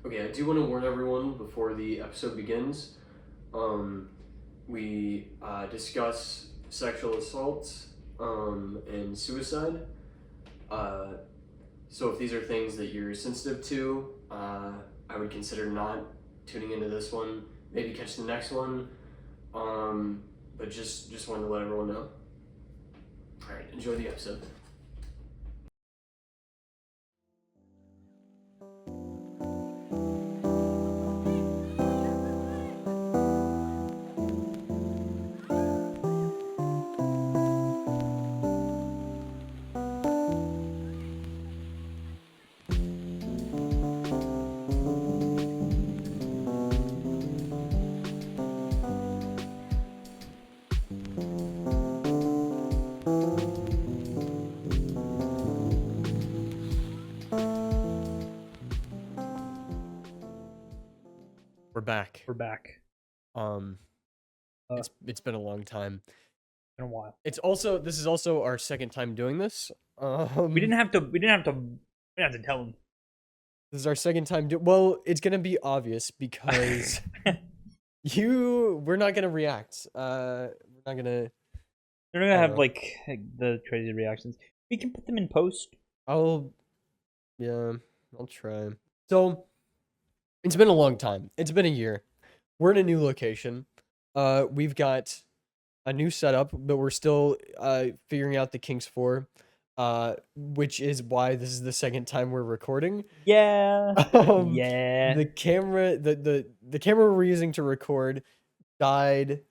Okay, I do want to warn everyone before the episode begins. Um, we discuss sexual assaults and suicide. Uh, so if these are things that you're sensitive to, I would consider not tuning into this one. Maybe catch the next one. Um, but just wanted to let everyone know. All right, enjoy the episode. We're back. We're back. Um, Uh, it's been a long time. in a while. This is also our second time doing this. We didn't have to. We didn't have to tell him. This is our second time. Well, it's gonna be obvious because we're not gonna react. We're not gonna. They're not gonna I don't have know. like the crazy reactions. We can put them in post. Yeah, I'll try. So it's been a long time. It's been a year. We're in a new location. We've got a new setup, but we're still figuring out the kinks for. Which is why this is the second time we're recording. Yeah. Um, Yeah. the camera, the camera we're using to record died,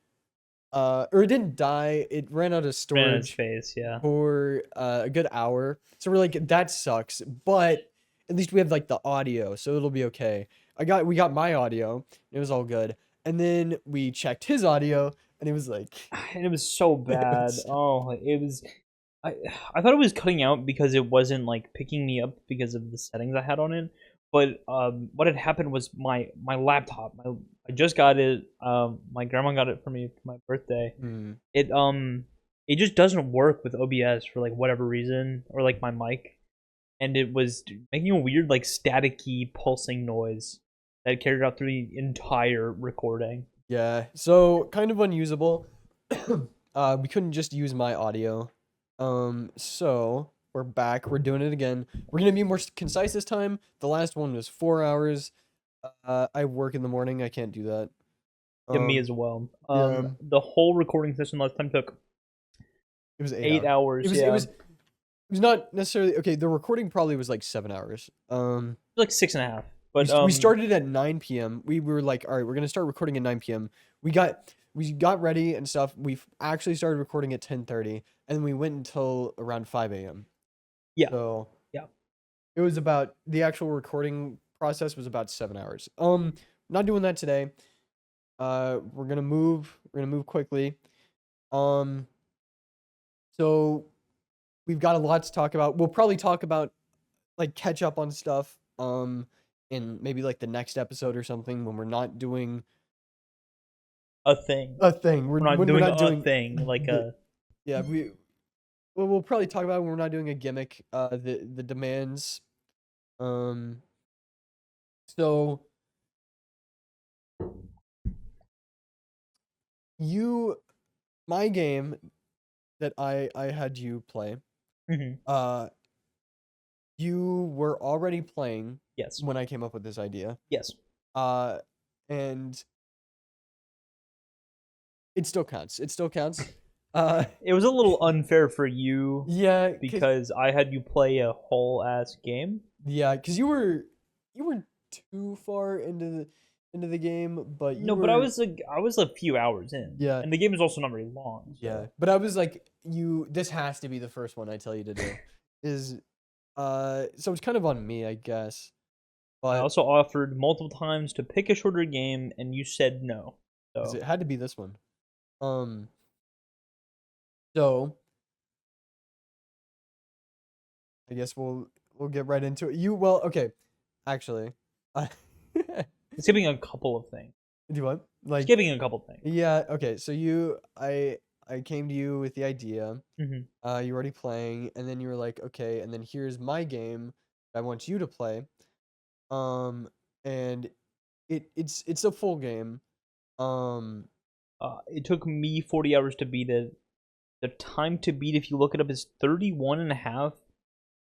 or it didn't die. It ran out of Ran in storage space. Yeah. for a good hour. So we're like, that sucks. But at least we have like the audio, so it'll be okay. We got my audio. It was all good. And then we checked his audio, and it was like, And it was so it bad. was, Oh, it was. I thought it was cutting out because it wasn't like picking me up because of the settings I had on it. But what had happened was my laptop. I just got it. My grandma got it for me for my birthday. hmm. It just doesn't work with OBS for like whatever reason, or like my mic, and it was making a weird like staticky pulsing noise that carried out through the entire recording. Yeah, so kind of unusable. We couldn't just use my audio. So we're back. We're doing it again. We're gonna be more concise this time. The last one was 4 hours. I work in the morning. I can't do that. Yeah, me Um, as well. yeah, The whole recording session last time took it was 8 eight hours. It hours. was it Yeah, was it was not necessarily okay. The recording probably was like 7 hours. like 6.5. We But we started at 9 p.m. We were like, all right, we're gonna start recording at 9 p.m. We got ready and stuff. We actually started recording at 10:30, and then we went until around 5 a.m. yeah, So yeah. it was about the actual recording process was about 7 hours. Not doing that today. We're gonna move. We're gonna move quickly. Um, so we've got a lot to talk about. We'll probably talk about like catch up on stuff. In maybe like the next episode or something when we're not doing A thing. a thing. We're not When we're doing not a doing thing like the a. yeah we'll probably talk about it when we're not doing a gimmick. The demands. Um. So you my game that I had you play. Mhm. Uh. You were already playing Yes, when I came up with this idea. yes. Uh. And it still counts. It still counts. Uh. It was a little unfair for you Yeah. because I had you play a whole ass game. Yeah, because you were too far into the game, but you No, but I were was like, I was a few hours in, yeah, and the game is also not very long. yeah. So But I was like, this has to be the first one I tell you to do. Is so it's kind of on me, I guess. I But also offered multiple times to pick a shorter game, and you said no. 'cause So it had to be this one. Um, so I guess we'll get right into it. Okay, actually, I skipping a couple of things. do what? Like Skipping a couple things. yeah, okay. So I came to you with the idea. Hmm. You were already playing, and then you were like, okay, and then here's my game I want you to play. Um, and it's a full game. It took me 40 hours to beat it. The time to beat, if you look it up, is 31 and a half.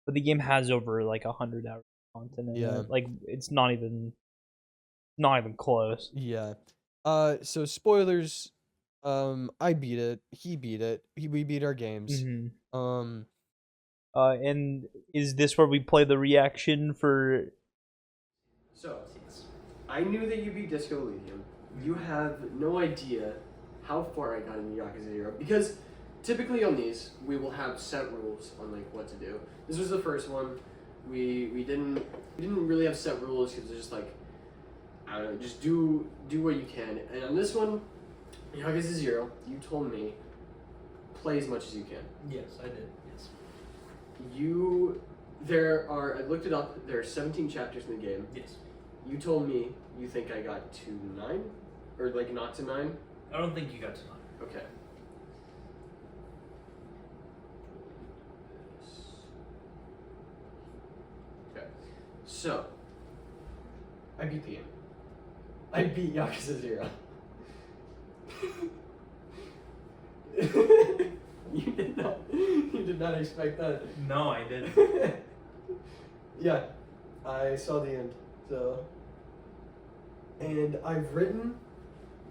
But the game has over like 100 hours of content in Yeah. it. Like it's not even close. Yeah. So spoilers. I beat it. He beat it. We beat our games. Mm-hmm. Um, And is this where we play the reaction for? So, I knew that you beat Disco Elysium. You have no idea how far I got in Yakuza 0 because typically on these we will have set rules on like what to do. This was the first one. We didn't really have set rules because it's just like I don't know, just do what you can. And on this one, Yakuza 0, you told me play as much as you can. Yes, I did. Yes. I looked it up. There are 17 chapters in the game. Yes. You told me you think I got to 9, or like not to 9. I don't think you got to 9. Okay. Okay. So, I beat the game. I beat Yakuza 0. You did not expect that. No, I didn't. Yeah, I saw the end. So, and I've written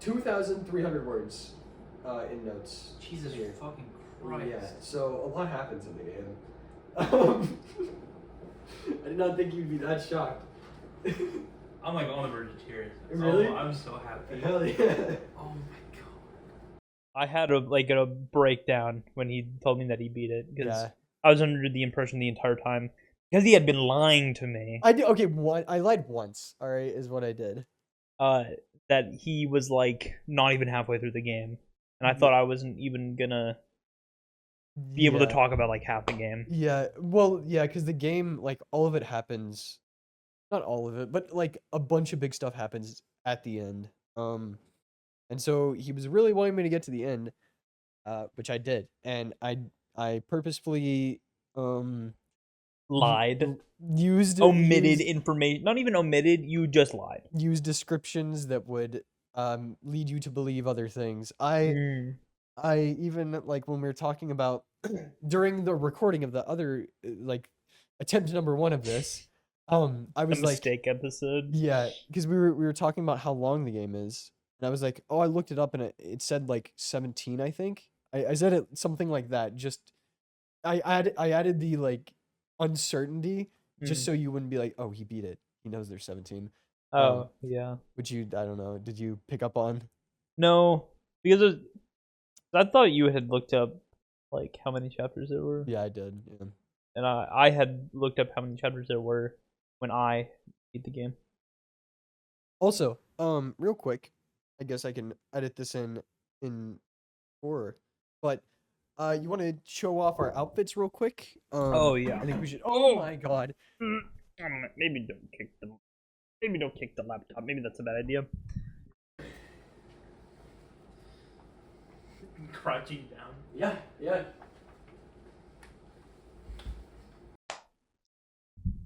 2,300 words in notes. Jesus here. fucking Christ. Yeah, so a lot happens in the game. I did not think you'd be that shocked. I'm like on the verge of tears. Really? Oh, I'm so happy. Hell yeah. Oh my god. I had a breakdown when he told me that he beat it because Yeah. I was under the impression the entire time because he had been lying to me. I did okay. I lied once. All right, is what I did. That he was like not even halfway through the game, and I thought I wasn't even gonna be able to talk about like half the game. Yeah, well, yeah, because the game, like, all of it happens. Not all of it, but like a bunch of big stuff happens at the end. And so he was really wanting me to get to the end, which I did, and I purposefully Lied, omitted information. Not even omitted. You just lied. used descriptions that would lead you to believe other things. I even like when we were talking about during the recording of the other like attempt number 1 of this. I was the like, mistake episode. yeah, because we were talking about how long the game is, and I was like, oh, I looked it up and it said like 17, I think. I said it something like that. Just I added the like uncertainty just so you wouldn't be like, oh, he beat it. He knows there's 17. Oh yeah. Which I don't know. Did you pick up on? No, because I thought you had looked up like how many chapters there were. Yeah, I did. Yeah. And I had looked up how many chapters there were when I beat the game. Also, real quick, I guess I can edit this in order, but you want to show off our outfits real quick? Oh yeah. I think we should. Oh my god. Maybe don't kick the laptop. Maybe that's a bad idea. Crouching down. Yeah.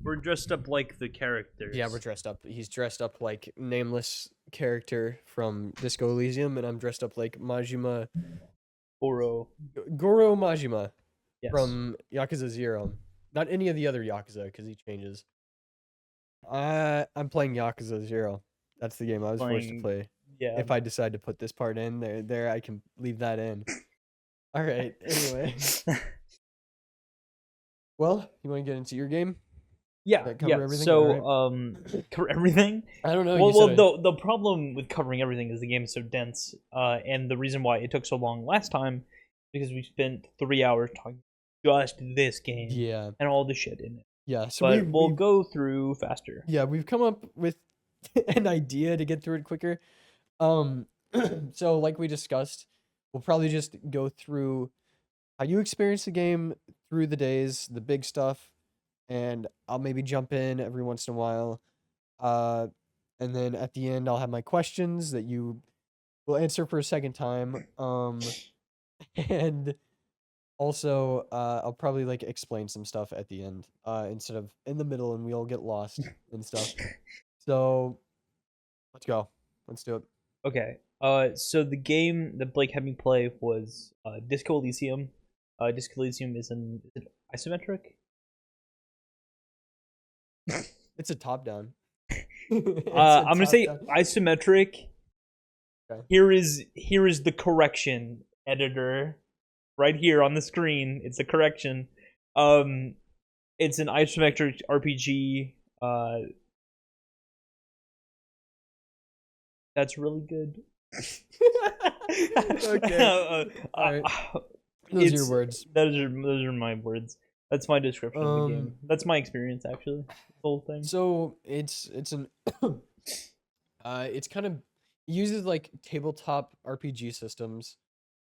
We're dressed up like the characters. Yeah, we're dressed up. He's dressed up like nameless character from Disco Elysium, and I'm dressed up like Majima. Goro Majima yes. from Yakuza 0. Not any of the other Yakuza, because he changes. I'm playing Yakuza 0. That's the game I was forced to play. Yeah. If I decide to put this part in, there I can leave that in. All right. Anyway. Well, you want to get into your game? Yeah. Cover everything? So, cover everything. I don't know. Well, the problem with covering everything is the game is so dense, and the reason why it took so long last time because we spent 3 hours talking just this game. Yeah. And all the shit in it. Yeah. So but we'll go through faster. Yeah, we've come up with an idea to get through it quicker. So like we discussed, we'll probably just go through how you experience the game through the days, the big stuff, and I'll maybe jump in every once in a while. And then at the end, I'll have my questions that you will answer for a second time. And also, I'll probably like explain some stuff at the end, instead of in the middle, and we all get lost and stuff. So let's go. Let's do it. Okay. So the game that Blake had me play was Disco Elysium. Disco Elysium is is it isometric? It's a top down. I'm gonna say isometric. Okay. Here is the correction, editor. Right here on the screen, it's a correction. It's an isometric RPG. That's really good. Okay. Alright. Those are your words. Those are my words. That's my description of the game. That's my experience, actually. The whole thing. So it's an it's kind of uses like tabletop RPG systems,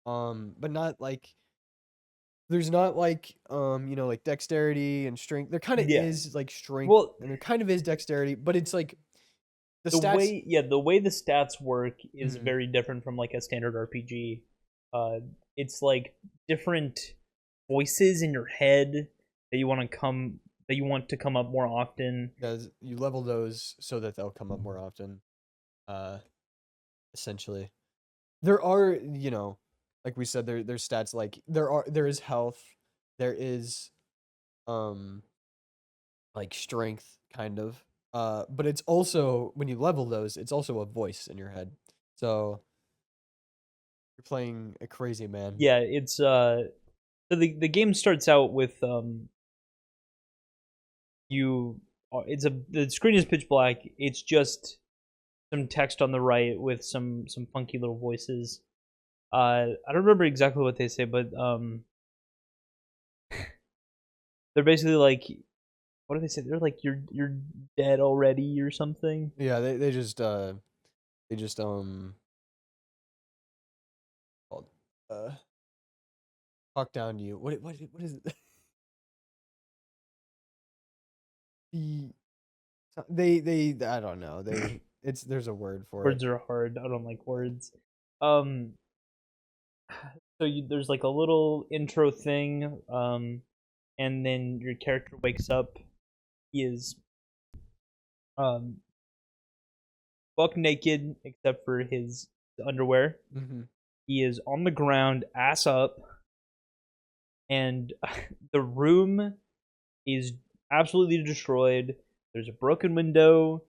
but not like there's not like like dexterity and strength. There kind of Yeah. is like strength, Well, and there kind of is dexterity, but it's like the the stats. way the stats work is Mhm. very different from like a standard RPG. It's like different voices in your head that you want to come up more often. Because you level those so that they'll come up more often. Essentially, there are like we said, there's stats like there is health, there is like strength kind of, but it's also when you level those, it's also a voice in your head. So you're playing a crazy man. Yeah, it's so the game starts out with the screen is pitch black. It's just some text on the right with some funky little voices. I don't remember exactly what they say, but they're basically like, what do they say? They're like, you're dead already or something. Yeah, they just called, talk down to you. What is it? The they I don't know. There's a word for it. Words are hard. I don't like words. So there's like a little intro thing, and then your character wakes up. He is buck naked except for his underwear. Mm-hmm. He is on the ground, ass up, and the room is absolutely destroyed. There's a broken window.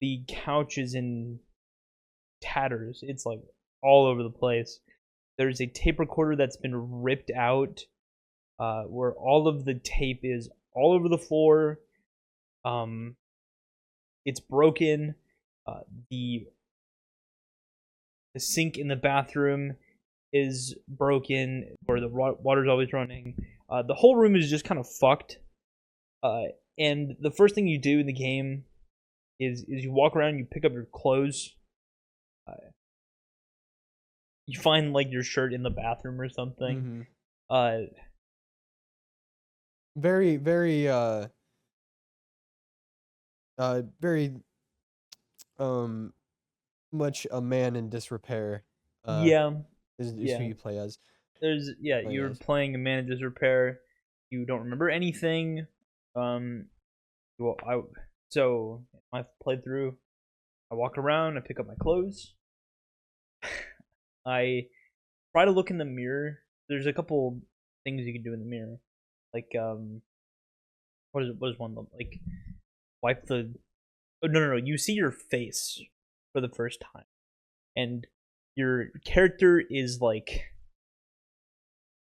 The couch is in tatters. It's like all over the place. There's a tape recorder that's been ripped out, where all of the tape is all over the floor. It's broken. The sink in the bathroom is broken, or the water's always running. The whole room is just kind of fucked. And the first thing you do in the game is you walk around, you pick up your clothes. You find like your shirt in the bathroom or something. Mm-hmm. Very very much a man in disrepair. Yeah, is yeah. who you play as. You're playing a man in disrepair. You don't remember anything. So my playthrough, I walk around, I pick up my clothes. I try to look in the mirror. There's a couple things you can do in the mirror, like what is one of them? Like wipe the. Oh, no. You see your face for the first time, and your character is like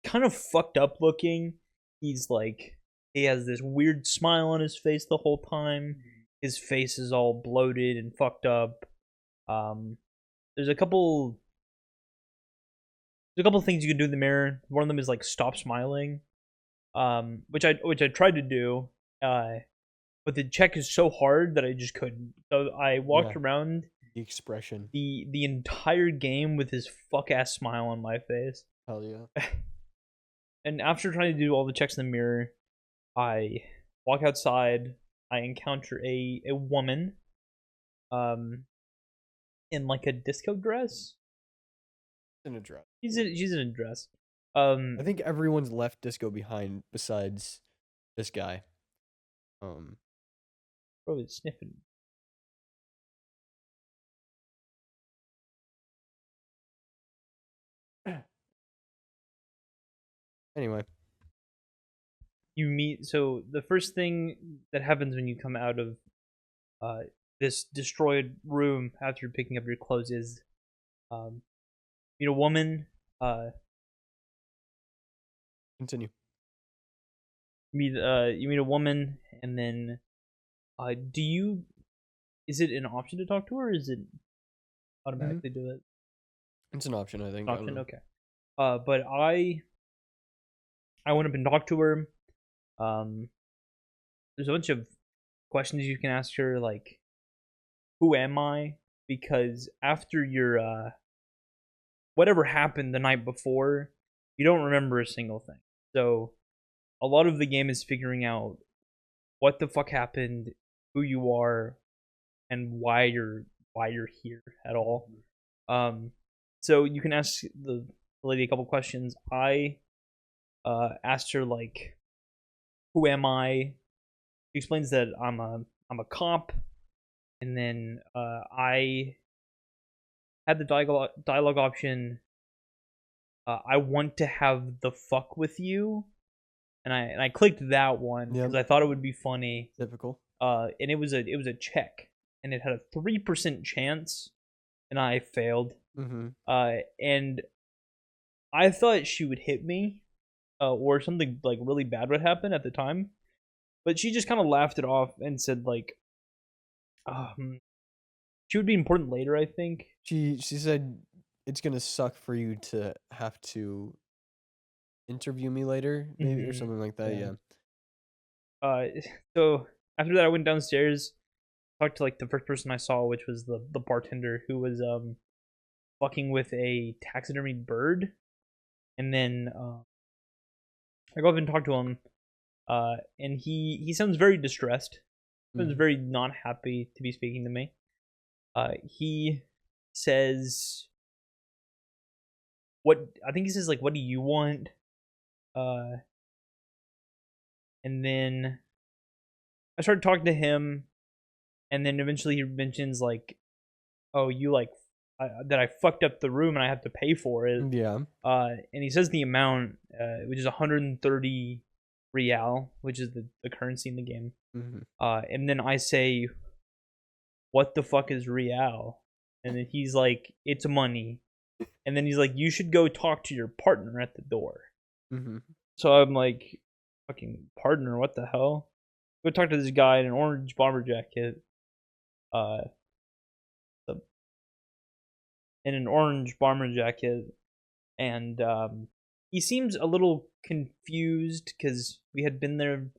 kind of fucked up looking. He's like, he has this weird smile on his face the whole time. His face is all bloated and fucked up. There's a couple things you can do in the mirror. One of them is like stop smiling, which I tried to do, but the check is so hard that I just couldn't. So I walked around the expression the entire game with this fuck ass smile on my face. Hell yeah. And after trying to do all the checks in the mirror, I walk outside. I encounter a woman, in like a disco dress. In a dress. She's in a dress. I think everyone's left disco behind besides this guy. Probably sniffing. Anyway, you meet. So the first thing that happens when you come out of this destroyed room after you're picking up your clothes is meet a woman. continue. You meet a woman, and then do you? Is it an option to talk to her, or is it automatically do it? It's an option, I think. I don't Option, know. okay. But I went up and talked to her. There's a bunch of questions you can ask her, like, who am I? Because after your whatever happened the night before, you don't remember a single thing. So a lot of the game is figuring out what the fuck happened, who you are, and why you're here at all. So you can ask the lady a couple questions. I asked her, like, who am I? She explains that I'm a cop, and then I had the dialogue option. I want to have the fuck with you, and I clicked that one because I thought it would be funny. Typical. And it was a check, and it had a 3% chance, and I failed. Mm-hmm. And I thought she would hit me, or something like really bad would happen at the time, but she just kind of laughed it off and said, like, she would be important later, I think. She said it's gonna suck for you to have to interview me later, maybe, or something like that. Yeah. So after that, I went downstairs, talked to, like, the first person I saw, which was the bartender, who was fucking with a taxidermied bird, and then I go up and talk to him, and he sounds very distressed. He sounds very not happy to be speaking to me. He says, "What?" I think he says, like, "What do you want?" And then I started talking to him, and then eventually he mentions, like, "Oh, you, like, that I fucked up the room and I have to pay for it." Yeah. And he says the amount, which is 130 real, which is the currency in the game. Mm-hmm. And then I say, "What the fuck is real?" And then he's like, "It's money." And then he's like, "You should go talk to your partner at the door." Mm-hmm. So I'm like, "Fucking partner, what the hell?" Go talk to this guy in an orange bomber jacket. In an orange bomber jacket, and he seems a little confused because we had been there.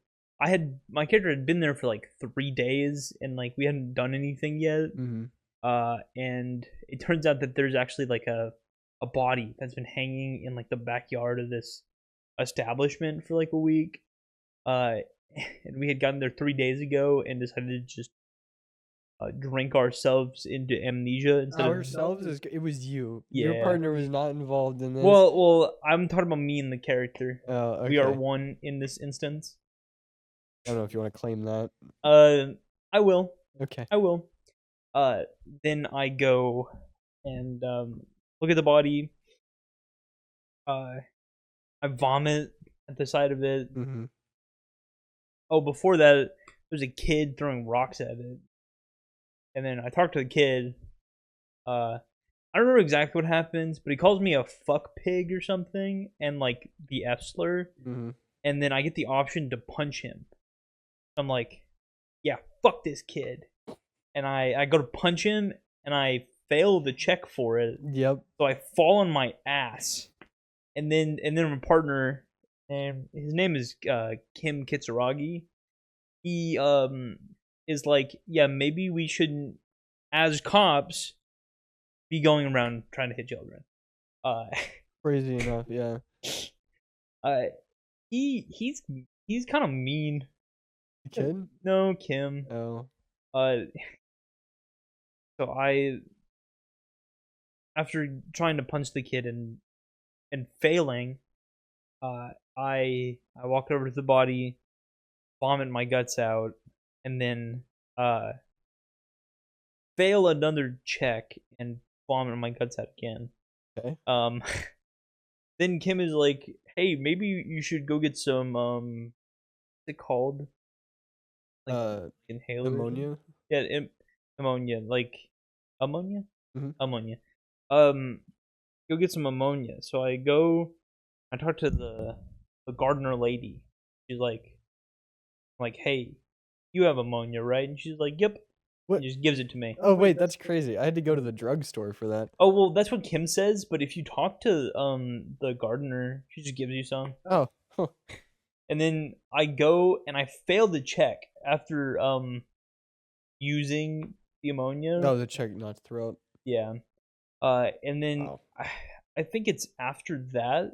My character had been there for like 3 days, and, like, we hadn't done anything yet. Mm-hmm. And it turns out that there's actually, like, a body that's been hanging in, like, the backyard of this establishment for like a week. And we had gotten there 3 days ago and decided to just drink ourselves into amnesia instead Ourselves it was you. Yeah. Your partner was not involved in this. Well, I'm talking about me and the character. Oh, okay. We are one in this instance. I don't know if you want to claim that. I will. Okay. I will. Then I go and look at the body. I vomit at the side of it. Mm-hmm. Oh, before that, there's a kid throwing rocks at it. And then I talk to the kid. I don't remember exactly what happens, but he calls me a fuck pig or something, and, like, the F slur. Mm-hmm. And then I get the option to punch him. I'm like, yeah, fuck this kid. And I go to punch him, and I fail the check for it. Yep. So I fall on my ass. And then my partner, and his name is Kim Kitsuragi. He is like, yeah, maybe we shouldn't, as cops, be going around trying to hit children. Crazy enough, yeah. He's kind of mean. The kid? No, Kim. Oh. So after trying to punch the kid and failing, I walk over to the body, vomit my guts out, and then fail another check and vomit my guts out again. Okay. Then Kim is like, hey, maybe you should go get some what's it called? Uh, Inhaler. Pneumonia. Yeah, ammonia, like ammonia, Mhm. ammonia. Go get some ammonia. So I go. I talk to the gardener lady. She's like, hey, you have ammonia, right? And she's like, yep. What? And just gives it to me. Oh wait, that's crazy. I had to go to the drugstore for that. Oh well, that's what Kim says. But if you talk to the gardener, she just gives you some. Oh, huh. And then I go and I fail the check after using the ammonia. No, the check not to throw up. Yeah. And then Wow. I think it's after that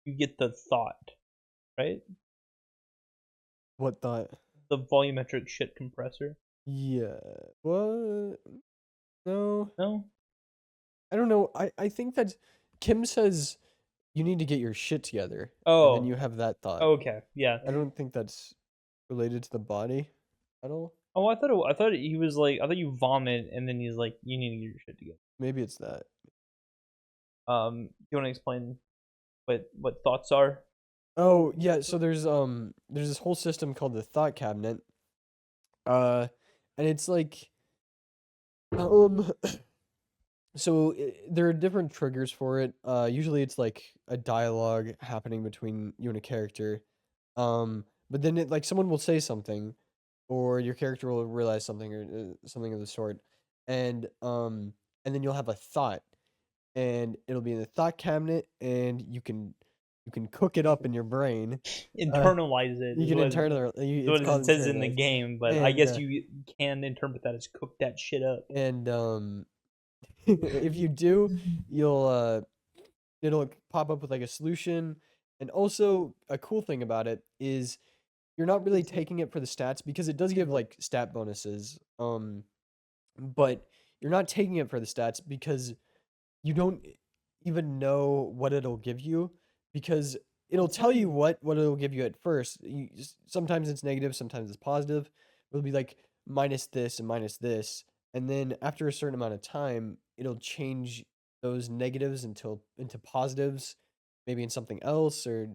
you get the thought, right? What thought? The volumetric shit compressor. Yeah. What? No, No? I don't know. I think that Kim says you need to get your shit together, and Oh. then you have that thought. Okay. Yeah. I don't think that's related to the body at all. Oh, I thought he was like, I thought you vomit and then he's like, you need to get your shit together. Maybe it's that. You want to explain what thoughts are? Oh yeah, so there's this whole system called the thought cabinet. And it's like um so there are different triggers for it. Usually it's like a dialogue happening between you and a character. But then it like someone will say something, or your character will realize something, or something of the sort, and then you'll have a thought, and it'll be in the thought cabinet, and you can cook it up in your brain. Internalize it. You is can what- internal. is It's what called it says in the internalize. game, but I And, guess you can interpret that as cook that shit up. And if you do, you'll it'll pop up with like a solution. And also a cool thing about it is you're not really taking it for the stats, because it does give like stat bonuses. But you're not taking it for the stats because you don't even know what it'll give you, because it'll tell you what it'll give you at first. Sometimes it's negative, sometimes it's positive. It'll be like minus this and minus this, and then after a certain amount of time, it'll change those negatives into positives, maybe in something else, or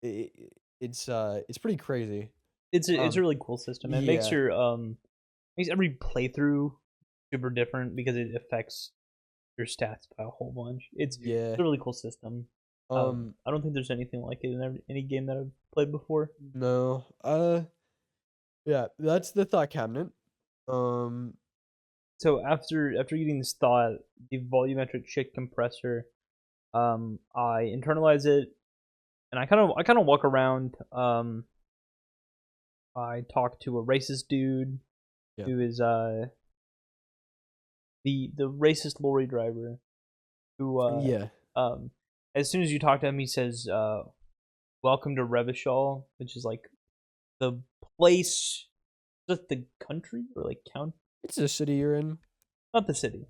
it's pretty crazy. It's a Um, really cool system. It makes yeah. your makes every playthrough super different because it affects your stats by a whole bunch. It's Yeah. a really cool system. I don't think there's anything like it in any game that I've played before. No. Yeah, that's the thought cabinet. So after getting this thought, the volumetric shit compressor, I internalize it, and I kind of walk around. I talk to a racist dude, Yeah. who is the racist lorry driver, who Yeah. as soon as you talk to him, he says, "Welcome to Revachol," which is like the place, just the country or like count, It's a city you're in. not the city.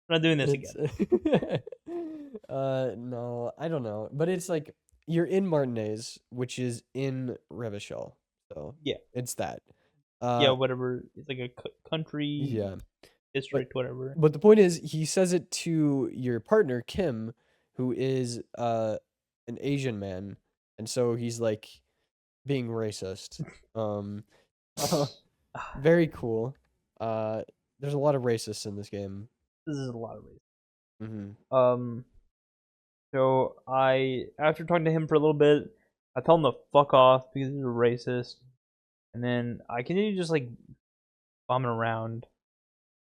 I'm not doing this again. No, I don't know, but it's like you're in Martinez, which is in Revachol. So Yeah. it's that. Yeah, whatever. It's like a country, Yeah. district, whatever. But the point is, he says it to your partner Kim, who is an Asian man, and so he's like being racist. Very cool. There's a lot of racists in this game. This is a lot of race. Mm-hmm. So after talking to him for a little bit, I tell him to fuck off because he's a racist, and then I continue just like bombing around.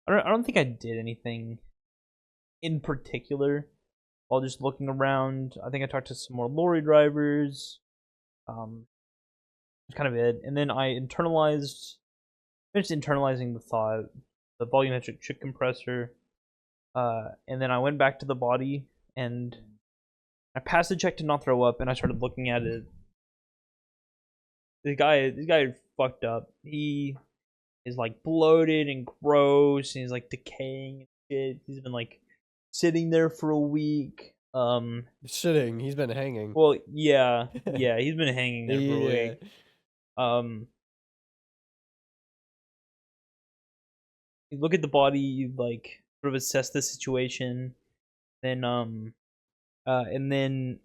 I don't think I did anything in particular while just looking around. I think I talked to some more lorry drivers. That's kind of it. And then I finished internalizing the thought, the volumetric shit compressor. And then I went back to the body and I passed the check to not throw up, and I started looking at it. This guy fucked up. He is like bloated and gross, and he's like decaying and shit. He's been like sitting there for a week. Sitting. He's been hanging. Well, yeah, he's been hanging there for a week. You look at the body, you like sort of assess the situation. Then And then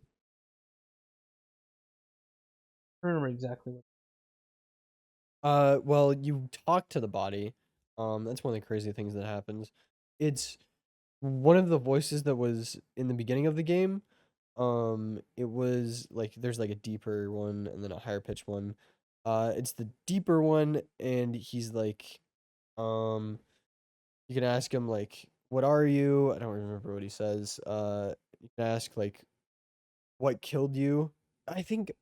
I don't remember exactly what. Well, you talk to the body. That's one of the crazy things that happens. It's one of the voices that was in the beginning of the game. It was like there's like a deeper one and then a higher pitched one. It's the deeper one, and he's like, um, you can ask him like, "What are you?" I don't remember what he says. You can ask like, "What killed you?" I think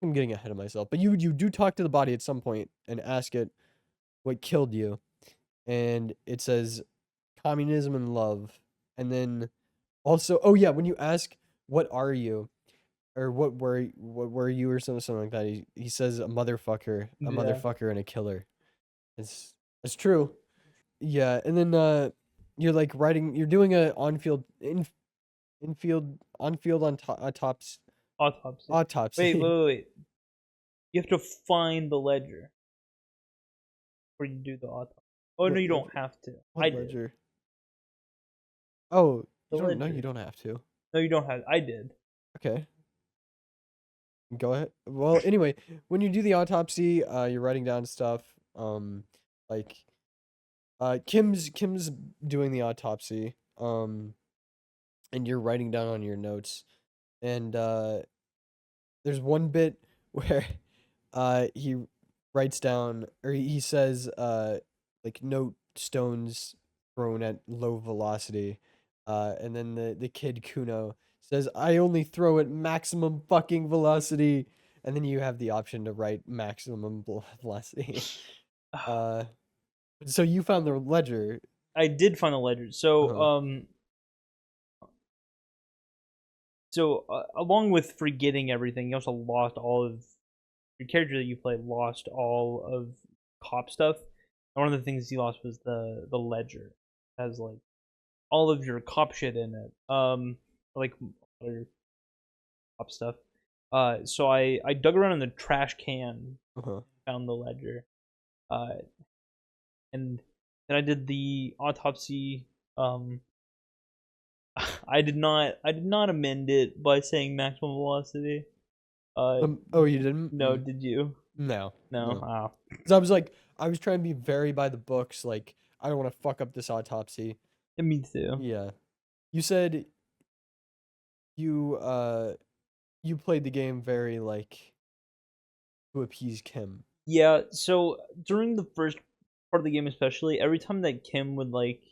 I'm getting ahead of myself, but you do talk to the body at some point and ask it what killed you, and it says communism and love, and then also, oh yeah, when you ask what are you or what were you or something like that, he says a motherfucker, Yeah. and a killer. It's true. Yeah, and then you're like writing, you're doing a on field Autopsy. autopsy. Wait. You have to find the ledger before you do the autopsy. Oh no, What you don't ledger? have to. What I did. ledger? Oh, The you don't. No, ledger. you don't have to. No, you don't have. I did. Okay, go ahead. Well, anyway, when you do the autopsy, you're writing down stuff. Like, Kim's doing the autopsy. And you're writing down on your notes, and there's one bit where he writes down, or he says like note stones thrown at low velocity, and then the kid Kuno says, I only throw at maximum fucking velocity, and then you have the option to write maximum velocity. So you found the ledger. I did find the ledger. So Uh-huh. Along with forgetting everything, you also lost all of your character that you played lost all of cop stuff. And one of the things he lost was the ledger. It has like all of your cop shit in it. Like other cop stuff. So I dug around in the trash can, Uh-huh. found the ledger. Uh, and then I did the autopsy. Um, I did not amend it by saying maximum velocity. Oh, you didn't? No, did you? No. No. No. Oh. Because I was like, I was trying to be very by the books. Like, I don't want to fuck up this autopsy. Yeah, me too. Yeah. You said you you played the game very like to appease Kim. Yeah, so during the first part of the game especially, every time that Kim would like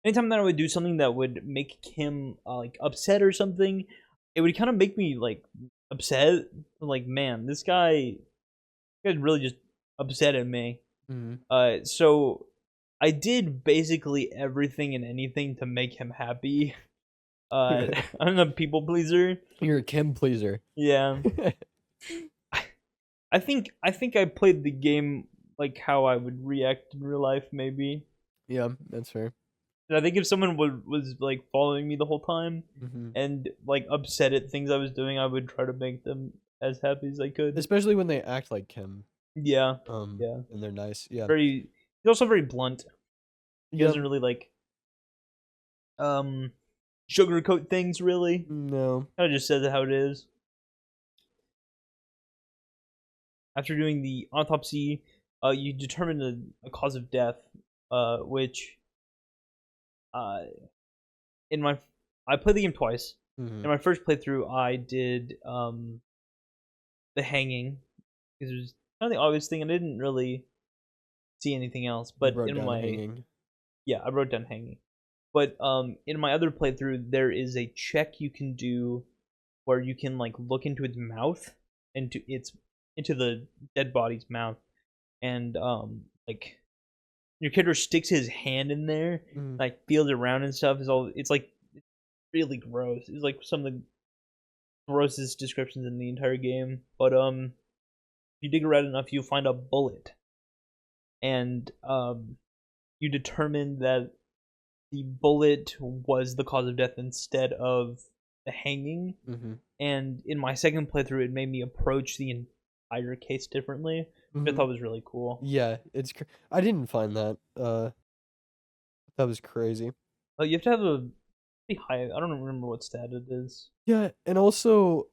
anytime that I would do something that would make Kim like upset or something, it would kind of make me like upset. Like, man, this guy's really just upset at me. Mm-hmm. So I did basically everything and anything to make him happy. I'm a people pleaser. You're a Kim pleaser. Yeah. I think I played the game like how I would react in real life, maybe. Yeah, that's fair. And I think if someone was like following me the whole time Mm-hmm. and like upset at things I was doing, I would try to make them as happy as I could. Especially when they act like Kim. Yeah, Yeah. And they're nice. Yeah. very. He's also very blunt. He Yep. doesn't really like um sugarcoat things. Really, No. kind of just says it how it is. After doing the autopsy, you determine a cause of death, which uh in my I played the game twice. Mm-hmm. In my first playthrough, I did the hanging because it was kind of the obvious thing. I didn't really see anything else, You but wrote in down my hanging. yeah, I wrote down hanging. But in my other playthrough, there is a check you can do where you can like look into its mouth, into the dead body's mouth, and like your character sticks his hand in there, Mm. like feels around and stuff. It's like really gross. It's like some of the grossest descriptions in the entire game. But if you dig around enough, you'll find a bullet, and you determine that the bullet was the cause of death instead of the hanging. Mm-hmm. And in my second playthrough, it made me approach the entire case differently, which I thought was really cool. Yeah, I didn't find that. That was crazy. You have to have a Pretty high. I don't remember what stat it is. Yeah, and also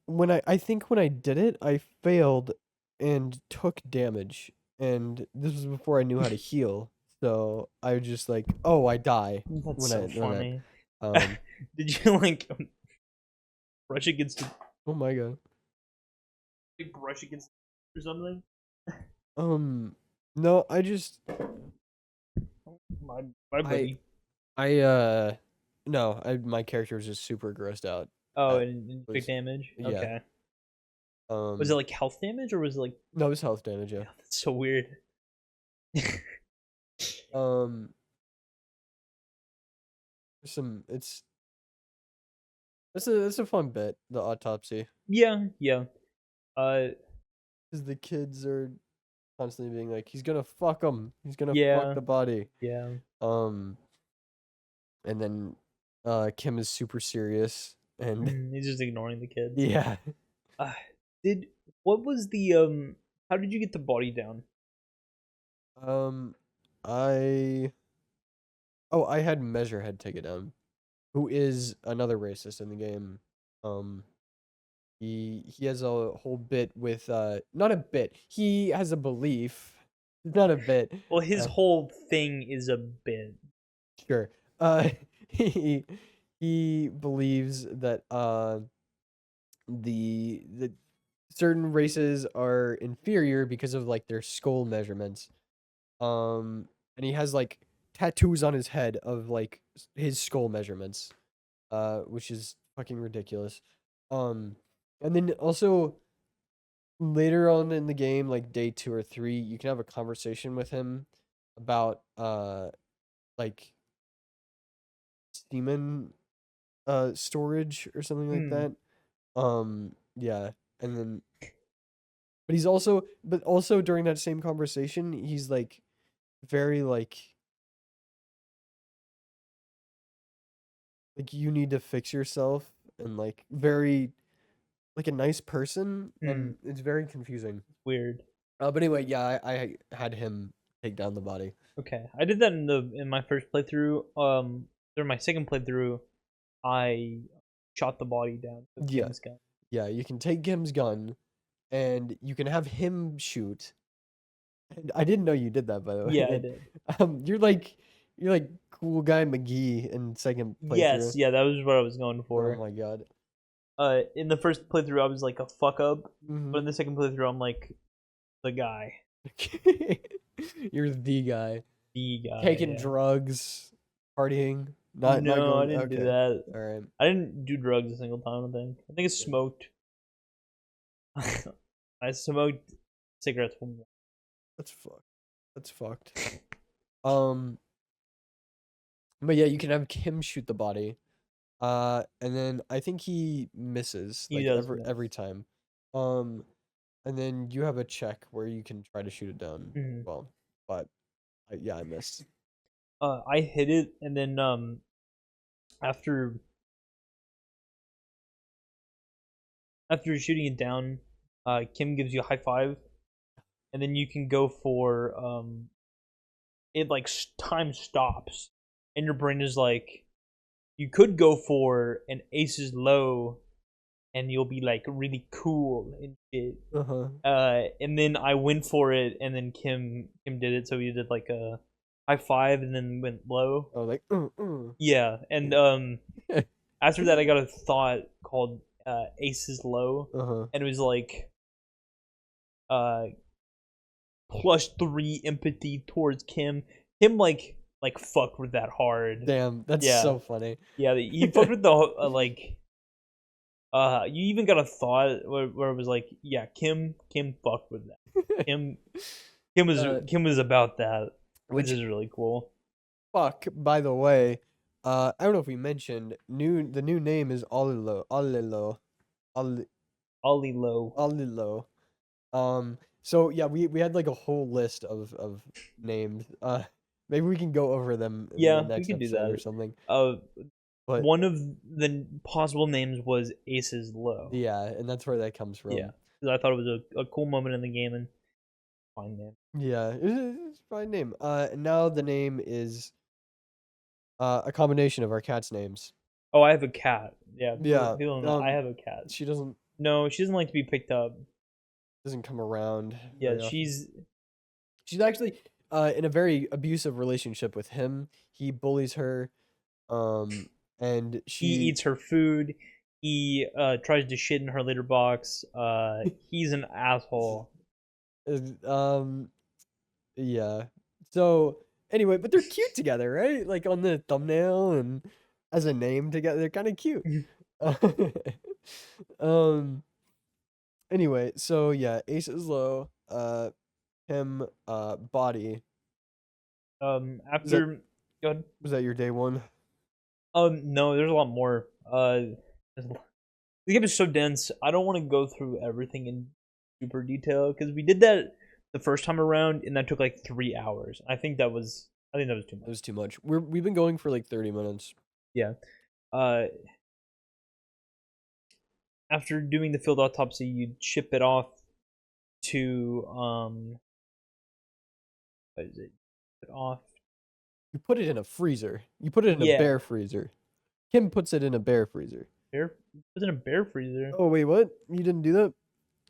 when I think when I did it, I failed and took damage, and this was before I knew how to heal. So I was just like, oh, I die That's when so when funny. um Did you like brush against oh my god. brush against or something? No, I just My I buddy. no, my character was just super grossed out. Oh, I and was big damage. yeah. Okay. Was it Um like health damage or was it like? no, it was health damage, yeah. God, that's so weird. Um some it's a fun bit, the autopsy. Yeah, yeah. Uh, Because the kids are constantly being like, he's gonna fuck him. He's gonna fuck yeah, the body. yeah. Um, and then Kim is super serious, and He's just ignoring the kids. yeah. Uh, did what was the How did you get the body down? Um, I I had Measurehead take it down, who is another racist in the game. Um, he has a whole bit with not a bit. He has a belief, not a bit. Well, his Uh, whole thing is a bit. Sure. He he believes that the certain races are inferior because of like their skull measurements. And he has like tattoos on his head of like his skull measurements, which is fucking ridiculous. Um, and then also later on in the game, like day 2 or 3, you can have a conversation with him about like semen storage or something like Hmm. that. Yeah, and then but also during that same conversation, he's like very like you need to fix yourself and like very like a nice person, Hmm. and it's very confusing. Weird. But anyway, yeah, I had him take down the body. Okay, I did that in my first playthrough. During my second playthrough, I shot the body down with Yeah. Kim's gun. Yeah, you can take Kim's gun and you can have him shoot. And I didn't know you did that, by the way. Yeah, I did. You're like cool guy McGee in second Yes, playthrough. yeah, that was what I was going Oh for. my god. In the first playthrough, I was like a fuck up, Mhm. but in the second playthrough, I'm like the guy, You're the guy. the guy. Taking yeah. drugs, partying, not No, I going. didn't do Okay, that. all right. I didn't do drugs a single time. I think I smoked. I smoked cigarettes one. That's fucked. That's fucked. Um, but yeah, you can have Kim shoot the body. And then I think he misses He like does every miss. time. And then you have a check where you can try to shoot it down. Mhm. Well, but yeah, I missed. I hit it, and then after shooting it down, Kim gives you a high five, and then you can go for it like time stops, and your brain is like, you could go for an aces low, and you'll be like really cool and shit. Uh-huh. And then I went for it, and then Kim did it, so we did like a high five, and then went low. Oh, like Yeah, and after that, I got a thought called Aces Low, uh-huh. and it was like +3 empathy towards Kim. Kim like fucked with that hard. Damn, that's Yeah. so funny. Yeah, you fucked with the like. You even got a thought where it was like, yeah, Kim fucked with that. Kim was about that, which is really cool. Fuck, by the way, I don't know if we mentioned the new name is Olilo. Ollie Low. Olilo. So yeah, we had like a whole list of names. Maybe we can go over them in Yeah, the we next can do episode or that. something. But But one of the possible names was Aces Low. yeah, and that's where that comes from. Yeah, because I thought it was a cool moment in the game, and fine name. Yeah, it's a fine name. Now the name is a combination of our cats' names. Oh, I have a cat. Yeah. Yeah, People don't know. I have a cat. she doesn't No, she doesn't like to be picked up. come around Yeah, very often. She's actually in a very abusive relationship with him. He bullies her, and he she eats her food. He tries to shit in her litter box. He's an asshole. um yeah. So anyway, but they're cute together, right? Like on the thumbnail and as a name together, they're kind of cute. um. Anyway, so yeah, Ace is low. Him. Body. Is that After go ahead. was that your day one? No, there's a lot more. The game is so dense. I don't want to go through everything in super detail because we did that the first time around, and that took like 3 hours. I think that was too It much. was too much. We've been going for like 30 minutes. Yeah. Uh, After doing the field autopsy, you'd ship it off to what is it? Ship it off. You put it in a freezer. You put it in a Yeah. bear freezer. Kim puts it in a bear freezer. Bear? It was in a bear freezer. Oh wait, what? You didn't do that?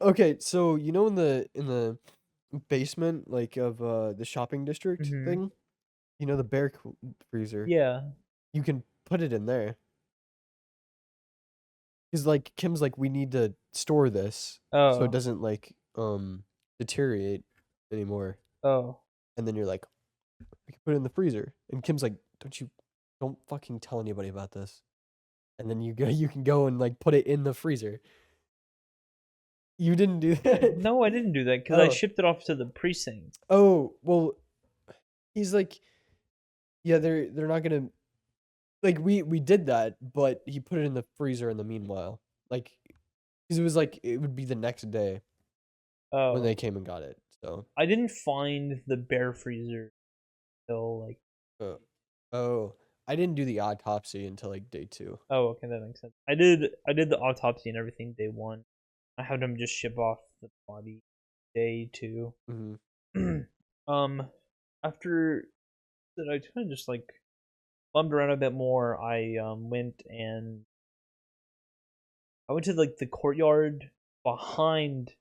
Okay, so you know in the basement like of the shopping district Mhm. thing, you know the bear freezer. Yeah. You can put it in there. Cuz like Kim's like we need to store this so Oh. it doesn't like deteriorate anymore. Oh. And then you're like we can put it in the freezer. And Kim's like don't fucking tell anybody about this. And then you can go and like put it in the freezer. You didn't do that? No, I didn't do that because I Oh. shipped it off to the precinct. Oh, well, he's like, yeah, they're not gonna like we did that, but he put it in the freezer in the meanwhile. Like, because it was like it would be the next day when Oh. they came and got it. So, I didn't find the bear freezer until like. oh, I didn't do the autopsy until like day 2. Oh, okay, that makes sense. I did the autopsy and everything day 1. I had them just ship off the body day 2. Mm-hmm. After that, I kind of just like bummed around a bit more. I went to like the courtyard behind.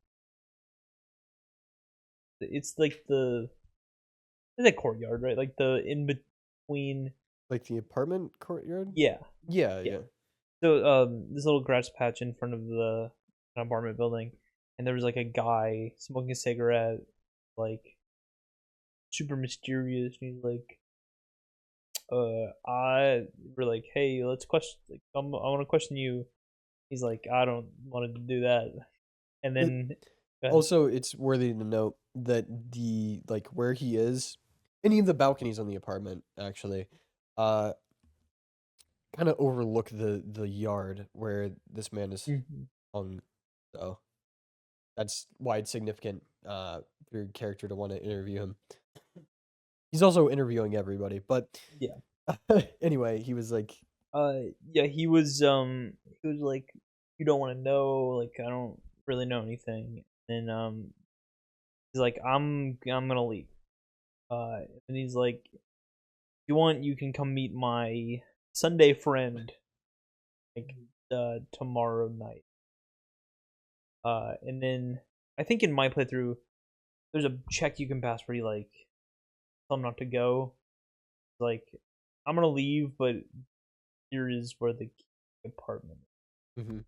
It's like it's a courtyard, right? Like the in between. Like the apartment courtyard. Yeah. Yeah, Yeah. yeah. So this little grass patch in front of the apartment building, and there was like a guy smoking a cigarette, like super mysterious. And he's like, I we're like, hey, let's question. Like, I want to question you. He's like, I don't want to do that. And then go ahead. Also, it's worthy to note that the like where he is, any of the balconies on the apartment actually, uh, kind of overlook the yard where this man is Mhm. hung. So that's why it's significant for your character to want to interview him. He's also interviewing everybody, but Yeah. anyway, he was like, Yeah, he was like, you don't want to know, like I don't really know anything. And he's like, I'm gonna leave. And he's like, if you want, you can come meet my Sunday friend, like tomorrow night. And then I think in my playthrough, there's a check you can pass where you like tell him not to go. Like, I'm gonna leave, but here is where the apartment. mhm.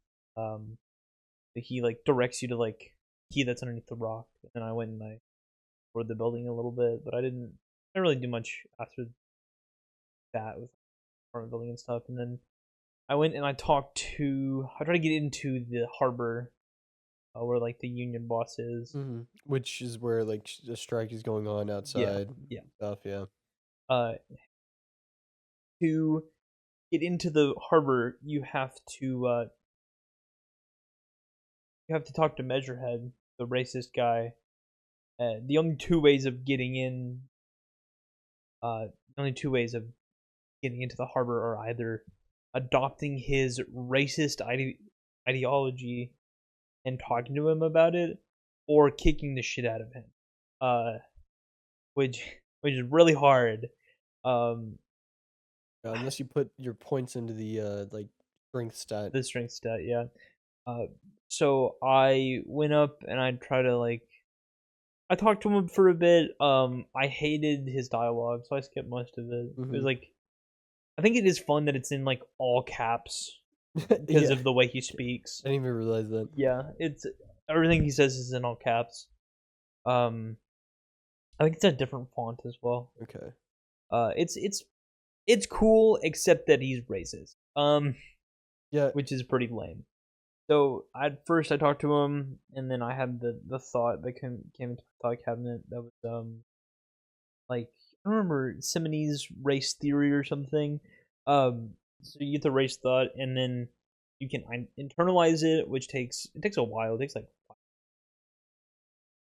He like directs you to like key that's underneath the rock, and I went and I explored the building a little bit, but I didn't really do much after that with apartment building and stuff. And then I went and I tried to get into the harbor, where like the union boss is. Which is where like the strike is going on outside. Yeah. Stuff, yeah. To get into the harbor, you have to talk to Measurehead, the racist guy. The only two ways of getting in, the only two ways of getting into the harbor are either adopting his racist ideology and talking to him about it, or kicking the shit out of him. Which is really hard. Unless you put your points into the like strength stat. The strength stat, yeah. So I went up and I tried to like I talked to him for a bit. I hated his dialogue, so I skipped most of it. It was Mhm. like I think it is fun that it's in like all caps because Yeah, of the way he speaks. I didn't even realize that. Yeah, it's everything he says is in all caps. Um, I think it's a different font as well. Okay. It's cool except that he's racist. Yeah. Which is pretty lame. So at first I talked to him, and then I had the thought that came into my thought cabinet that was like I don't remember Simone's race theory or something. So you get the race thought, and then you can internalize it, which takes a while. It takes like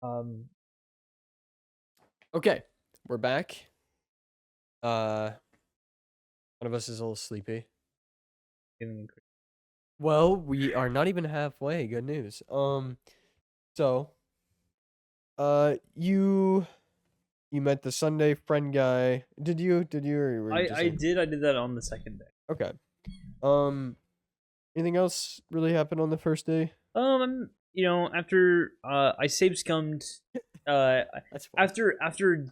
um Okay. We're back. One of us is a little sleepy. in- Well, we are not even halfway. Good news. So, you met the Sunday friend guy. Did you? Or were you just I like- did that on the second day. Okay. Anything else really happened on the first day? You know, after I save scummed That's fine. after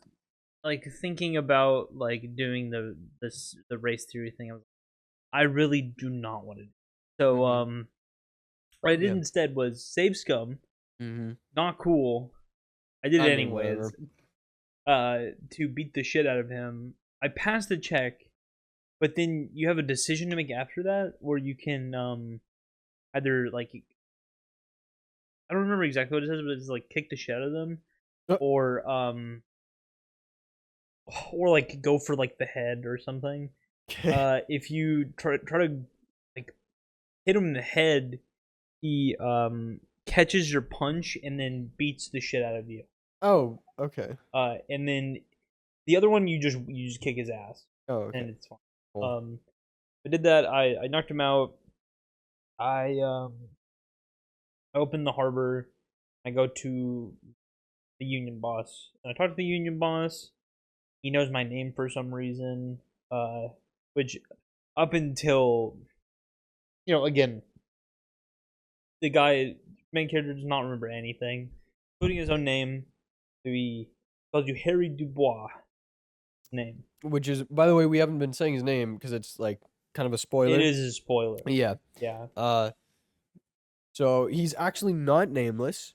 like thinking about like doing the race theory thing, I really do not want to do. So Mhm. what I did Yeah. instead was save scum. Mm-hmm. Not cool. I did it I mean, anyways. To beat the shit out of him. I passed the check, but then you have a decision to make after that, where you can either like I don't remember exactly what it says, but it's like kick the shit out of them, Uh. or like go for like the head or something. Okay. If you try to like hit him in the head, he catches your punch and then beats the shit out of you. Oh, okay. And then the other one you just kick his ass Oh, okay. and it's fine. Cool. I did that. I knocked him out. I opened the harbor. I go to the union boss. And I talk to the union boss. He knows my name for some reason. Which up until again, the guy main character does not remember anything, including his own name. So he calls you Harry Dubois. Name. Which is, by the way, we haven't been saying his name because it's like kind of a spoiler. It is a spoiler. Yeah. Yeah. So he's actually not nameless.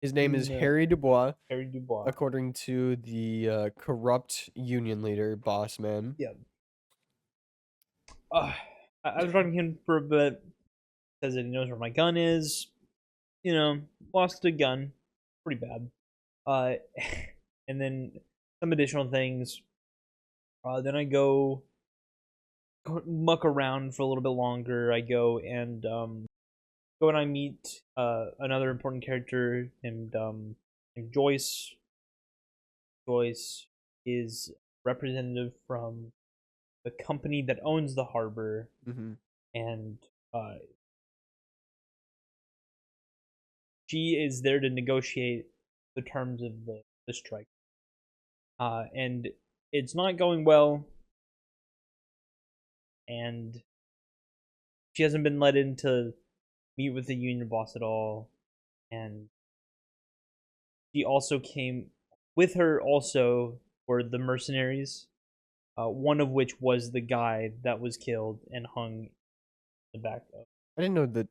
His name is No. Harry Dubois, Harry Dubois. according to the corrupt union leader, boss man. Yeah. I was talking to him for a bit. Says that he knows where my gun is. Lost a gun. Pretty bad. And then some additional things. Then I go muck around for a little bit longer. I go and I meet another important character named Joyce. Joyce is representative from the company that owns the harbor, Mm-hmm. and she is there to negotiate the terms of the strike. And it's not going well, and she hasn't been let in to meet with the union boss at all, and she also came with her also were the mercenaries, one of which was the guy that was killed and hung in the back of. I didn't know that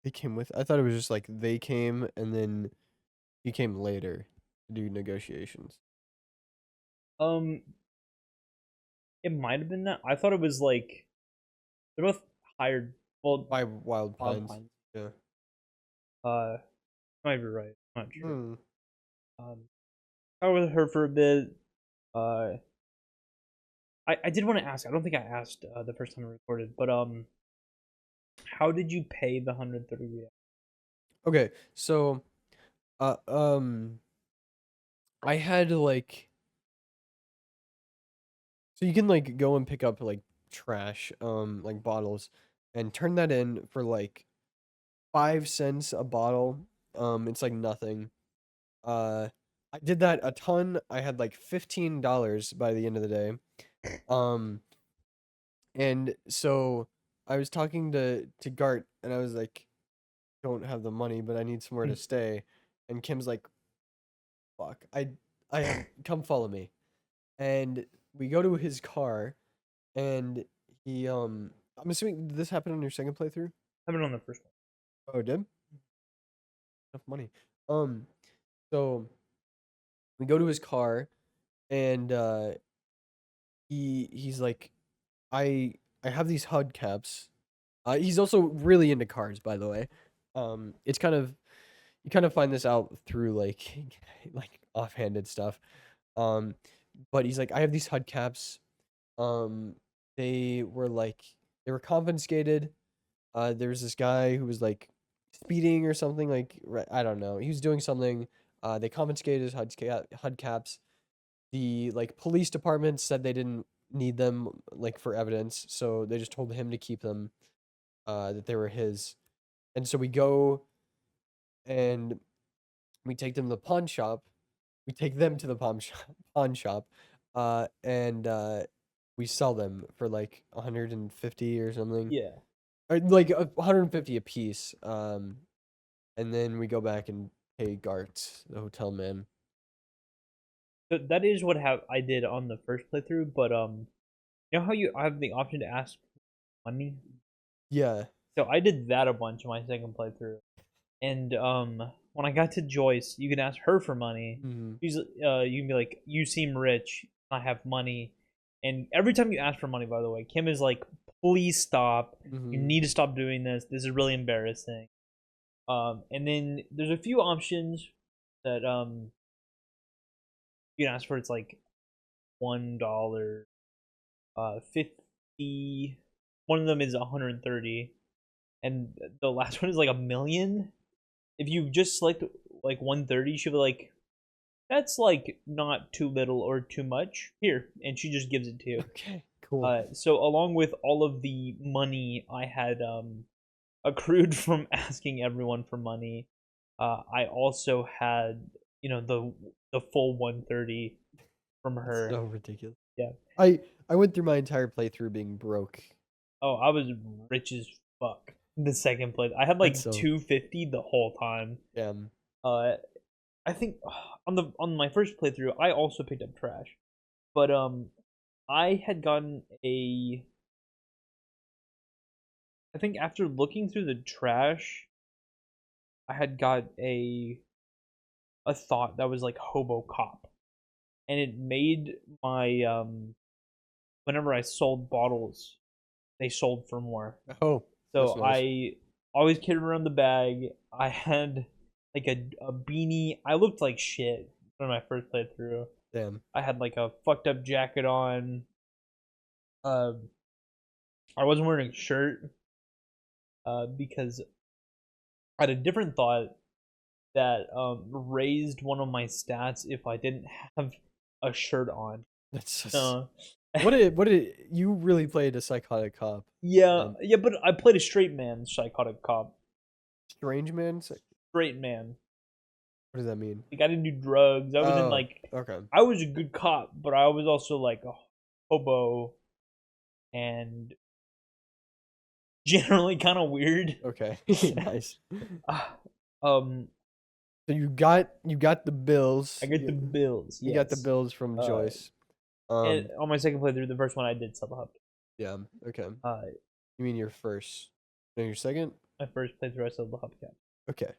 they came with. I thought it was just like they came and then he came later to do negotiations. It might have been that. I thought it was like they're both hired. Well, By Wild Wild Pines. Pines. Yeah. Might be right. I'm not sure. Hmm. I was with her for a bit. I did want to ask. I don't think I asked the first time I recorded, but how did you pay the 130 real? Okay, so, I had like, so you can like go and pick up like trash, like bottles, and turn that in for like 5 cents a bottle. It's like nothing. I did that a ton. I had like $15 by the end of the day. Um, And so I was talking to Gart, and I was like, "Don't have the money, but I need somewhere to stay." And Kim's like, "Fuck, I have come follow me." And we go to his car, and he I'm assuming did this happen on your second playthrough? I've been on the first one. Oh, it did? Enough money. Um, so we go to his car, and he's like, I have these hubcaps. He's also really into cars, by the way. It's kind of you kind of find this out through like like offhanded stuff. Um, but he's like, I have these hubcaps. Um, they were like they were confiscated. There was this guy who was like speeding or something like I don't know. He was doing something. They confiscated his hubcaps. The like police department said they didn't need them like for evidence, so they just told him to keep them. That they were his, and so we go and we take them to the pawn shop. We take them to the pawn shop, and we sell them for like 150 or something, Yeah. or like 150 a piece. And then we go back and pay Gart, the hotel man. So that is what I did on the first playthrough, but you know how you have the option to ask money? Yeah. So I did that a bunch in my second playthrough. And when I got to Joyce, you can ask her for money. Mm-hmm. You can be like, "You seem rich. I have money." And every time you ask for money, by the way, Kim is like, "Please stop. Mm-hmm. You need to stop doing this. This is really embarrassing." And then there's a few options that you can ask for. It's like $1, 50. One of them is 130, and the last one is like 1,000,000. If you just select like 130, she'll be like, "That's like not too little or too much. Here," and she just gives it to you. Okay, cool. So along with all of the money I had accrued from asking everyone for money, I also had the full 130 from her. So ridiculous. Yeah. I went through my entire playthrough being broke. Oh, I was rich as fuck. The second play, I had like That's so- 250 the whole time. Damn. I think on my first playthrough, I also picked up trash, but I had gotten I think after looking through the trash, I had got a thought that was like hobo cop, and it made my whenever I sold bottles, they sold for more. Oh, So that's nice. I always carried around the bag. I had like a beanie. I looked like shit for my first playthrough. Damn. I had like a fucked up jacket on. I wasn't wearing a shirt because I had a different thought that raised one of my stats if I didn't have a shirt on. That's just, Uh, what did you really played a psychotic cop? yeah, but I played a straight man psychotic cop. Strange man? Straight man. What does that mean? Like I didn't do drugs. I wasn't like Okay. I was a good cop, but I was also like a hobo and generally kind of weird. Okay. Nice. Um, So you got the bills. I get the bills. You got the yes. bills from Joyce. And on my second playthrough, the first one I did sell the hub. Yeah. Okay. Uh, You mean your first? No, your second? my first playthrough, I sold the hubcap. Okay.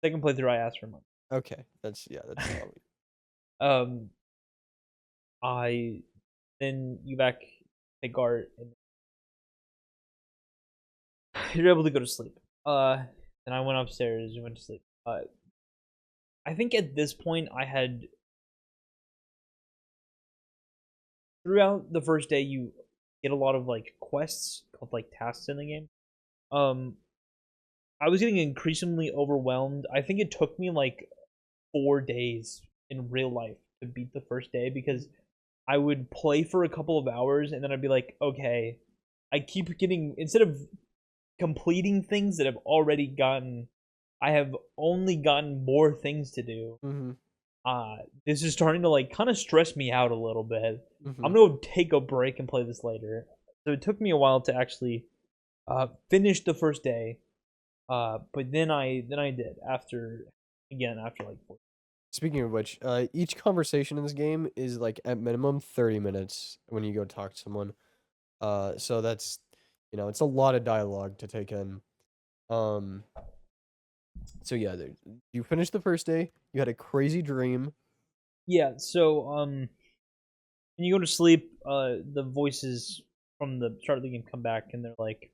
Second playthrough, I asked for money. Okay. That's probably. I then you back take guard and you're able to go to sleep. Then I went upstairs and went to sleep. I think at this point I had throughout the first day you get a lot of like quests called like tasks in the game. I was getting increasingly overwhelmed. I think it took me like 4 days in real life to beat the first day because I would play for a couple of hours and then I'd be like, okay, I keep getting, instead of completing things that I've already gotten, I have only gotten more things to do. Mm-hmm. This is starting to like kind of stress me out a little bit. Mm-hmm. I'm gonna take a break and play this later. So it took me a while to actually finish the first day. But then I did after like 4. Speaking of which, each conversation in this game is like at minimum 30 minutes when you go talk to someone. So that's, it's a lot of dialogue to take in. So yeah, you finished the first day. You had a crazy dream. Yeah. So when you go to sleep, the voices from the start of the game come back, and they're like,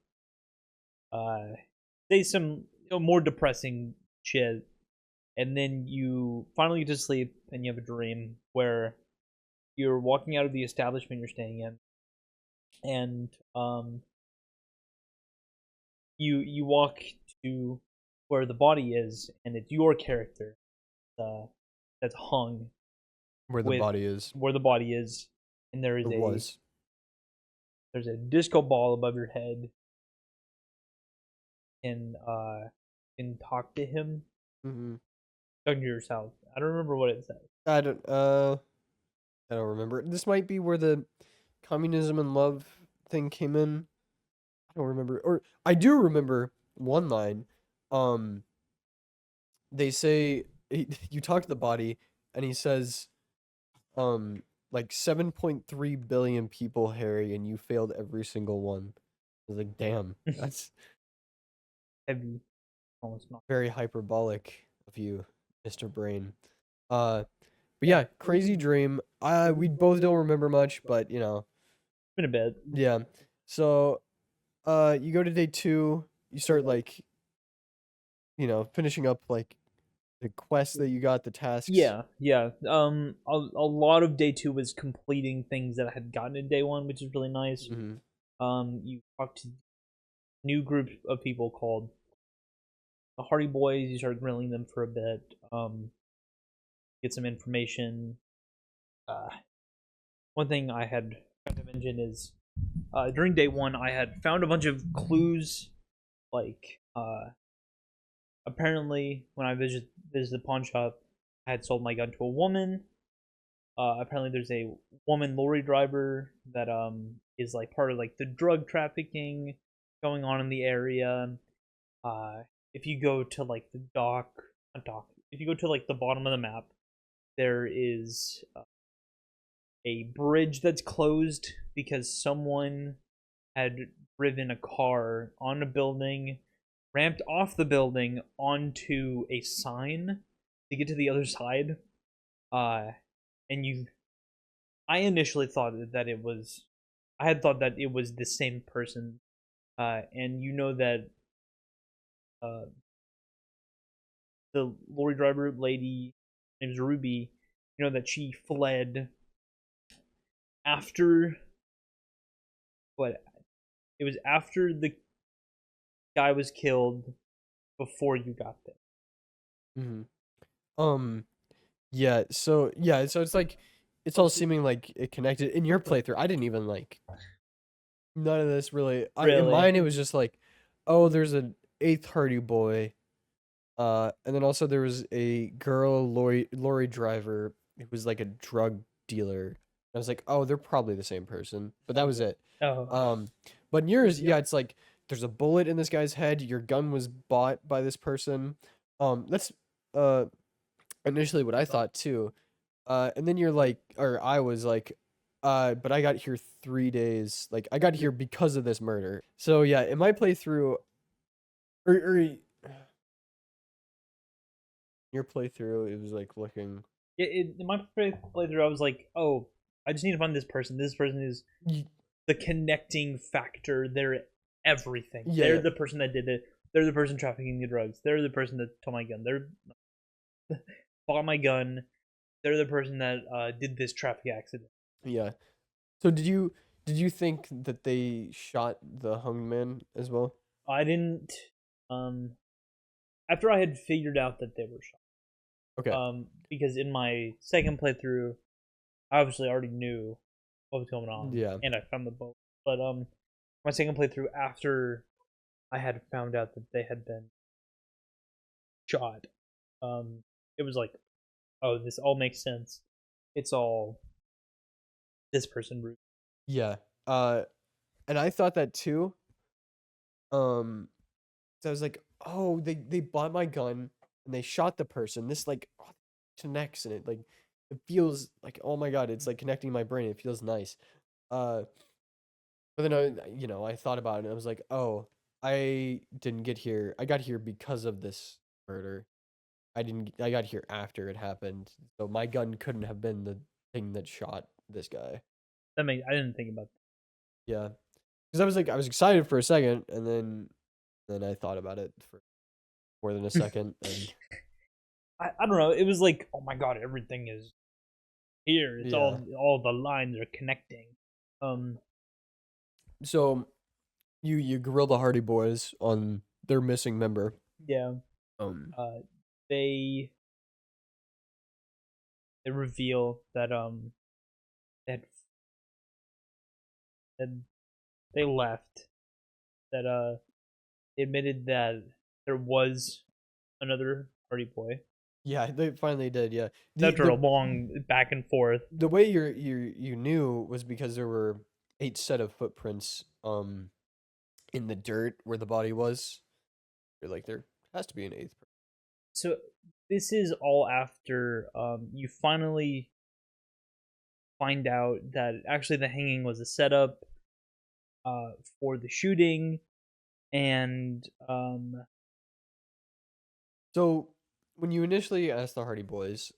say some more depressing shit, and then you finally get to sleep, and you have a dream where you're walking out of the establishment you're staying in, and you walk to where the body is, and it's your character that's hung Where the with body is. where the body is, and there is Or was. there's a disco ball above your head, and can talk to him, Mm-hmm. talking to yourself. I don't remember what it says. I don't remember. This might be where the communism and love thing came in. I don't remember. Or I do remember one line. Um, they say you talk to the body, and he says, like 7.3 billion people, Harry, and you failed every single one. I was like, damn, that's Heavy, almost not. very hyperbolic of you, Mr. Brain. But yeah, crazy dream. We both don't remember much, but Been a bit. yeah. So, you go to day 2, you start like, finishing up like the quests that you got, the tasks. Yeah. A lot of day 2 was completing things that I had gotten in day 1, which is really nice. Mhm. You talk to a new group of people called the Hardy Boys. You start grilling them for a bit. Get some information. One thing I had to mention is during day 1, I had found a bunch of clues. Like, apparently, when I visited the pawn shop, I had sold my gun to a woman. Apparently, there's a woman lorry driver that is like part of like the drug trafficking going on in the area. If you go to like the if you go to like the bottom of the map, there is a bridge that's closed because someone had driven a car on a building, ramped off the building onto a sign to get to the other side. And I initially thought that it was, I had thought that it was the same person. And you know that uh, the lorry driver lady, named Ruby, you know that she fled after what? It was after the guy was killed before you got there. Mhm. So it's like it's all seeming like it connected in your playthrough. I didn't even like none of this really. In Really? mine, it was just like, oh, there's an 8th Hardy Boy, and then also there was a girl lorry driver who was like a drug dealer. I was like, oh, they're probably the same person, but that was it. Oh. But in yours, yeah, it's like there's a bullet in this guy's head. Your gun was bought by this person. That's uh initially what I thought too. And then you're like, or I was like, but I got here 3 days. Like I got here because of this murder. So yeah, in my playthrough, or your playthrough, it was like looking. In my playthrough, I was like, oh, I just need to find this person. This person is the connecting factor. They're everything. Yeah. They're the person that did it. They're the person trafficking the drugs. They're the person that stole my gun. They're bought my gun. They're the person that did this traffic accident. Yeah. So did you think that they shot the hung man as well? I didn't. After I had figured out that they were shot. Okay. Because in my second playthrough, I obviously already knew what was going on. Yeah. And I found the boat. But my second playthrough, after I had found out that they had been shot, it was like, oh, this all makes sense. It's all this person. Yeah. And I thought that too. So I was like, oh, they bought my gun and they shot the person. This like connects and it feels like, oh my god, it's like connecting my brain. It feels nice. Uh, but then I thought about it and I was like, oh, I didn't get here. I got here because of this murder. I got here after it happened. So my gun couldn't have been the thing that shot this guy. I didn't think about that. Yeah. Because I was excited for a second and then I thought about it for more than a second and I don't know. It was like, oh my god, everything is here. It's yeah. all the lines are connecting. So you grill the Hardy Boys on their missing member. Yeah. Um They reveal that that that they left. That they admitted that there was another Hardy Boy. yeah, they finally did, yeah. After a long back and forth. The way you knew was because there were 8 set of footprints in the dirt where the body was. You're like, there has to be an 8th person. So this is all after you finally find out that actually the hanging was a setup for the shooting, and So when you initially ask the Hardy Boys,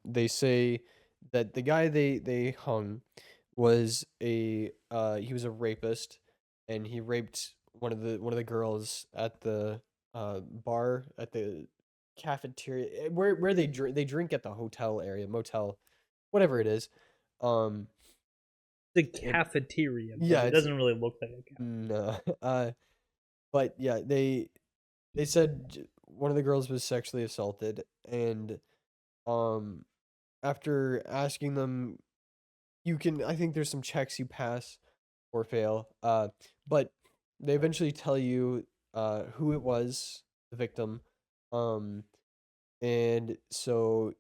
they say that the guy they hung was he was a rapist, and he raped one of the girls at the bar at the cafeteria where they drink at the hotel area, motel, whatever it is. the cafeteria. Yeah, it doesn't really look like a cafeteria. no. But yeah, they said one of the girls was sexually assaulted, and after asking them, I think there's some checks you pass or fail. But they eventually tell you who it was, the victim. And so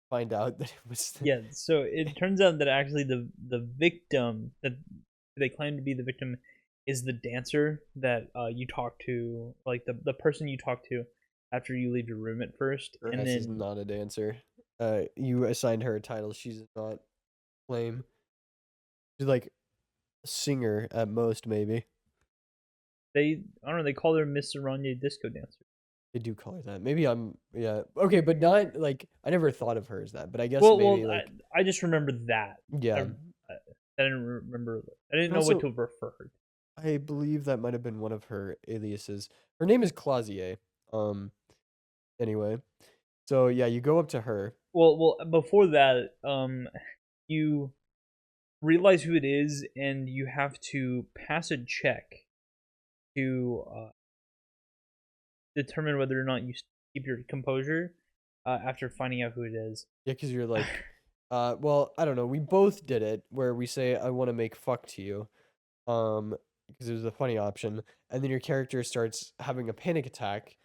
find out that it was Yeah, so it turns out that actually the victim that they claim to be the victim is the dancer that you talk to, like the person you talk to after you leave your room at first, and is then not a dancer. You assigned her a title. She's not lame. She's like a singer at most, maybe. I don't know, they call her Miss Saranya Disco Dancer. They do call her that. Maybe yeah. Okay, but not like I never thought of her as that. But I guess Well, maybe like I just remember that. yeah. I didn't remember. I didn't know Also, what to refer her to. I believe that might have been one of her aliases. Her name is Clausier. Anyway, so yeah, you go up to her. Well, before that, you realize who it is, and you have to pass a check to determine whether or not you keep your composure after finding out who it is. Yeah, because you're like, well, I don't know. We both did it where we say, "I want to make fuck to you," because it was a funny option, and then your character starts having a panic attack,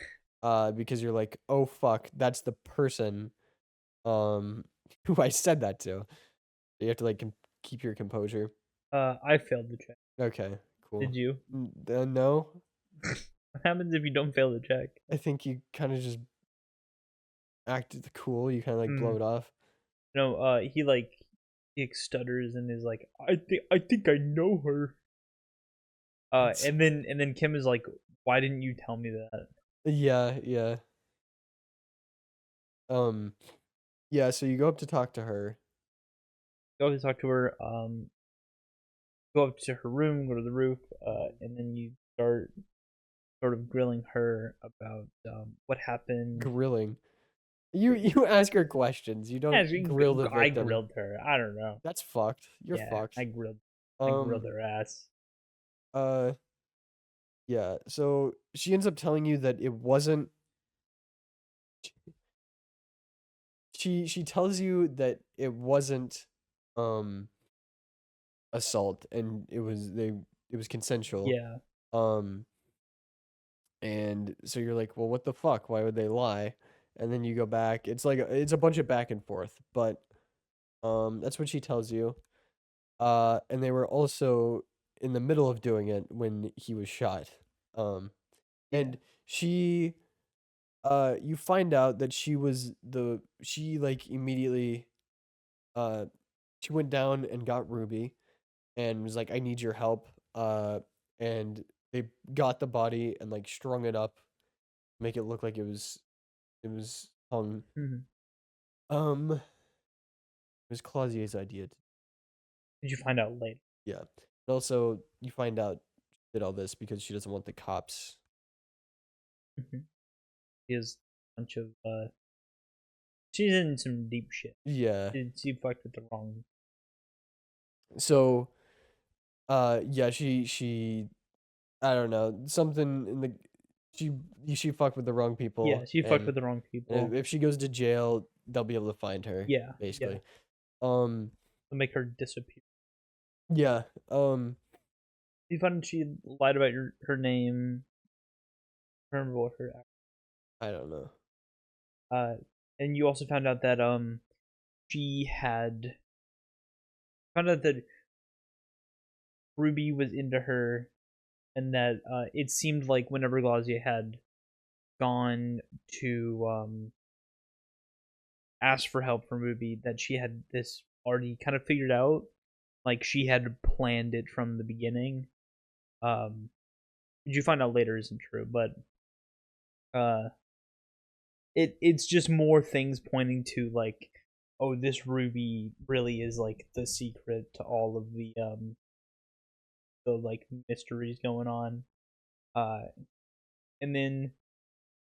because you're like, "Oh fuck, that's the person, who I said that to." You have to like keep your composure. I failed the check. Okay, cool. Did you? No. What happens if you don't fail the check? I think you kind of just acted cool. You kind of like blow it off. No, he stutters and is like, I think I know her. And then Kim is like, why didn't you tell me that? Yeah, yeah. Yeah, so you go up to talk to her. Go to talk to her. Go up to her room, go to the roof, and then you start sort of grilling her about what happened. Grilling. You ask her questions. You don't grill the victim. I grilled her. I don't know. That's fucked. You're Yeah, fucked. I grilled her ass. Yeah. So she ends up telling you that it wasn't. She tells you that it wasn't assault, and it was consensual. Yeah. And so you're like, well, what the fuck? Why would they lie? And then you go back. It's like it's a bunch of back and forth, but that's what she tells you. And they were also in the middle of doing it when he was shot. And she, you find out that she like immediately, she went down and got Ruby, and was like, "I need your help." And they got the body and like strung it up, make it look like it was hung. Mhm. It was Clausier's idea. Did you find out later? Yeah. And also, you find out she did all this because she doesn't want the cops. He has a bunch of she's in some deep shit. Yeah. She fucked with the wrong. So, yeah, she, I don't know, something in the, she fucked with the wrong people. Yeah, she fucked and with the wrong people. if she goes to jail, they'll be able to find her. Yeah, basically. To make her disappear. Yeah. You found she lied about her name. I don't remember what her. I don't know. And you also found out that she had found out that Ruby was into her, and that it seemed like whenever Glazier had gone to ask for help from Ruby, that she had this already kind of figured out, like she had planned it from the beginning. Which you find out later isn't true, but it's just more things pointing to like, oh, this Ruby really is like the secret to all of the like mysteries going on. And then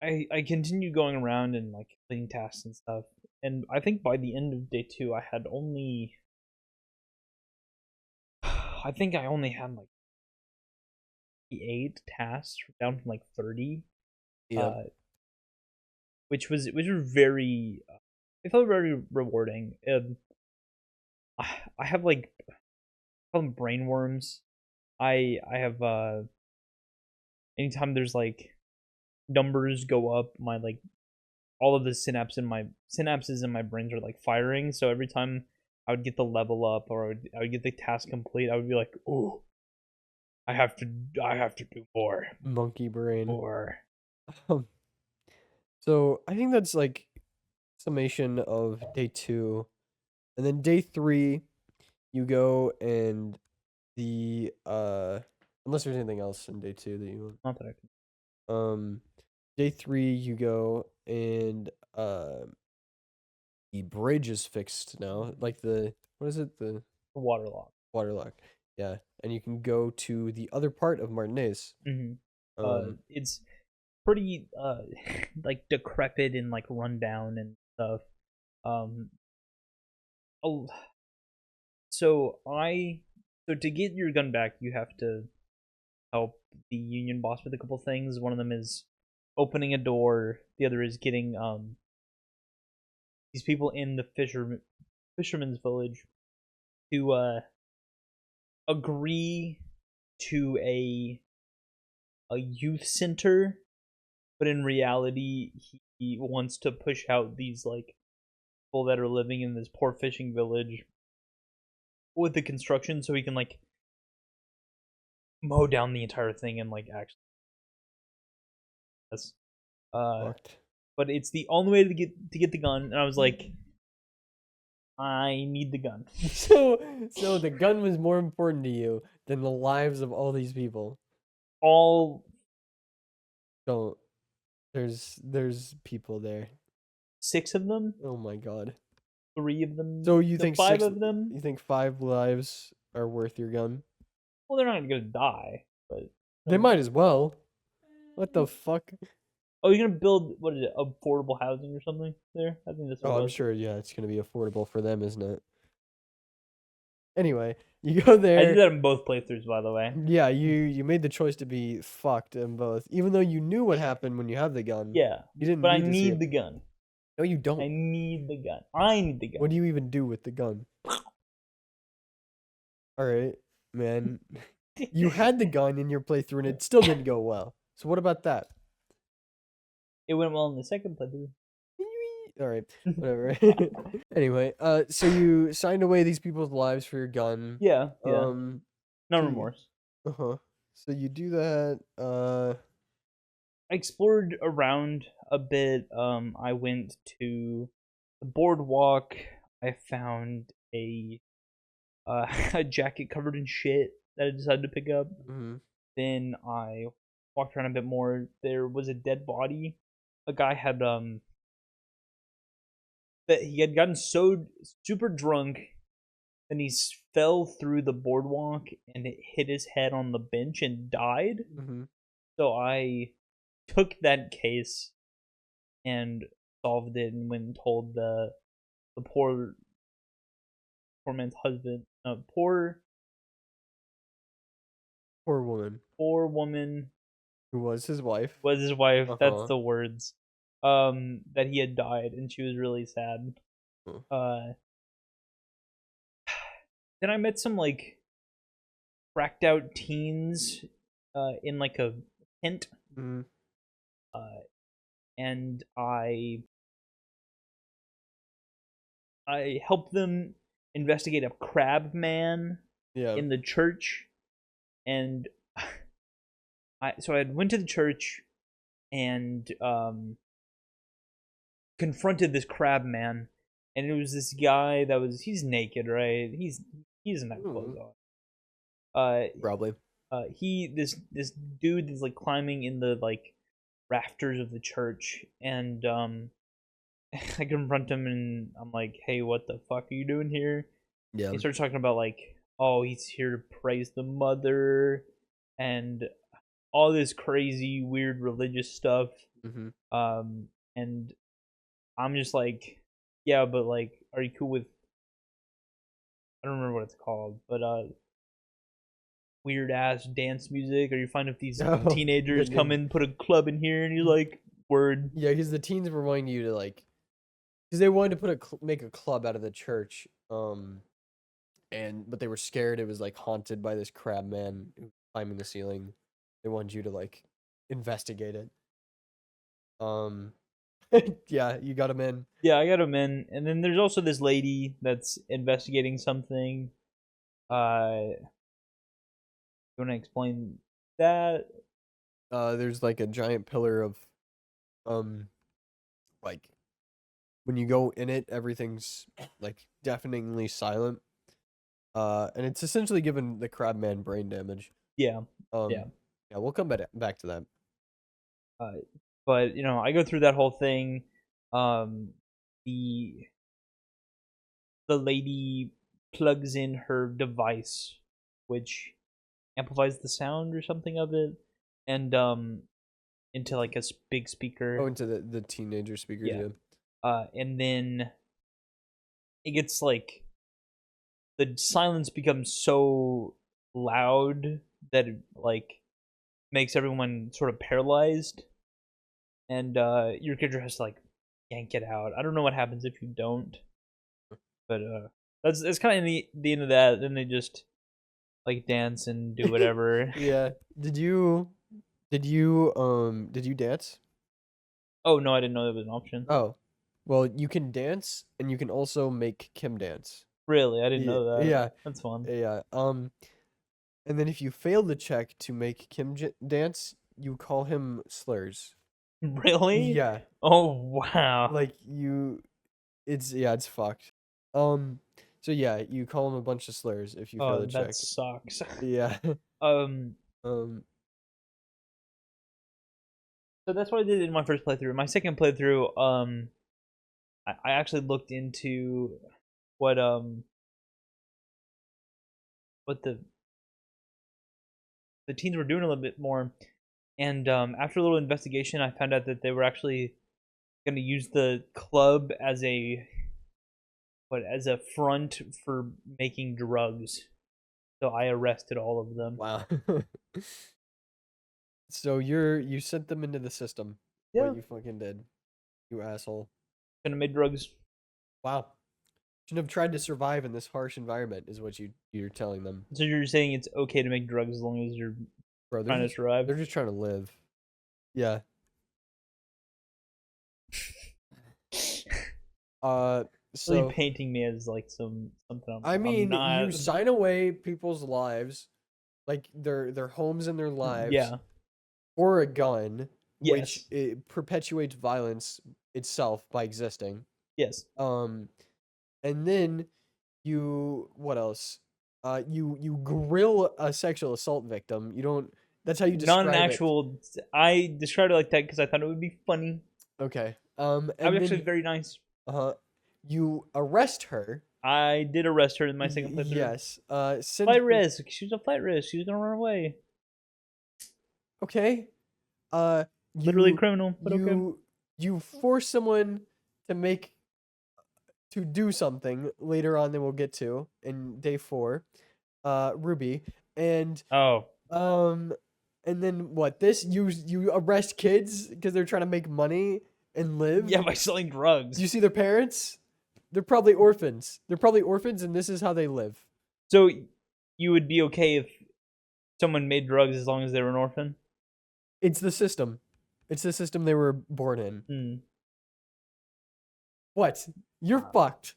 I continued going around and like completing tasks and stuff. And I think by the end of day 2 I had only like 8 tasks down from like 30. Yeah. Which was very it felt very rewarding. I have like, I call them brain worms. I have anytime there's like numbers go up, my like all of the synapses in my brains are like firing. So every time I would get the level up, or I would get the task complete, I would be like, "Ooh, I have to do more, Monkey brain. more." So I think that's like summation of day 2, and then day 3, you go and the unless there's anything else in day 2 that you want. Not that I can. Day 3, you go and the bridge is fixed now. Like what is it? The Water lock. water lock. Yeah, and you can go to the other part of Martinez. It's pretty like decrepit and like run down and stuff. So to get your gun back, you have to help the Union boss with a couple things. One of them is opening a door. The other is getting these people in the fisherman's village to agree to a youth center, but in reality he wants to push out these like people that are living in this poor fishing village with the construction, so he can like mow down the entire thing and like actually but it's the only way to get the gun, and I was like, I need the gun. So the gun was more important to you than the lives of all these people. Don't. There's people there. 6 of them. Oh my god. 3 of them. So you think 5 6 of them? You think 5 lives are worth your gun? Well, they're not gonna die, but They might as well. What the fuck? Oh, you're gonna build, what is it, affordable housing or something there? I think that's what Oh, it I'm was. sure. Yeah, it's gonna be affordable for them, isn't it? Anyway, you go there. I did that in both playthroughs, by the way. Yeah, you made the choice to be fucked in both, even though you knew what happened when you have the gun. Yeah, You didn't. but I need to see need it. the gun. No, you don't. I need the gun. I need the gun. What do you even do with the gun? All right, man. You had the gun in your playthrough and it still didn't go well. So what about that? It went well in the second playthrough. All right, whatever. Anyway, so you signed away these people's lives for your gun. Yeah. No No remorse. Uh-huh. So you do that. I explored around a bit. I went to the boardwalk. I found a a jacket covered in shit that I decided to pick up. Mhm. Then I walked around a bit more. There was a dead body. A guy had that he had gotten so super drunk, and he fell through the boardwalk and it hit his head on the bench and died. Mhm. So I took that case and solved it and went and told the poor man's husband, Poor woman poor woman who was his wife. was his wife. That's Uh-huh. the words. That he had died, and she was really sad. Huh. Then I met some like cracked out teens, in like a tent, Mhm. uh, and I helped them investigate a crab man Yeah. in the church, and I went to the church and confronted this crab man, and it was this guy that he's naked, right? He doesn't have clothes Mhm. on. Uh, Probably. this dude is like climbing in the like rafters of the church, and I confront him and I'm like, hey, what the fuck are you doing here? Yeah. He starts talking about like, oh, he's here to praise the mother and all this crazy weird religious stuff. Mhm. And I'm just like, yeah, but like, are you cool with, I don't remember what it's called, but weird ass dance music? Are you fine if these Oh, teenagers the- come in, put a club in here? And you're like, word. Yeah, because the teens were wanting you to like, because they wanted to make a club out of the church. But they were scared it was like haunted by this crab man who was climbing the ceiling. They wanted you to like investigate it. Um, yeah, you got him in. Yeah, I got him in. And then there's also this lady that's investigating something. You want to explain that? There's like a giant pillar of, um, like when you go in it, everything's like deafeningly silent. And it's essentially given the crab man brain damage. Yeah, yeah. Um, yeah, we'll come back to that. Uh, but I go through that whole thing. Um, the the lady plugs in her device, which amplifies the sound or something of it, and into like a big speaker. Oh, into the teenager speakers, Yeah. yeah. And then it gets like the silence becomes so loud that it like makes everyone sort of paralyzed, and your character has to like yank it out. I don't know what happens if you don't, but that's kind of the end of that. Then they just like dance and do whatever. Yeah. Did you dance? Oh no, I didn't know that was an option. Oh. Well, you can dance and you can also make Kim dance. Really, I didn't Yeah, know that. yeah, That's fun. yeah. And then if you fail the check to make Kim dance, you call him slurs. Really? Yeah. Oh wow. Like it's fucked. Um so yeah, you call him a bunch of slurs if you fail Oh, the check. that sucks. Yeah. Um. Um So that's what I did in my first playthrough. My second playthrough, I actually looked into what what the teens were doing a little bit more, and after a little investigation, I found out that they were actually going to use the club as a front for making drugs. So I arrested all of them. wow. So you sent them into the system. Yeah. What you fucking did. You asshole. Gonna make drugs. Wow. Shouldn't have tried to survive in this harsh environment is what you're telling them. So you're saying it's okay to make drugs as long as you're Bro, trying to survive? they're just trying to live. Yeah. Really So painting me as like something I mean, I'm not. you sign away people's lives like their homes and their lives, Yeah. or a gun, which Yes. it perpetuates violence itself by existing. Yes. And then what else? You grill a sexual assault victim. You don't. That's how you Not an describe it. actual. I described it like that because I thought it would be funny. Okay. I And was then actually very nice. you arrest her. I did arrest her in my second playthrough. Yes. Send Flight her- risk. She was a flight risk. She was gonna run away. Okay. Literally You criminal, but okay. you force someone to do something later on that we'll get to in day 4, Ruby, and Oh. and then what? This you arrest kids because they're trying to make money and live. Yeah, by selling drugs. Do you see their parents? They're probably orphans. And this is how they live. So you would be okay if someone made drugs as long as they were an orphan? It's the system. It's the system they were born in. Hmm. What? You're fucked.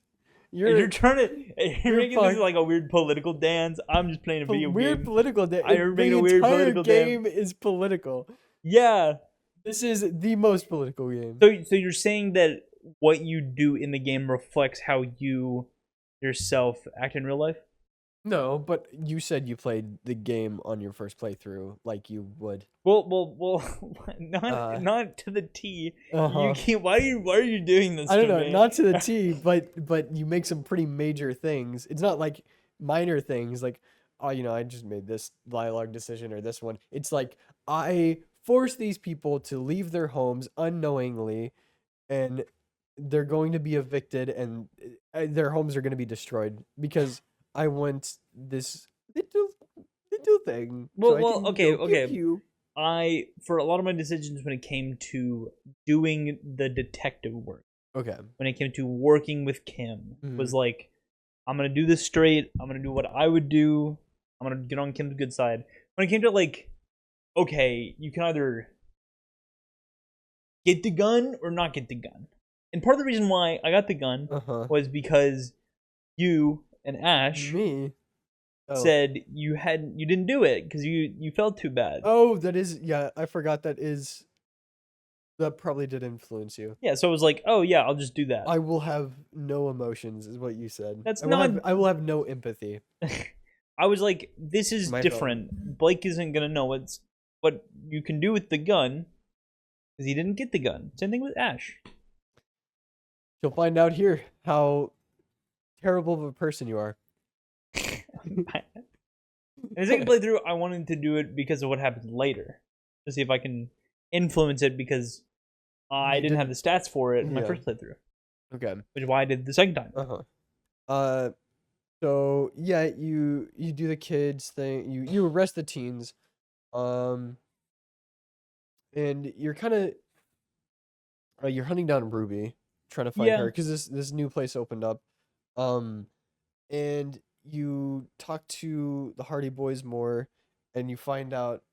You're trying to. You're making this fucked. like a weird political dance. I'm just playing a video weird game. political You're making the a weird entire political game is political. Yeah. This is the most political game. So you're saying that what you do in the game reflects how you yourself act in real life? No, but you said you played the game on your first playthrough like you would. Well, not to the T. Uh-huh. You can't. Why are you doing this? I don't to know, me? not to the T, but you make some pretty major things. It's not like minor things like, oh, I just made this dialogue decision or this one. It's like I force these people to leave their homes unknowingly, and they're going to be evicted, and their homes are going to be destroyed because I want this little thing. so I Well, can okay, go pew okay. pew. For a lot of my decisions when it came to doing the detective work, Okay. when it came to working with Kim, was Mhm. like, I'm gonna do this straight. I'm gonna do what I would do. I'm gonna get on Kim's good side. When it came to like, okay, you can either get the gun or not get the gun. And part of the reason why I got the gun Uh-huh. was because you and Ash Me. Oh. said you didn't do it because you felt too bad. Oh, that is, yeah, I forgot that probably did influence you. Yeah, so it was like, oh yeah, I'll just do that. I will have no emotions, is what you said. That's I will have no empathy. I was like, this is My different. Blake isn't gonna know what you can do with the gun because he didn't get the gun. Same thing with Ash. You'll find out here how terrible of a person you are. In the second playthrough, I wanted to do it because of what happens later, to see if I can influence it because I You didn't have the stats for it in my Yeah. first playthrough, Okay. which is why I did it the second time. Uh-huh. So yeah, you do the kids thing. You arrest the teens. And you're kind of you're hunting down Ruby, trying to find Yeah. her because this new place opened up. And you talk to the Hardy Boys more, and you find out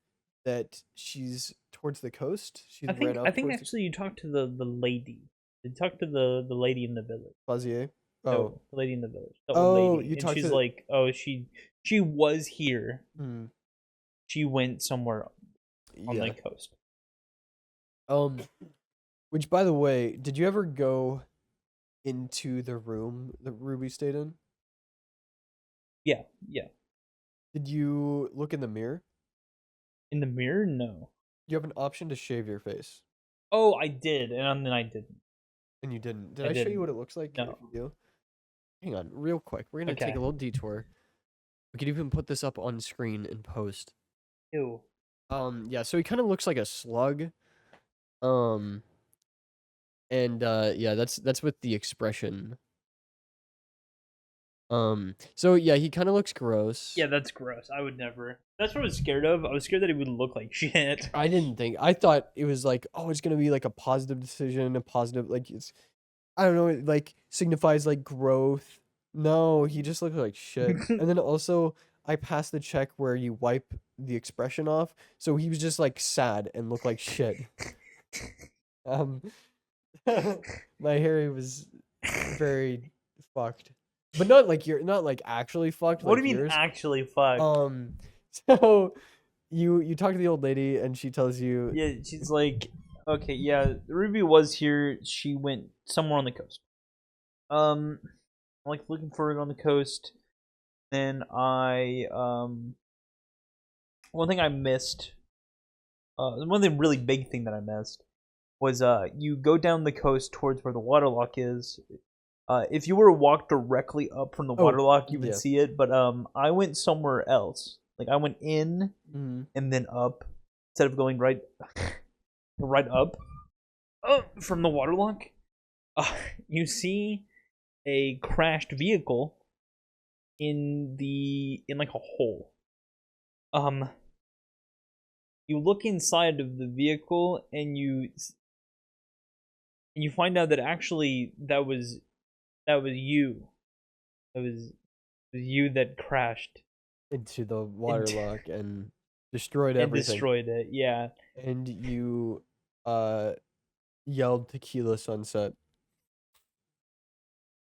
that she's towards the coast. She's I ran out. think towards actually you talked to the lady. You talked to the lady in the village. Plazier. Oh, No, the lady in the village. The Oh, old lady. you And talked she's to- like, oh, she was here. hmm, She went somewhere on yeah. the coast. Which, by the way, did you ever go into the room that Ruby stayed in? Yeah. Did you look in the mirror? In the mirror? No. You have an option to shave your face, Oh, I did, and then I didn't. and you didn't. Did I I show you didn't. what it looks like? No. If you do? Hang on, real quick. We're gonna take Okay. a little detour. We could even put this up on screen in post. Ew. Yeah, so he kind of looks like a slug. And yeah, that's with the expression. So yeah, he kind of looks gross. Yeah, that's gross. I would never. That's what I was scared of. I was scared that he would look like shit. I thought it was like, oh, it's gonna be like a positive decision, a positive, like it's, I don't know, it like signifies like growth. No, he just looked like shit. And then also, I passed the check where you wipe the expression off, so he was just like sad and looked like shit. My hair was very fucked, but not like actually fucked. What like do you mean yours. actually fucked? So you talk to the old lady and she tells you Yeah, she's like, okay, yeah, Ruby was here. She went somewhere on the coast. Like looking for it on the coast. Then one thing I missed, one thing really big thing that I missed was you go down the coast towards where the waterlock is. If you were to walk directly up from the Oh, waterlock, you would yeah. see it. But I went somewhere else. Like I went in Mhm. and then up instead of going right, right up from the waterlock. You see a crashed vehicle in like a hole. Um, you look inside of the vehicle and you find out that actually that was you. It was you that crashed into the and waterlock and destroyed and everything. destroyed it. Yeah, And you uh yelled tequila sunset.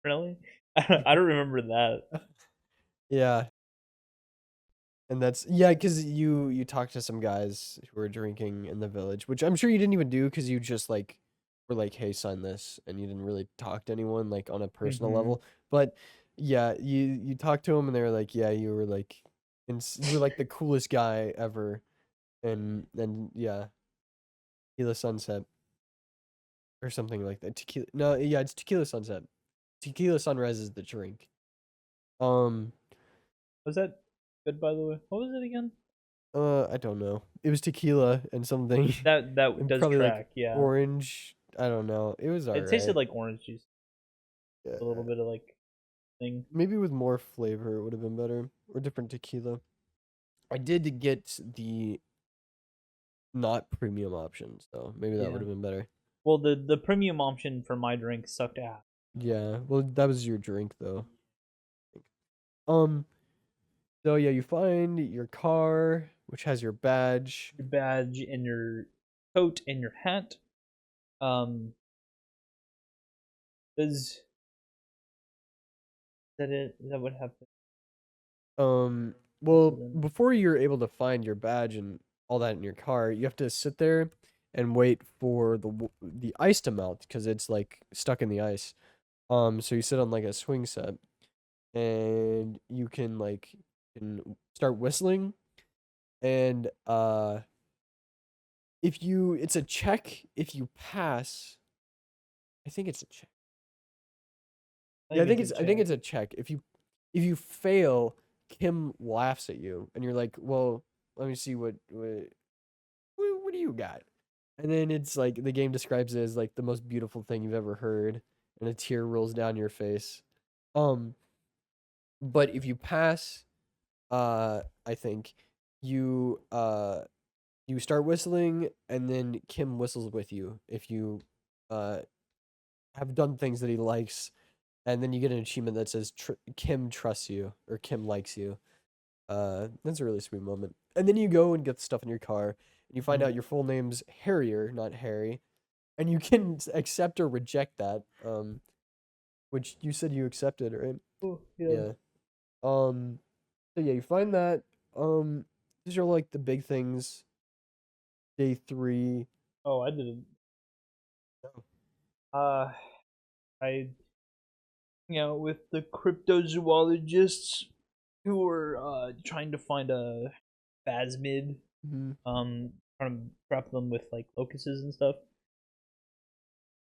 really. I don't remember that. Yeah. And that's yeah, because you talked to some guys who were drinking in the village, which I'm sure you didn't even do because you just like were like, "Hey, sign this," and you didn't really talk to anyone like on a personal Mhm. level. But yeah, you talked to them and they were like, "Yeah, you were like, you were like the coolest guy ever," and yeah, tequila sunset or something like that. Tequila, no, yeah, it's tequila sunset. Tequila sunrise is the drink. Um, Was that good, by the way? What was it again? I don't know. It was tequila and something. That And does probably like track. Yeah, orange. I don't know. It was it tasted alright. like orange juice. A little Yeah. bit of like thing. Maybe with more flavor it would have been better. Or different tequila. I did get the not premium options though. Maybe that would Yeah. have been better. Well, the premium option for my drink sucked ass. Yeah. Well, that was your drink though. Um. So yeah, you find your car, which has your badge. Your badge and your coat and your hat. Um, is that it? Is that what happened? Well, Then- before you're able to find your badge and all that in your car, you have to sit there and wait for the ice to melt because it's like stuck in the ice. So you sit on like a swing set and you can start whistling and if you it's a check if you pass. I think it's a check. Yeah, I think it's a check. If you fail, Kim laughs at you, and you're like, "Well, let me see what do you got?" And then it's like the game describes it as like the most beautiful thing you've ever heard, and a tear rolls down your face. Um, but if you pass, I think you you start whistling, and then Kim whistles with you if you uh have done things that he likes, and then you get an achievement that says Kim trusts you or Kim likes you. That's a really sweet moment. And then you go and get the stuff in your car, and you find out your full name's Harrier, not Harry, and you can accept or reject that. Which you said you accepted, right? Oh, yeah. Yeah. Um. So yeah, you find that. These are like the big things. Day 3. Oh, I didn't. Oh. I with the cryptozoologists who were trying to find a phasmid, Mm-hmm. trying to trap them with like locusts and stuff,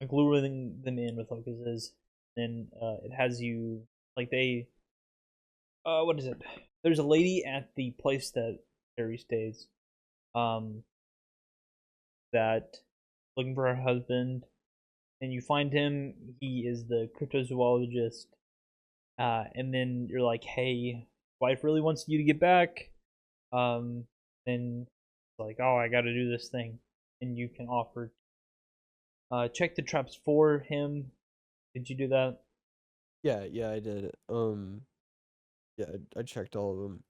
like luring them in with locusts. And it has you like they what is it? There's a lady at the place that Harry stays, um, that looking for her husband, and you find him. He is the cryptozoologist, and then you're like, "Hey, wife really wants you to get back." Then it's like, "Oh, I got to do this thing," and you can offer check the traps for him. Did you do that? Yeah, I did. Yeah, I checked all of them.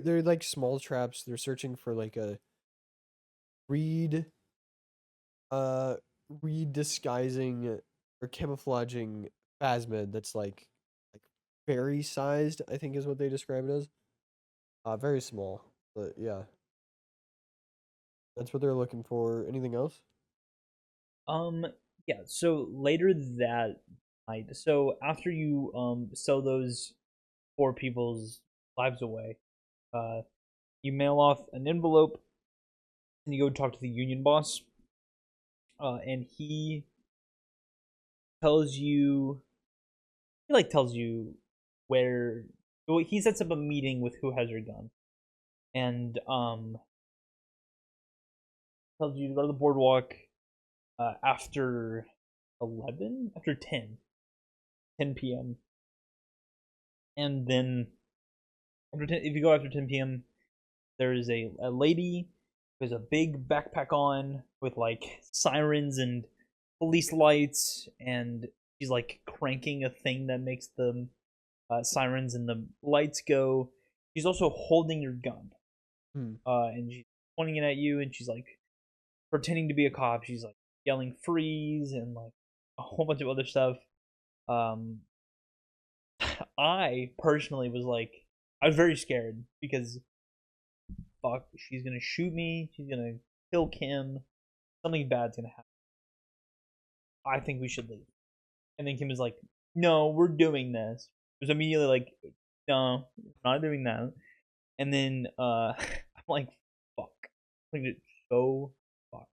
They're like small traps. They're searching for like a reed uh reed disguising or camouflaging phasmid that's like fairy sized, I think is what they describe it as. Very small. But yeah, that's what they're looking for. Anything else? Um, yeah, so later that night, so after you sell those four people's lives away, uh, you mail off an envelope and you go talk to the union boss. And tells you tells you where, well, he sets up a meeting with who has your gun, and tells you to go to the boardwalk after 11, after 10 p.m. And then after 10, if you go after 10 p.m., there is a lady who has a big backpack on with like sirens and police lights, and she's like cranking a thing that makes the sirens and the lights go. She's also holding your gun, and she's pointing it at you, and she's like pretending to be a cop. She's like yelling "freeze" and like a whole bunch of other stuff. Um, I personally was like, I was very scared because fuck, she's gonna shoot me. She's gonna kill Kim. Something bad's gonna happen. I think we should leave. And then Kim was like, "No, we're doing this." It was immediately like, "No, we're not doing that." And then I'm like, "Fuck," like it's so fuck.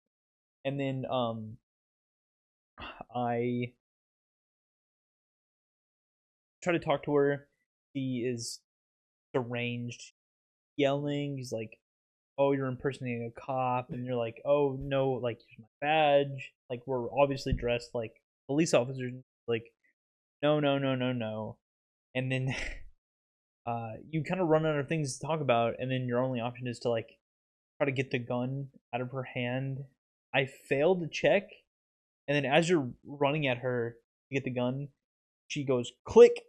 And then I try to talk to her. She is deranged, yelling. He's like, "Oh, you're impersonating a cop," and you're like, "Oh no, like here's my badge. Like we're obviously dressed like police officers." Like, no, no, no, no, no. And then you kind of run out of things to talk about, and then your only option is to like try to get the gun out of her hand. I failed to check, and then as you're running at her to get the gun, she goes click,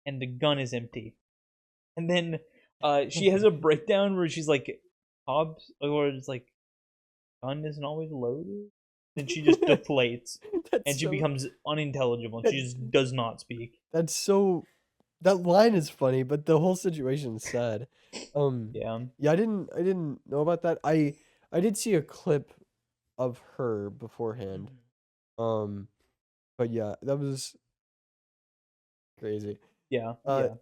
and the gun is empty. And then she has a breakdown where she's like, "Hobbs," or it's like, "Gun isn't always loaded." Then she just deflates, and she becomes unintelligible. And she just does not speak. That's so. That line is funny, but the whole situation is sad. Yeah. Yeah, I didn't know about that. I did see a clip of her beforehand. Um, but yeah, that was crazy. Yeah. Uh, Yeah.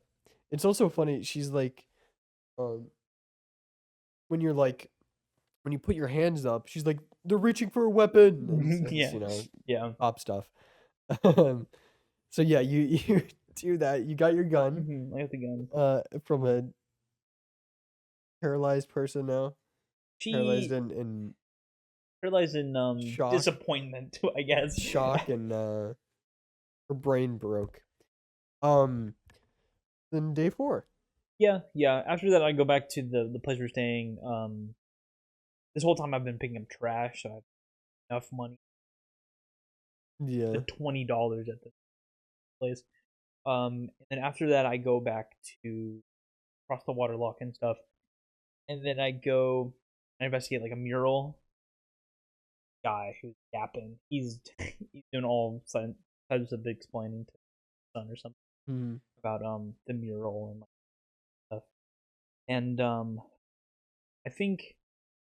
it's also funny. She's like, um, when you're like, when you put your hands up, she's like, they're reaching for a weapon, and it's, Yeah. you know, Yeah. pop stuff. Um, so yeah, you do that. You got your gun, I got the gun. from a paralyzed person now, paralyzed She in realized in shock, disappointment, I guess. shock, and her brain broke. Um, then day 4. Yeah, yeah. After that, I go back to the place we're staying. This whole time I've been picking up trash, so I have enough money. Yeah. The $20 at the place. And then after that, I go back to cross the water lock and stuff, and then I go and investigate like a mural guy who's yapping. He's he's doing all types of explaining to his son or something about the mural and like, stuff. And I think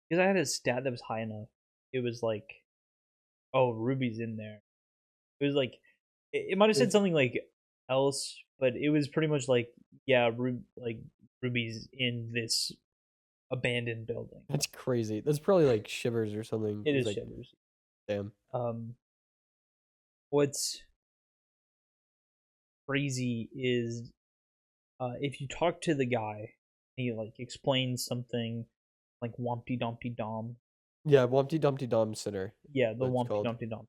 because I had a stat that was high enough, it was like, oh, Ruby's in there. It was like it might have said something like else, but it was pretty much like, yeah, Ruby's in this abandoned building. That's crazy. That's probably like Shivers or something. It He's is like, Shivers. damn. What's crazy is if you talk to the guy, he like explains something like Wompty Dumpty Dom. Yeah, Wumpty Dumpty Dom Center. Yeah, the Wompty Dumpty Dom.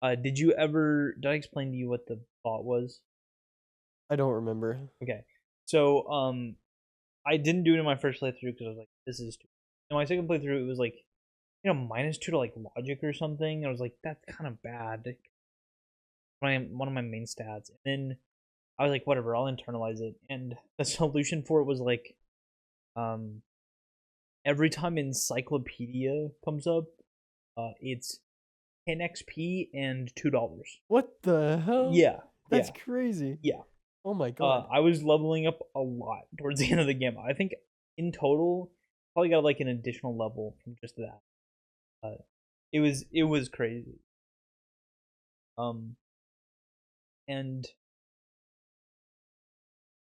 Did I explain to you what the thought was? I don't remember. Okay. So I didn't do it in my first playthrough because I was like, this is too. In my second playthrough, it was like, -2 to like logic or something. I was like, that's kind of bad. One of my main stats. And then I was like, whatever, I'll internalize it. And the solution for it was like, every time encyclopedia comes up, it's 10 XP and $2. What the hell? Yeah. That's crazy. Yeah. Oh my god. I was leveling up a lot towards the end of the game. I think in total, probably got like an additional level from just that. It was crazy. And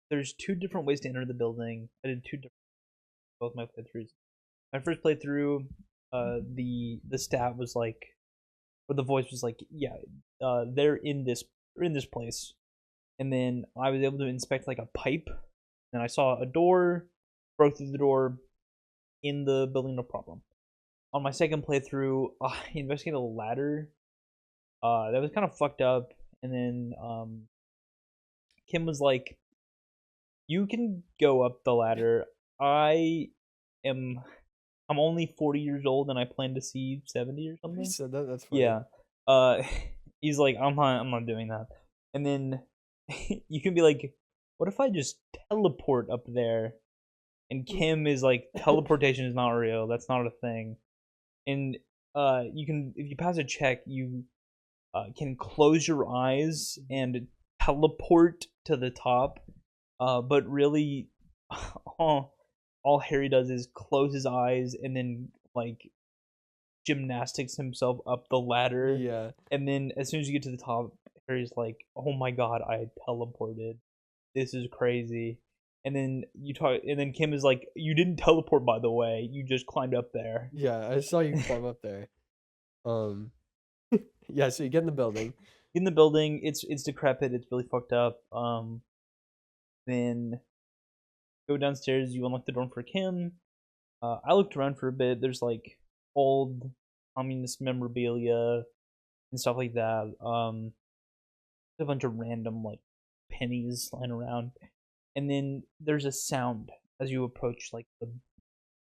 there's two different ways to enter the building. I did two different both my playthroughs. My first playthrough, the stat was like, or the voice was like, yeah, they're in this place, and then I was able to inspect like a pipe, and I saw a door, broke through the door, in the building, no problem. On my second playthrough, I investigated a ladder, that was kind of fucked up, and then Kim was like, "You can go up the ladder. I am I'm only 40 years old and I plan to see 70 or He something." said that. That's funny. Yeah. Uh, he's like, I'm not doing that. And then you can be like, what if I just teleport up there? And Kim is like, teleportation is not real. That's not a thing. And you can, if you pass a check, you can close your eyes and teleport to the top. But really, all Harry does is close his eyes and then like gymnastics himself up the ladder. Yeah. And then as soon as you get to the top, Harry's like, "Oh my god, I teleported. This is crazy." And then Kim is like, "You didn't teleport, by the way. You just climbed up there." Yeah, I saw you climb up there. Yeah, so you get in the building. In the building, it's decrepit. It's really fucked up. Then go downstairs. You unlock the door for Kim. I looked around for a bit. There's like old communist memorabilia and stuff like that. A bunch of random like pennies lying around, and then there's a sound as you approach like the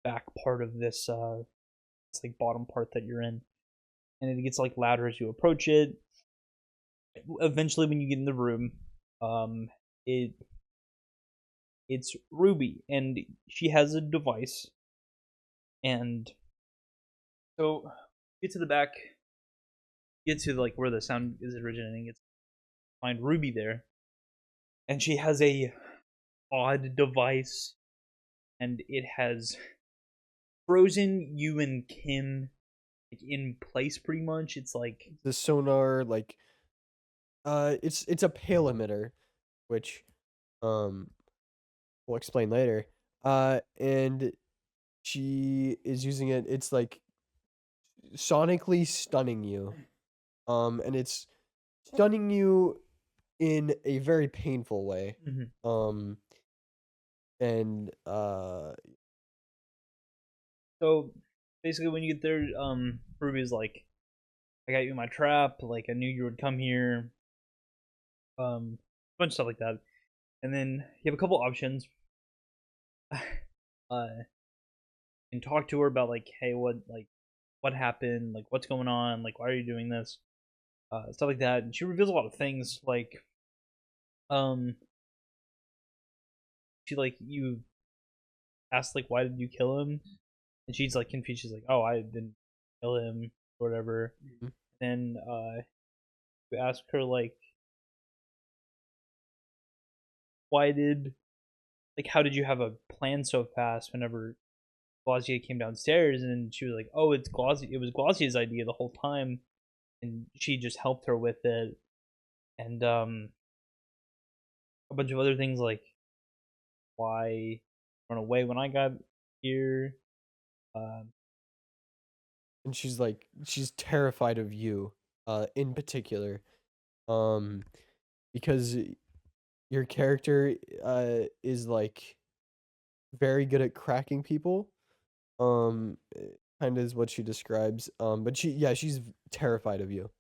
back part of this it's like bottom part that you're in, and it gets like louder as you approach it. Eventually, when you get in the room, it's Ruby, and she has a device, and so get to the back, get to like where the sound is originating. It's find Ruby there, and she has a odd device, and it has frozen you and Kim like in place pretty much. It's like The sonar, like, it's a pale emitter, which, we'll explain later. And she is using it. It's like sonically stunning you. And it's stunning you in a very painful way. mhm. And So basically when you get there, Ruby's like, "I got you in my trap, like I knew you would come here." A bunch of stuff like that. And then you have a couple options. And talk to her about like, hey, what happened, like what's going on, like why are you doing this, stuff like that. And she reveals a lot of things, like um she like you asked like why did you kill him, and she's like confused. She's like, oh, I didn't kill him or whatever. Mhm. Then you ask her like, why did like how did you have a plan so fast whenever Glossier came downstairs? And she was like, oh, it was Glossier's idea the whole time, and she just helped her with it. And a bunch of other things like why run away when I got here. Um, and she's like, she's terrified of you, in particular, um, because your character, is like very good at cracking people. Kind of is what she describes. But she's terrified of you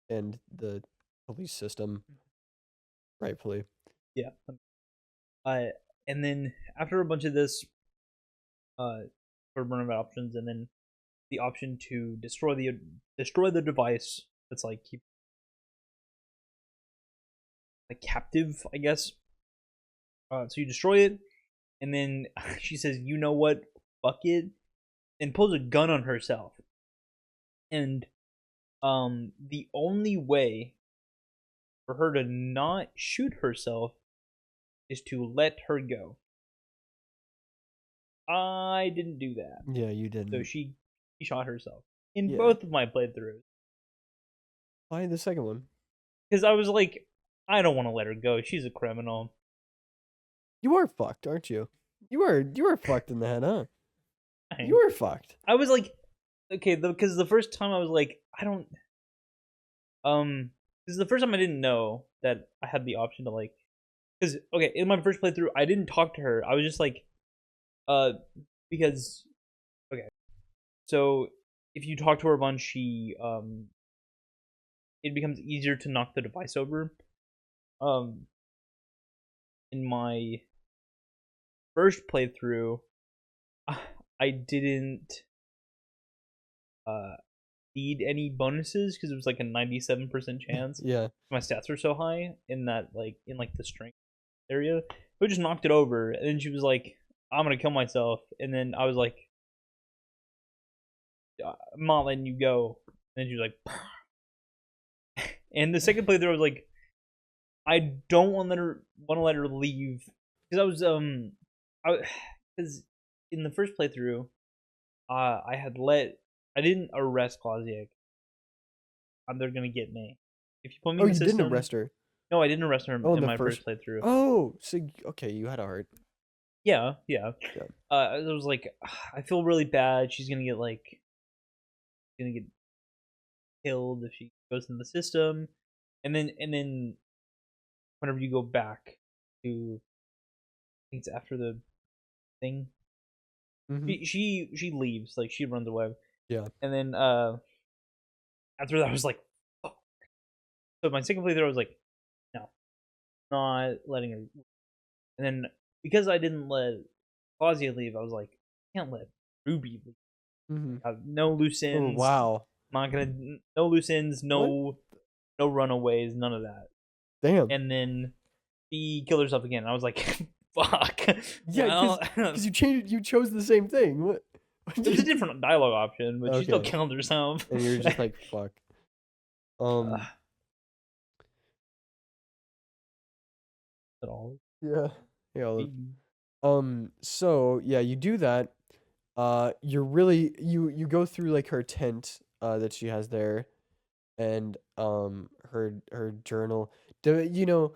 and the police system, rightfully. yeah. Uh, and then after a bunch of this, for run of options, and then the option to destroy the device that's like keep like captive, I guess. So you destroy it, and then she says, "You know what? Fuck it," and pulls a gun on herself. And the only way for her to not shoot herself is to let her go. I didn't do that. Yeah, you didn't. So she shot herself in Yeah. both of my playthroughs Why the second one? because I was like, I don't want to let her go. She's a criminal. You are fucked, aren't you? You are fucked in the head, huh? I- You are fucked. I was like, okay, because the first time I was like, I don't, this is the first time I didn't know that I had the option to like, because okay, in my first playthrough, I didn't talk to her. I was just like, because okay, so if you talk to her a bunch, it becomes easier to knock the device over. In my first playthrough, I didn't need any bonuses because it was like a 97% chance. Yeah. My stats were so high in that in the strength area. We just knocked it over, and then she was like, "I'm gonna kill myself," and then I was like, "I'm not letting you go." And then she was like, and the second playthrough, I was like, I don't want to let her leave because I was because in the first playthrough, I didn't arrest Klosiak. They're gonna get me. If you put me Oh, in the you system, didn't arrest her. No, I didn't arrest her Oh, in my first playthrough. Oh, so okay, you had a heart. Yeah. Yeah. I was like, I feel really bad. She's gonna get killed if she goes in the system, and then whenever you go back to, I think it's after the thing, Mhm. she leaves, like she runs away. Yeah. And then after that, I was like, fuck. So my second playthrough, I was like, no, not letting her. And then because I didn't let Fazia leave, I was like, I can't let Ruby leave. Mhm. No loose Oh, ends. wow. Not gonna. No loose ends. No runaways. None of that. Damn. And then she killed herself again. I was like, fuck. Yeah, Well, because you chose the same thing. What? it was a different dialogue option, but she still Okay. killed herself. And you're just like, fuck. At all. Yeah. Yeah. So yeah, you do that. You're really you go through like her tent that she has there, and her journal. Do you know?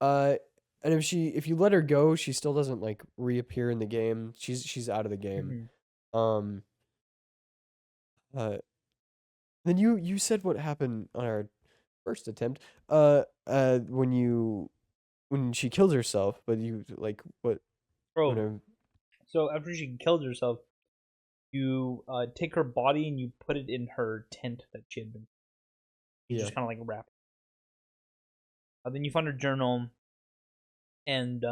And if you let her go, she still doesn't like reappear in the game. She's out of the game. Mhm. Um. Then you said what happened on our first attempt. When she kills herself, but you like what? Bro, Whenever, so after she killed herself, you take her body and you put it in her tent that she had been. You Yeah. just kind of like wrap. Then you find her journal, and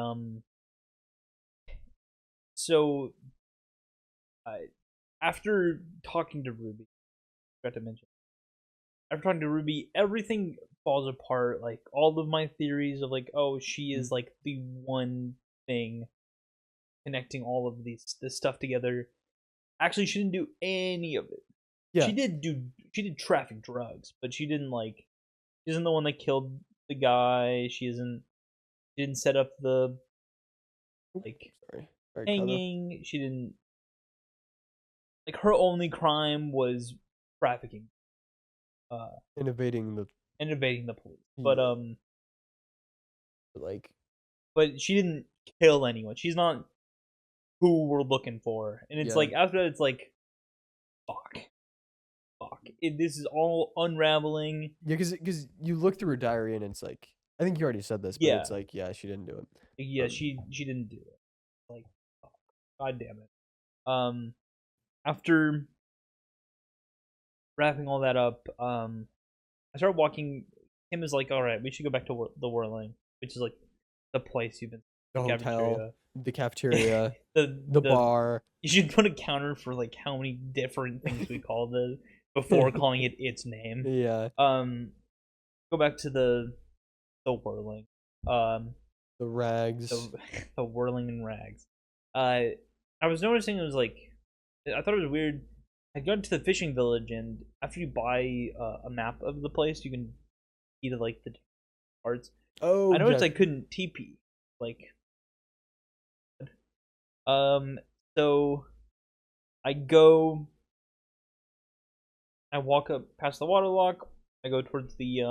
so after talking to Ruby, I forgot to mention. After talking to Ruby, everything falls apart. Like all of my theories of like, oh, she is like the one thing connecting all of this stuff together. Actually, she didn't do any of it. Yeah. She did traffic drugs, but she didn't like. She isn't the one that killed the guy. She didn't set up the like Sorry, Kyle. hanging. She didn't like her only crime was trafficking. Innovating the And evading the police. But Yeah. Like but she didn't kill anyone. She's not who we're looking for. And it's Yeah. like after that it's like fuck. This is all unraveling. yeah, because you look through her diary and it's like I think you already said this, but Yeah. it's like yeah, she didn't do it. Yeah, she didn't do it. Like fuck. God damn it. After wrapping all that up, I started walking. Kim is like, all right, we should go back to the Whirling, which is like the place you've been. The hotel, cafeteria. the cafeteria, the the bar. You should put a counter for like how many different things we called it before calling it its name. Yeah. Go back to the Whirling. The rags. The Whirling and Rags. I was noticing it was like I thought it was weird. I got to the fishing village, and after you buy a map of the place, you can see to like the parts. Oh, I noticed yeah. I couldn't TP. Like, So I walk up past the water lock. I go towards the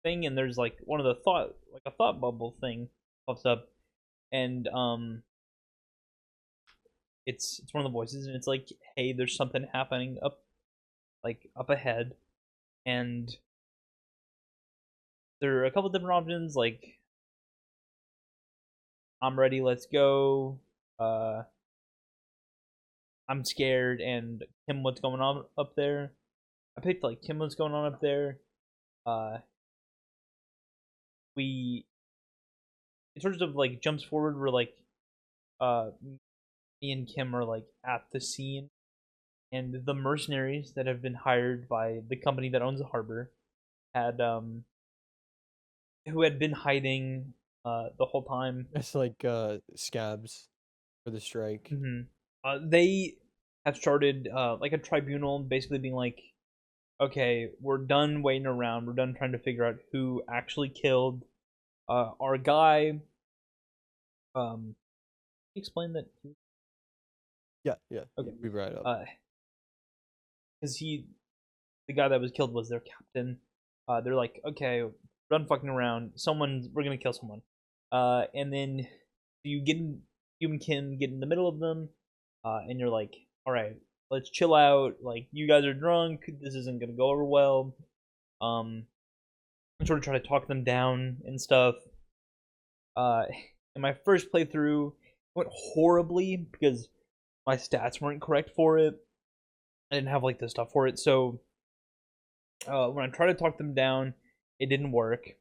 thing, and there's like one of the a thought bubble thing pops up, and it's one of the voices, and it's like, hey, there's something happening up ahead, and there are a couple different options, like, I'm ready, let's go, I'm scared, and Kim, what's going on up there? I picked like Kim, what's going on up there. We It sort of like jumps forward. We're like, me and Kim are like at the scene, and the mercenaries that have been hired by the company that owns the harbor had who had been hiding the whole time. It's like scabs for the strike. They have started like a tribunal, basically being like, okay, we're done waiting around. We're done trying to figure out who actually killed our guy. Explain that. Yeah, yeah. Okay. We brought it up. Because the guy that was killed was their captain. They're like, okay, we're done fucking around. We're gonna kill someone. And then you and Kim get in the middle of them, and you're like, all right, let's chill out. Like, you guys are drunk. This isn't gonna go over well. I sort of try to talk them down and stuff. In my first playthrough, it went horribly because my stats weren't correct for it. I didn't have like the stuff for it, so when I tried to talk them down, it didn't work.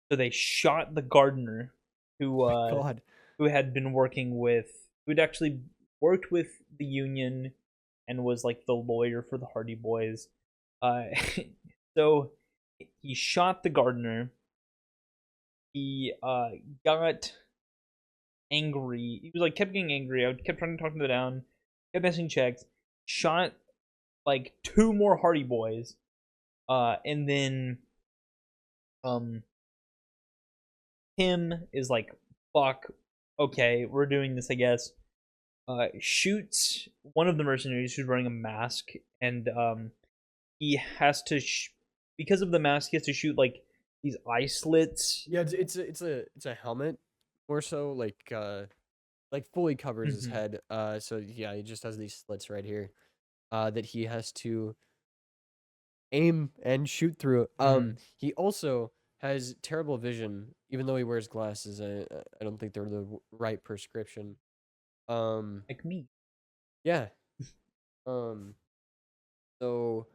So they shot the gardener who God. who had been working with, who'd actually worked with the union and was like the lawyer for the Hardy Boys. So he shot the gardener. He got angry. He was like kept getting angry. I kept trying to talk him down. Kept missing checks. Shot like 2 more Hardy Boys. And then Kim is like, fuck, okay, we're doing this, I guess. Shoots one of the mercenaries who's wearing a mask, and he has to because of the mask, he has to shoot like these eye slits. Yeah, it's a helmet, more so like fully covers his head. So yeah, he just has these slits right here, that he has to aim and shoot through. He also has terrible vision, even though he wears glasses. I don't think they're the right prescription. Like me. Yeah. Um. So,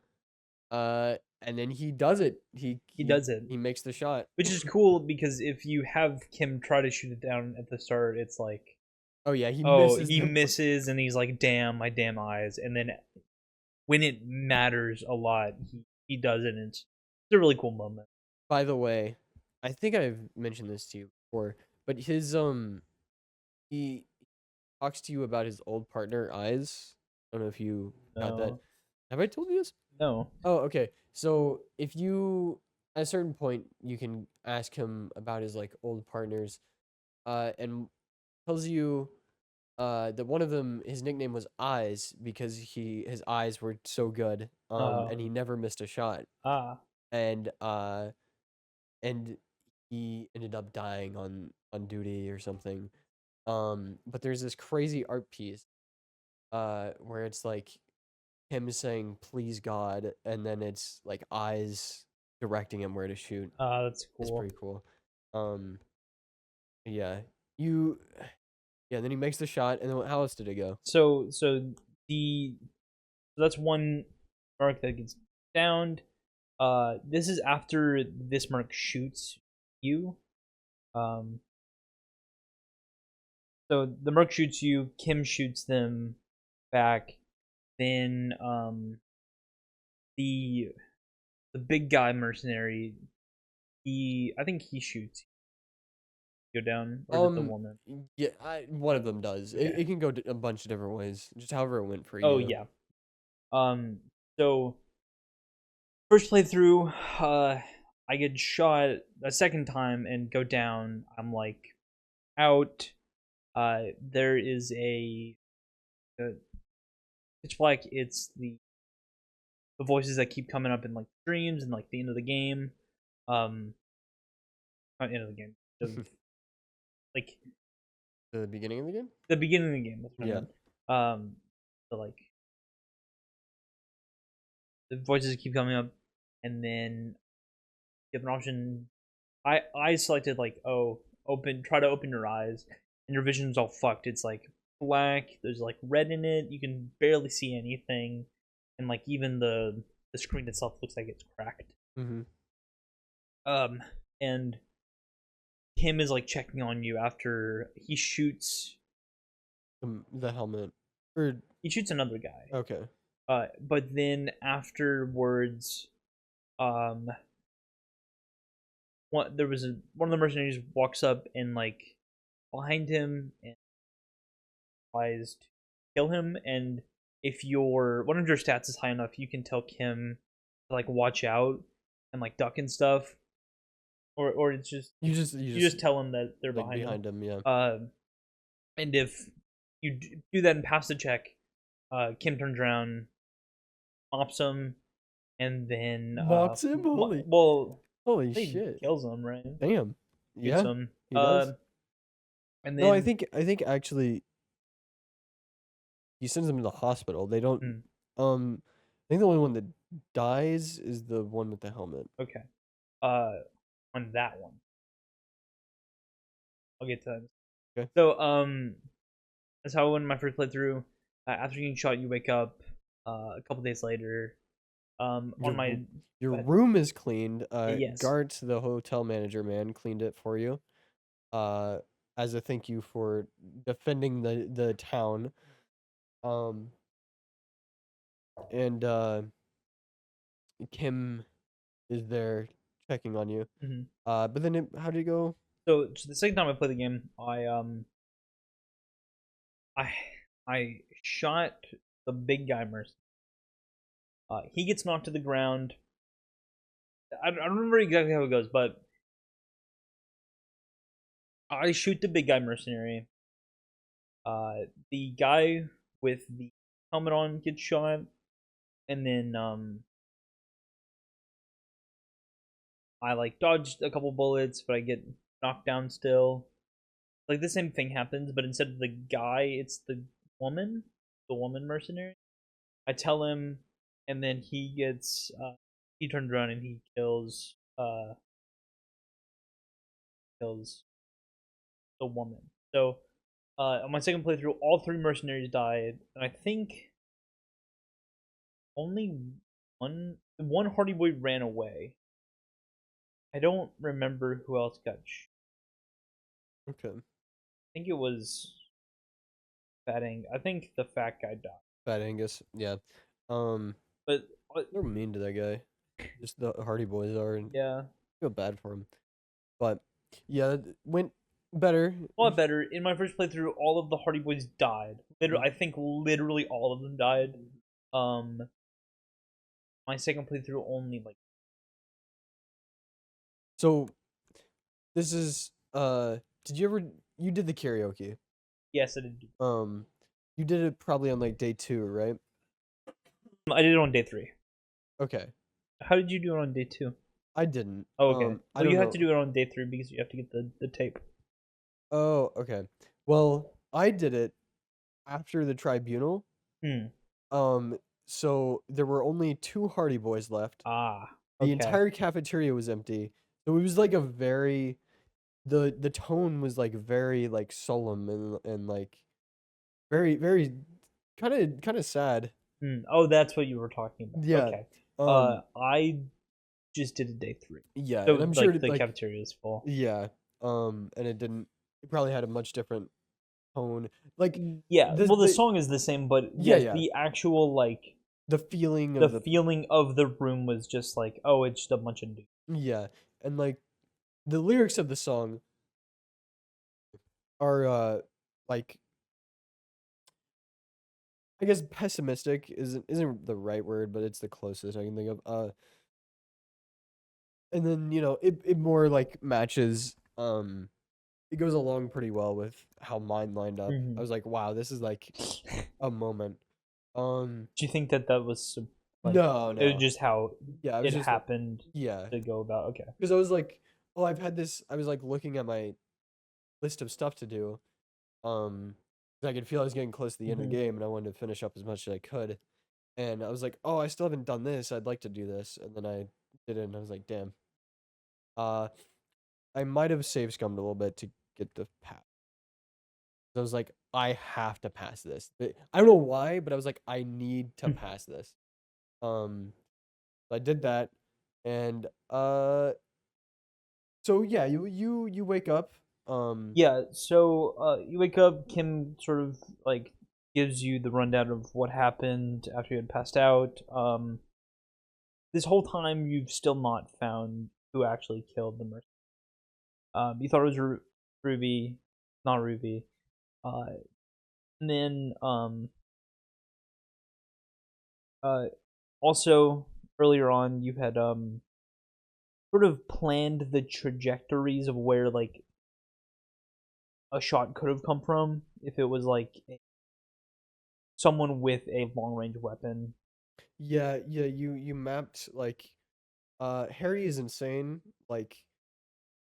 and then he does it. He does it. He makes the shot, Which is cool because if you have Kim try to shoot it down at the start, it's like, oh yeah, he misses, and he's like, damn, my damn eyes. And then when it matters a lot, he does it, and it's a really cool moment. By the way, I think I've mentioned this to you before, but he talks to you about his old partner, Eyes. I don't know if you got that. No. Have I told you this? No. Oh, okay. So if you, at a certain point, you can ask him about his like old partners, and tells you, that one of them, his nickname was Eyes because his eyes were so good, and he never missed a shot, and he ended up dying on duty or something. But there's this crazy art piece, where it's like him saying "Please God," and then it's like Eyes directing him where to shoot. That's cool. It's pretty cool. Yeah, you, yeah. Then he makes the shot, and then how else did it go? So that's one mark that gets downed. This is after this mark shoots you. So the merc shoots you, Kim shoots them back, then the big guy mercenary, I think he shoots you. Go down, or the woman. Yeah, one of them does. Okay. It can go a bunch of different ways, just however it went for you. Oh yeah. So first playthrough, I get shot a second time and go down. I'm like out. there is uh, pitch black. It's the voices that keep coming up in like dreams and like the end of the game. Not end of the game. Like The beginning of the game? the beginning of the game. That's what I Yeah. meant. So like the voices keep coming up, and then you have an option. I selected like try to open your eyes, and your vision's all fucked. It's like black. There's like red in it. You can barely see anything, and like even the screen itself looks like it's cracked. Mm-hmm. And Kim is like checking on you after he shoots. The helmet. Or He shoots another guy. okay. But then afterwards, one of the mercenaries walks up and like behind him and tries to kill him. And if one of your stats is high enough, you can tell Kim to like watch out and like duck and stuff. Or it's just You just tell him that they're like behind him. yeah. And if you do that and pass the check, Kim turns around, mops him, and then Mops him? Holy I think shit. kills him, right? Damn. Shoots Yeah. him. He does. And then No, I think actually he sends them to the hospital. They don't I think the only one that dies is the one with the helmet. okay. On that one, I'll get to that. Okay. So that's how I went in my first playthrough. After getting shot, you wake up a couple days later. Your room is cleaned. Yes. Gart, the hotel manager man, cleaned it for you. As a thank you for defending the town. And Kim is there checking on you. Mm-hmm. But then how did it go? So the second time I played the game, I shot the big guy mercy. He gets knocked to the ground. I don't remember exactly how it goes, but I shoot the big guy mercenary. The guy with the helmet on gets shot, and then I like dodged a couple bullets, but I get knocked down still. Like the same thing happens, but instead of the guy, it's the woman mercenary. I tell him, and then he turns around and he kills the woman. So on my second playthrough, all three mercenaries died, and I think only one hardy boy ran away. I don't remember who else got shot. Okay. I think it was Fat Angus. I think the fat guy died. Fat Angus, yeah. But They're mean to that guy. Just the Hardy Boys are, and yeah, I feel bad for him. But yeah, it went better. a lot better. In my first playthrough, all of the Hardy Boys died. I think literally all of them died. My second playthrough only like. So, this is did you did the karaoke? Yes, I did. You did it probably on like day 2, right? I did it on day 3. Okay. How did you do it on day 2? I didn't. Oh, okay. I don't you have know. to do it on day 3 because you have to get the tape. Oh, okay. Well, I did it after the tribunal. So there were only 2 Hardy Boys left. Ah. The Okay. entire cafeteria was empty. So it was like a very the tone was like very like solemn and like very very kind of sad. Oh, that's what you were talking about. Yeah. Okay. I just did it day 3. Yeah, So and I'm sure the like cafeteria is full. yeah. And it probably had a much different tone. Like Yeah. the The song is the same, but Yeah. the actual like the feeling the of feeling of the room was just like, oh, it's just a bunch of dudes. yeah, and like the lyrics of the song are like I guess pessimistic isn't the right word, but it's the closest I can think of. And then it more like matches it goes along pretty well with how mine lined up. Mhm. I was like, wow, this is like a moment. Um, Do you think that that was like no, it was no, just how yeah, I was it just like, happened yeah, to go about? Okay. because I was like, oh, I've had this. I was like looking at my list of stuff to do. 'Cause I could feel I was getting close to the end of the Mhm. game, and I wanted to finish up as much as I could. And I was like, oh, I still haven't done this. I'd like to do this, and then I did it, and I was like, damn. Uh, I might have save scummed a little bit to get the pass. I was like, I have to pass this. I don't know why, but I was like, I need to pass this. So I did that, and so yeah, you wake up. Yeah, so you wake up, Kim sort of like gives you the rundown of what happened after you had passed out. This whole time you've still not found who actually killed the mercenary. You thought it was Ruby, not Ruby. Uh, and then uh, also earlier on you had sort of planned the trajectories of where like a shot could have come from if it was like someone with a long range weapon. Yeah, yeah, you mapped like Harry is insane. Like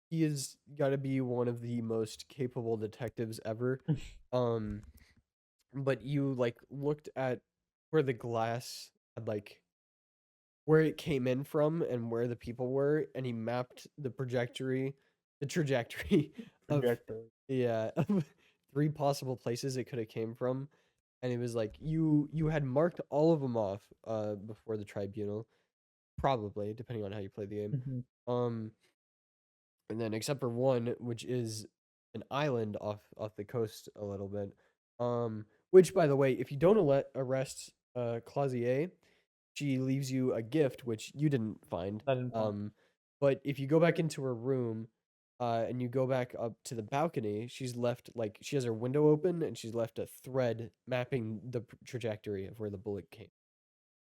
he is got to be one of the most capable detectives ever. Um but you like looked at where the glass had like where it came in from and where the people were, and he mapped the trajectory of Trajectory. yeah, of three possible places it could have came from. And it was like you had marked all of them off before the tribunal, probably depending on how you play the game. Mhm. Um and then except for one, which is an island off the coast a little bit. Which by the way, if you don't arrest Clausier, she leaves you a gift which you didn't find. I didn't find. But if you go back into her room, and you go back up to the balcony, she's left like she has her window open and she's left a thread mapping the trajectory of where the bullet came.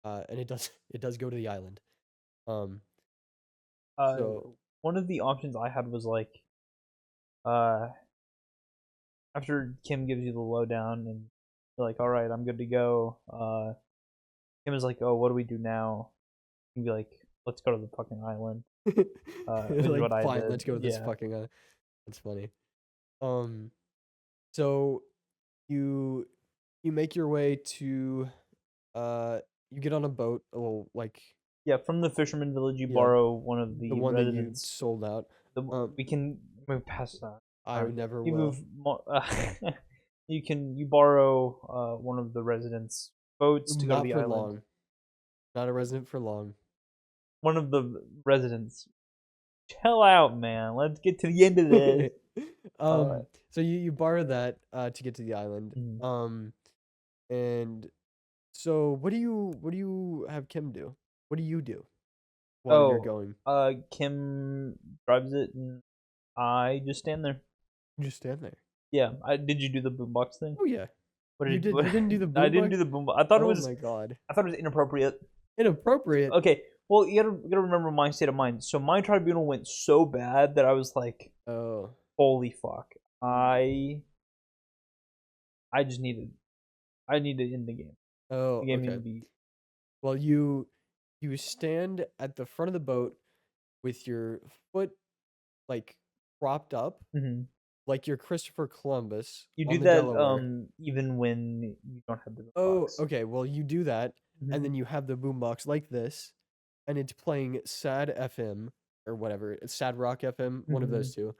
And it does go to the island. Um, Uh, so one of the options I had was like, uh, after Kim gives you the lowdown and you're like, all right, I'm good to go. Kim is like, oh, what do we do now? You'd be like, let's go to the fucking island. Which is like what I fine, did. let's go to this Yeah. fucking that's funny. Um, so you you make your way to you get on a boat, a little like Yeah, from the fisherman village, you yeah, borrow one of the the one that you residents. sold out. We can move past that. I never You will. move. You borrow one of the residents' boats to go to Not the for island. long. Not a resident for long. One of the residents. Chill out, man. Let's get to the end of this. So you borrow that to get to the island. Mhm. And so what do you have Kim do? What do you do while you're Oh, going? Kim drives it, and I just stand there. You just stand there. Yeah, did you do the boombox thing? Oh yeah. What You did did. You didn't do the I didn't boombox? do the boombox. I thought it Oh was. my god. I thought it was inappropriate. Inappropriate. Okay, well you gotta remember my state of mind. So my tribunal went so bad that I was like, Oh. holy fuck, I just needed, I need to end the game. Oh, The game needed okay. to be. Well, you stand at the front of the boat with your foot like propped up, Mhm. like you're Christopher Columbus You on do the that Delaware. even when you don't have the Oh, boombox. okay. Well, you do that, and Mhm. then you have the boombox like this, and it's playing Sad FM or whatever. It's Sad Rock FM, one of those Mhm. two.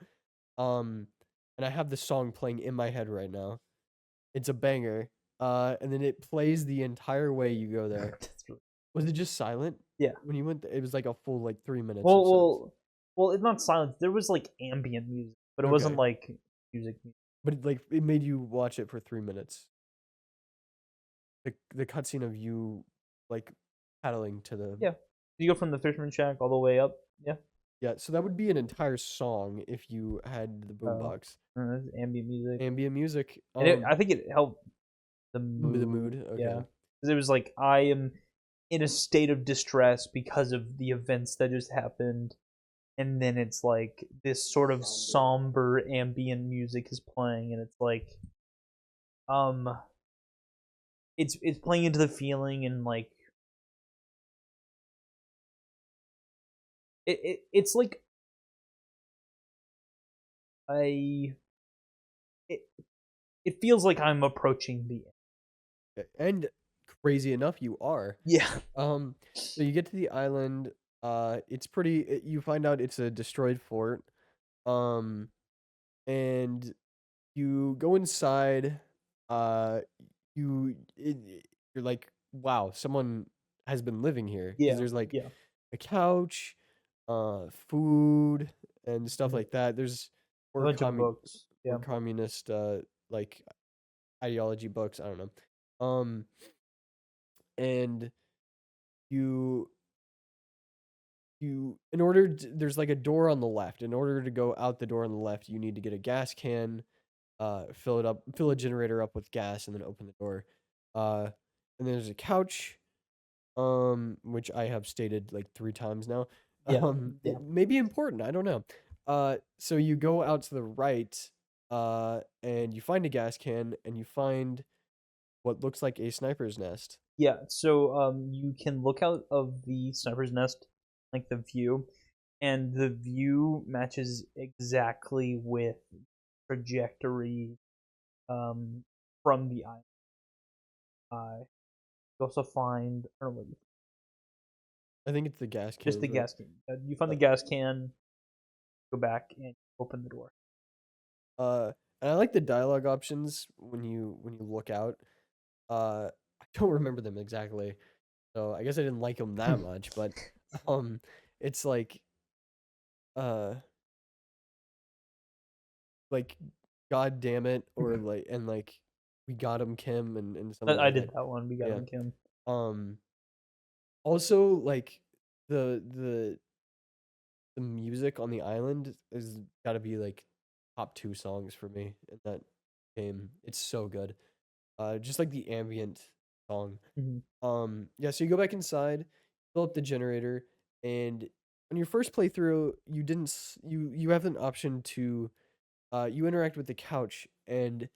And I have the song playing in my head right now. It's a banger. And then it plays the entire way you go there. That's really- Was it just silent yeah. when you went? It was like a full like 3 minutes Well, of silence. it's not silence. There was like ambient music, but it wasn't Okay, like music. but it made you watch it for 3 minutes. The cutscene of you like paddling to the Yeah. You go from the fisherman shack all the way up. Yeah. yeah. So that would be an entire song if you had the boombox. That's ambient music. Ambient music. And I think it helped the The mood. mood. Okay. Yeah. Because it was like, I am in a state of distress because of the events that just happened. and then it's like this sort of somber ambient music is playing, and it's like um it's playing into the feeling, and like it's like I it, it feels like I'm approaching the end. And crazy enough, you are. Yeah. So you get to the island. It's pretty. You find out it's a destroyed fort. Um, and you go inside. Uh, you're like, wow, someone has been living here because Yeah. there's like Yeah. a couch, food and stuff Mhm. like that. There's A more bunch of books. more Yeah. communist like ideology books. I don't know. And you in order there's like a door on the left. In order to go out the door on the left, you need to get a gas can, fill a generator up with gas, and then open the door. Uh, and then there's a couch, which I have stated like 3 times now. Yeah. It Yeah. may be important. I don't know. So you go out to the right, and you find a gas can, and you find what looks like a sniper's nest. Yeah. So you can look out of the sniper's nest, like the view, and the view matches exactly with trajectory um from the island. You also find, I don't know, I think it's the gas can, just the isn't it? gas can. You find Uh, the gas can, go back and open the door. and I like the dialogue options when you look out. I don't remember them exactly, so I guess I didn't like them that much. But um, it's uh, like God damn it, or like and like we got him, Kim, and something I like did that. that one. We got Yeah. him, Kim. Um. Also, like the the music on the island is got to be like top 2 songs for me in that game. It's so good. Just like the ambient song. Hmm. Yeah, so you go back inside, fill up the generator, and on your first playthrough, you didn't you have an option to you interact with the couch, and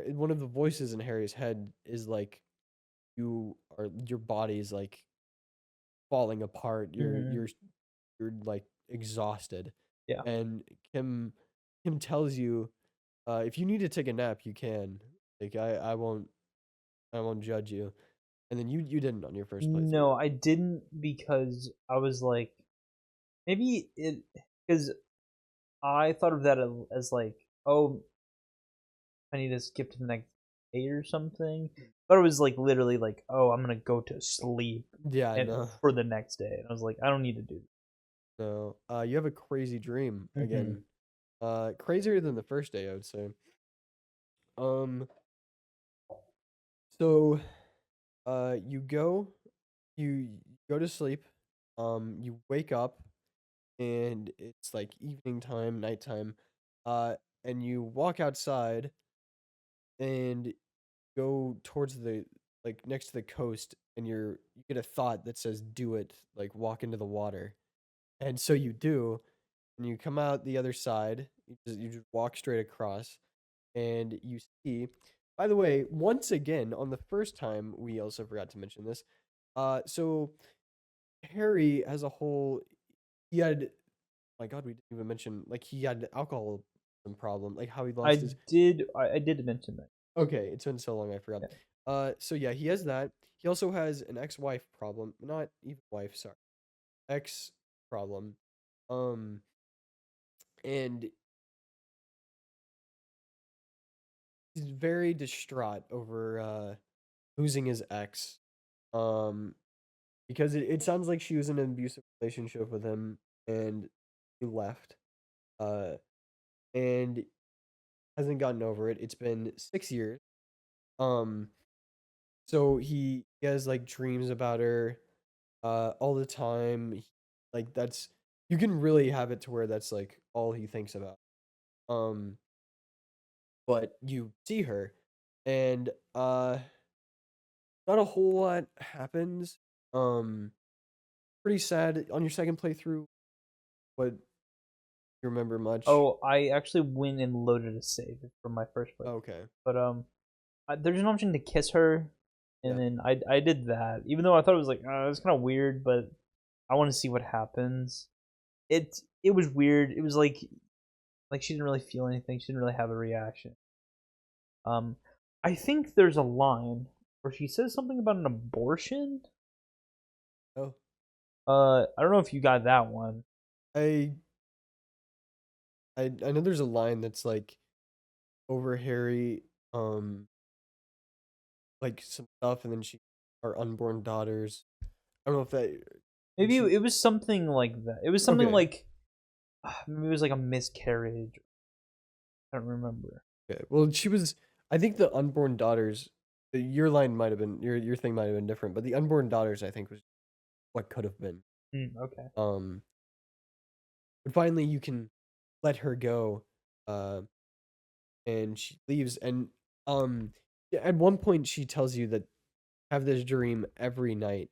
one of the voices in Harry's head is like your body is like falling apart. Hmm. You're like exhausted, Yeah. and Kim tells you if you need to take a nap, you can. Like I won't judge you. And then you didn't on your first playthrough. No, I didn't, because I was like, maybe it, because I thought of that as like, oh, I need to skip to the next day or something. But it was like literally like, oh, I'm gonna go to sleep Yeah, and no. for the next day. And I was like, I don't need to do No. You have a crazy dream that. again. Crazier than the first day, I would say. Um, so you you go to sleep. You wake up and it's like evening time, nighttime. And you walk outside and go towards the like next to the coast, and you get a thought that says do it, like walk into the water. And so you do, and you come out the other side. You just walk straight across, and you see. By the way, once again, on the first time, we also forgot to mention this. So Harry as a whole, he had. My God, we didn't even mention like he had alcoholism problem, like how he lost his. I did mention that. Okay, it's been so long, I forgot. Yeah. So yeah, he has that. He also has an ex-wife problem, not even wife, sorry, ex problem. Um, and he's very distraught over losing his ex. Um, because it sounds like she was in an abusive relationship with him, and he left. Uh, and hasn't gotten over it. It's been 6 years. Um, so he has like dreams about her all the time. Like that's you can really have it to where that's like all he thinks about. Um, but you see her, and not a whole lot happens. Um, pretty sad on your second playthrough. What, you remember much? Oh, I actually went and loaded a save from my first play. Okay. But there's an option to kiss her, and Yeah. then I did that. Even though I thought it was like it was kind of weird, but I want to see what happens. It was weird. It was like she didn't really feel anything. She didn't really have a reaction. Um, I think there's a line where she says something about an abortion. Oh, I don't know if you got that one. I I know there's a line that's like over Harry, like some stuff, and then she, our unborn daughters. I don't know if that. Maybe She, it was something like that. It was something okay. like maybe it was like a miscarriage. I don't remember. Okay. Well, she was. I think the unborn daughters. Your line might have been your thing might have been different, but the unborn daughters I think was what could have been. Okay. But finally you can let her go, uh, and she leaves. And yeah, at one point she tells you that have this dream every night.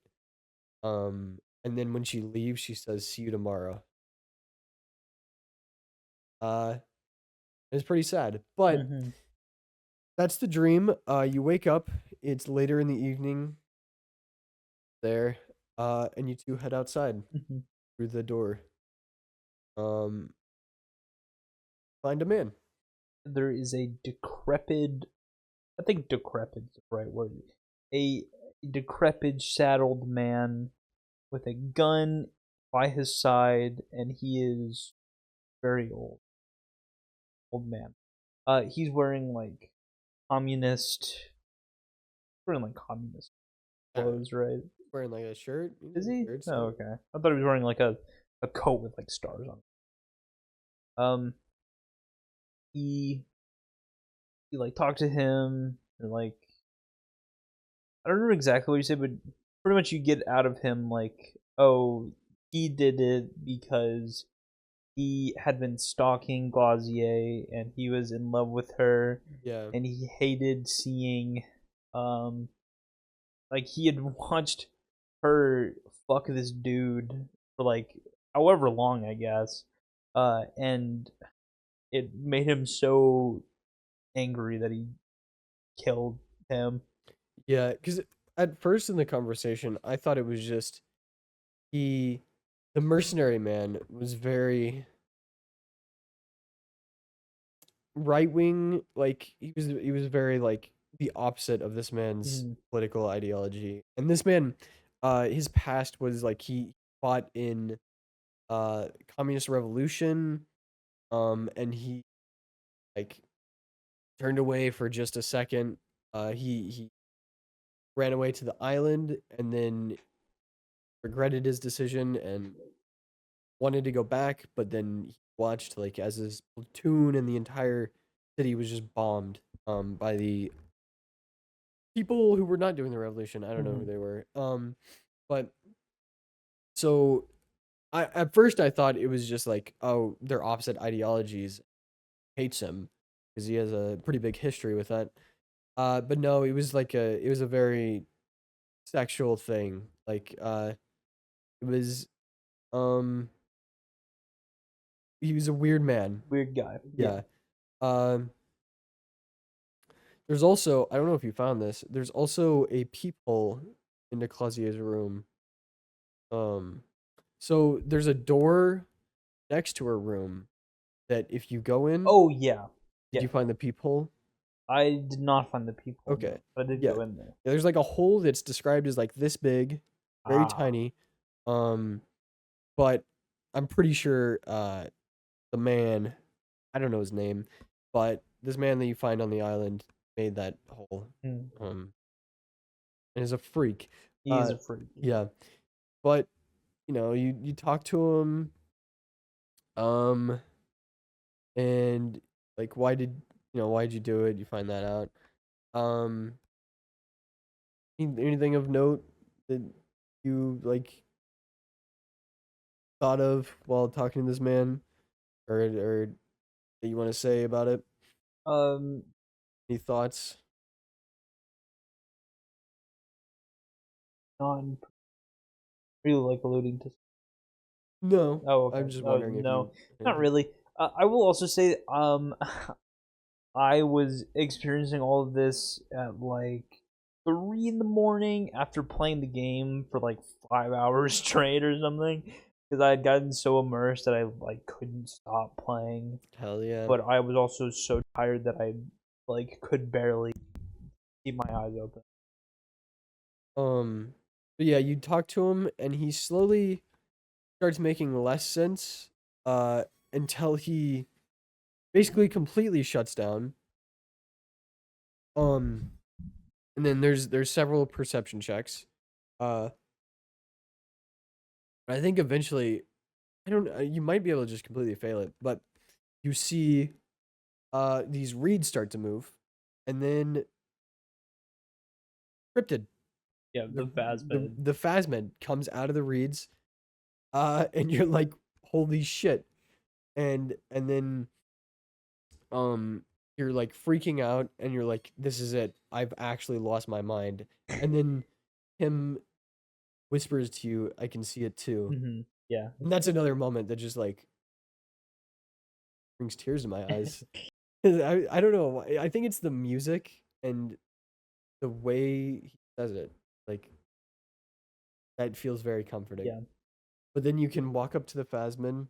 And then when she leaves, she says, "See you tomorrow." Uh, it's pretty sad, but Mm-hmm. that's the dream. You wake up. It's later in the evening. There, and you two head outside Mm-hmm. through the door. Um, find a man. There is a decrepit. I think decrepit is the right word. A decrepit, saddled man with a gun by his side, and he is very old man. He's wearing like communist, wearing like communist clothes, right? Wearing like a shirt. Is he? Shirt, Oh, so- okay. I thought he was wearing like a coat with like stars on it. He like talked to him and like I don't remember exactly what you said, but pretty much you get out of him like, oh, he did it because he had been stalking Glazier and he was in love with her Yeah. and he hated seeing um like he had watched her fuck this dude for like however long I guess. And it made him so angry that he killed him. Yeah, because at first in the conversation, I thought it was just he, the mercenary man, was very right wing. Like he was very like the opposite of this man's Mhm. political ideology. And this man, his past was like he fought in communist revolution, and he like turned away for just a second. He ran away to the island and then regretted his decision and wanted to go back, but then he watched like as his platoon and the entire city was just bombed by the people who were not doing the revolution. I don't know who Mhm. they were. But so I at first I thought it was just like, oh, they're opposite ideologies. Hates him because he has a pretty big history with that. But no, it was a very sexual thing. Like it was um he was a weird man. Weird guy. Yeah. Um there's also, I don't know if you found this, there's also a peephole into Clausier's room. Um so there's a door next to her room that if you go in, Oh yeah. did Yeah. you find the peephole? I did not find the people. Okay. But I did Yeah. go in there. Yeah, there's like a hole that's described as like this big, very Ah. tiny. Um but I'm pretty sure the man, I don't know his name, but this man that you find on the island made that hole. Hmm. And is a freak. He is a freak. Yeah. But you talk to him, um, and like why'd you do it? You find that out. Um, anything of note that you like thought of while talking to this man, or that you want to say about it? Um Any thoughts? not really like alluding to No. Oh, okay. I'm just Oh, wondering if no, you. not really. I will also say, I was experiencing all of this at like 3 in the morning after playing the game for like 5 hours straight or something, because I had gotten so immersed that I like couldn't stop playing. Hell yeah. But I was also so tired that I like could barely keep my eyes open. But yeah, you talk to him, and he slowly starts making less sense, uh, until he basically completely shuts down. Um, and then there's several perception checks. Uh, I think eventually, I don't. You might be able to just completely fail it, but you see, these reeds start to move, and then cryptid. Yeah, the Phasmid. The phasmid comes out of the reeds, and you're like, holy shit, and then you're like freaking out, and you're like, this is it, I've actually lost my mind. And then him whispers to you, I can see it too. Yeah. And that's another moment that just like brings tears to my eyes. 'Cause I don't know, I think it's the music and the way he says it, like, that feels very comforting. Yeah. But then you can walk up to the phasmin,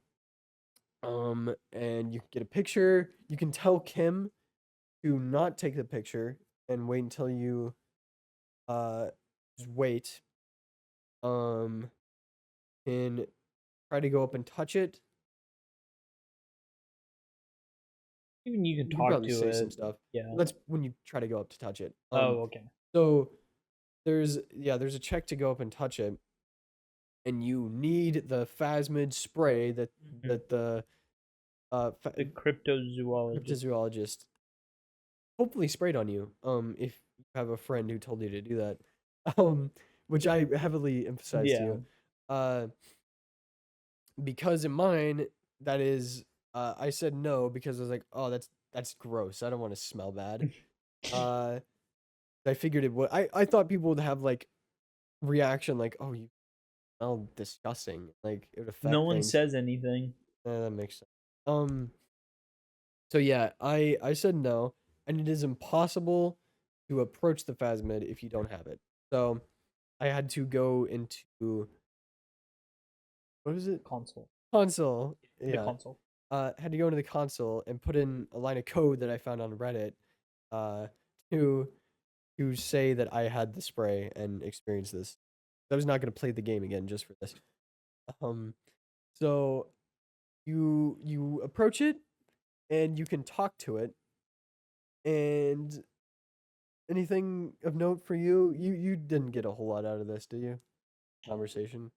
and you can get a picture. You can tell Kim to not take the picture and wait until you just wait. And try to go up and touch it. Even you can You can talk probably to say some it. stuff. Yeah. That's when you try to go up to touch it. Oh, okay. So there's a check to go up and touch it, and you need the phasmid spray that the The cryptozoologist. cryptozoologist hopefully sprayed on you. If you have a friend who told you to do that, which I heavily emphasize to you. Because in mine, that is, I said no because I was like, oh, that's gross. I don't want to smell bad. I figured it would. I thought people would have like reaction like, oh, you smell disgusting. Like it would affect No one things. says anything. That makes sense. So yeah, I said no, and it is impossible to approach the phasmid if you don't have it. So I had to go into, what is it? Console. Console. The Yeah. console. Had to go into the console and put in a line of code that I found on Reddit, to say that I had the spray and experienced this. I was not going to play the game again just for this. So you approach it, and you can talk to it. And anything of note for you? You didn't get a whole lot out of this, did you? Conversation.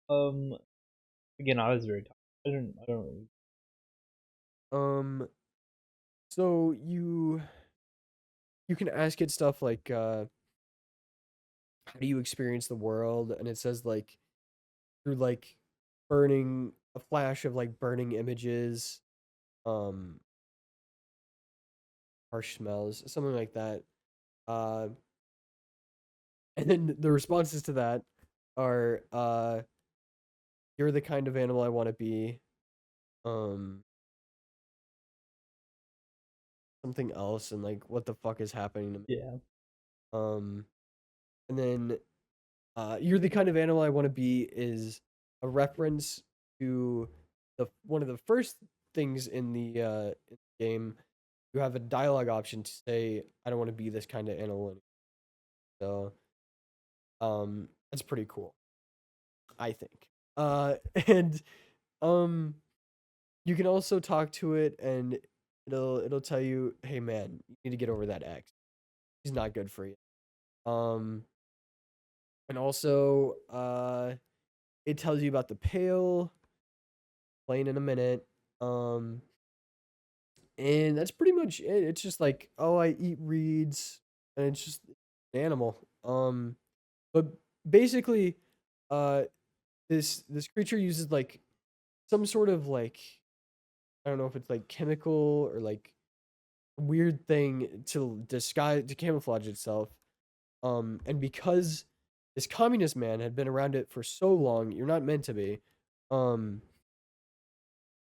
Again, I was very tired. I don't really. So you can ask it stuff like, how do you experience the world? And it says like through like burning, a flash of like burning images, um harsh smells, something like that. Uh and then the responses to that are, you're the kind of animal I want to be. Um Something else, and like, what the fuck is happening to me? Yeah. And then, you're the kind of animal I want to be is a reference to the one of the first things in the game. You have a dialogue option to say, I don't want to be this kind of animal anymore. So that's pretty cool, I think. And you can also talk to it, and it'll tell you, hey man, you need to get over that X. He's not good for you. And also, it tells you about the pail. Playing in a minute. And that's pretty much it. It's just like, oh, I eat reeds, and it's just an animal. But basically, uh, this creature uses like some sort of like, I don't know if it's like chemical or like weird thing to camouflage itself. And because this communist man had been around it for so long, you're not meant to be.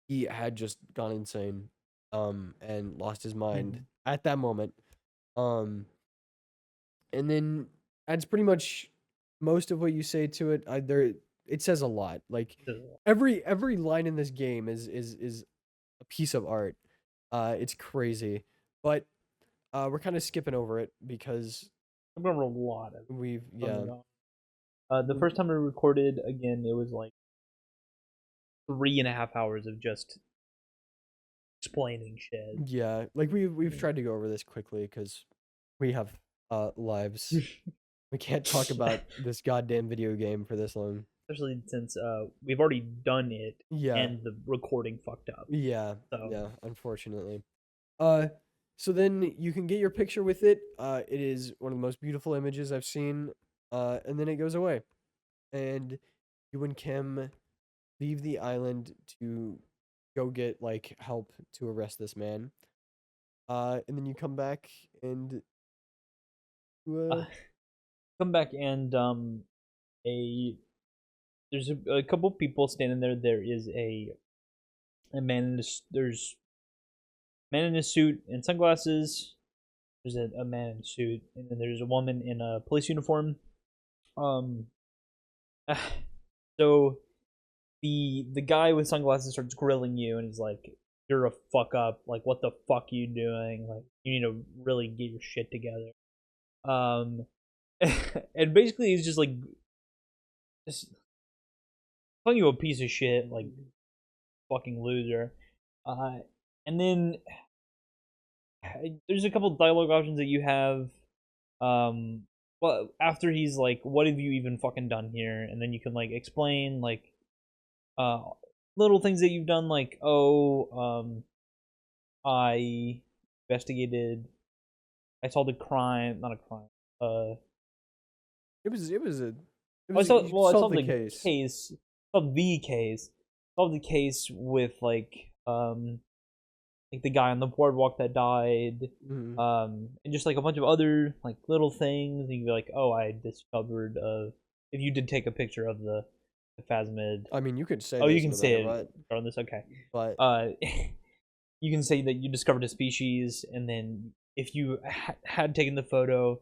he had just gone insane, and lost his mind Mhm. at that moment. Um, and then that's pretty much most of what you say to it. It says a lot. Like every line in this game is a piece of art. It's crazy, but we're kind of skipping over it because I remember a lot of we've the first time we recorded again, it was like 3.5 hours of just explaining shit. yeah, like we've tried to go over this quickly because we have lives. We can't talk about this goddamn video game for this long. Especially since we've already done it Yeah, and the recording fucked up. yeah, So yeah. Unfortunately, so then you can get your picture with it. It is one of the most beautiful images I've seen. And then it goes away, and you and Kim leave the island to go get like help to arrest this man. And then you come back and uh, come back and a there's a couple people standing there. There is a man in there's a man in a suit and sunglasses. There's a man in a suit, and then there's a woman in a police uniform. Um, so the guy with sunglasses starts grilling you, and he's like, "You're a fuck up. Like, what the fuck are you doing? Like, you need to really get your shit together." And basically he's just like, just calling you a piece of shit, like fucking loser. And then there's a couple dialogue options that you have. Well, after he's like, "What have you even fucking done here?" And then you can like explain like uh little things that you've done, like, I investigated, I solved a crime, not a crime. I I solved solved the the case. case, solved the case, solved the case with like the guy on the boardwalk that died, Mhm. and just like a bunch of other like little things. And you can be like, "Oh, I discovered if you did take a picture of the phasmid." I mean, you could say Oh, you this can no say matter it on this. Okay. what, You can say that you discovered a species, and then if you had taken the photo,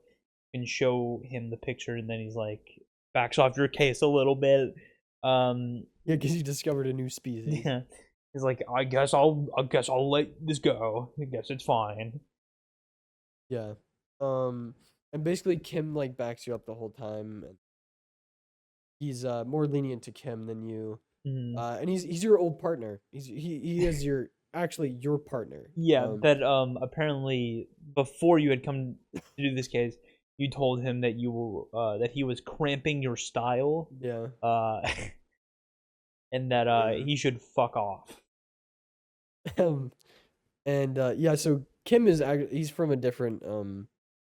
you can show him the picture, and then he's like backs off your case a little bit. yeah, because you discovered a new species. Yeah, he's like, I guess I'll let this go. I guess it's fine. Yeah. And basically Kim like backs you up the whole time, and he's more lenient to Kim than you. Mhm. And he's your old partner. He is your actually your partner. Yeah, that apparently before you had come to do this case, you told him that that he was cramping your style, Yeah. and that he should fuck off. And yeah, so Kim is he's from a different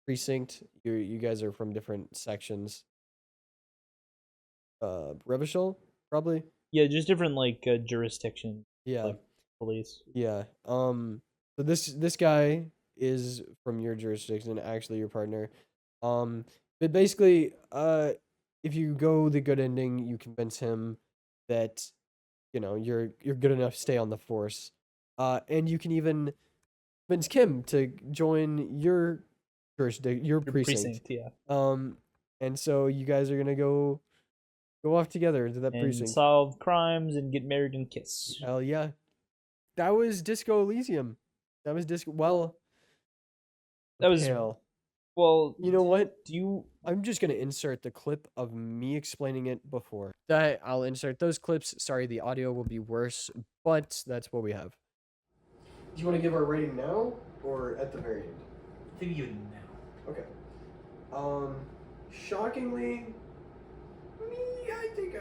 precinct. You guys are from different sections. Revachol, probably. Yeah, just different like jurisdiction, Yeah. like police. Yeah. So this guy is from your jurisdiction, actually your partner. But basically, if you go the good ending, you convince him that you're good enough to stay on the force. And you can even convince Kim to join your jurisdiction, your Your precinct. yeah. And so you guys are gonna go off together to that And precinct. solve crimes and get married and kiss. Hell yeah. That was Disco Elysium. That was Disco. Well, That was pale. well. You know what? I'm just gonna insert the clip of me explaining it before. I'll insert those clips. Sorry, the audio will be worse, but that's what we have. Do you want to give our rating now or at the very end? I think even now. Okay. Shockingly, me, I think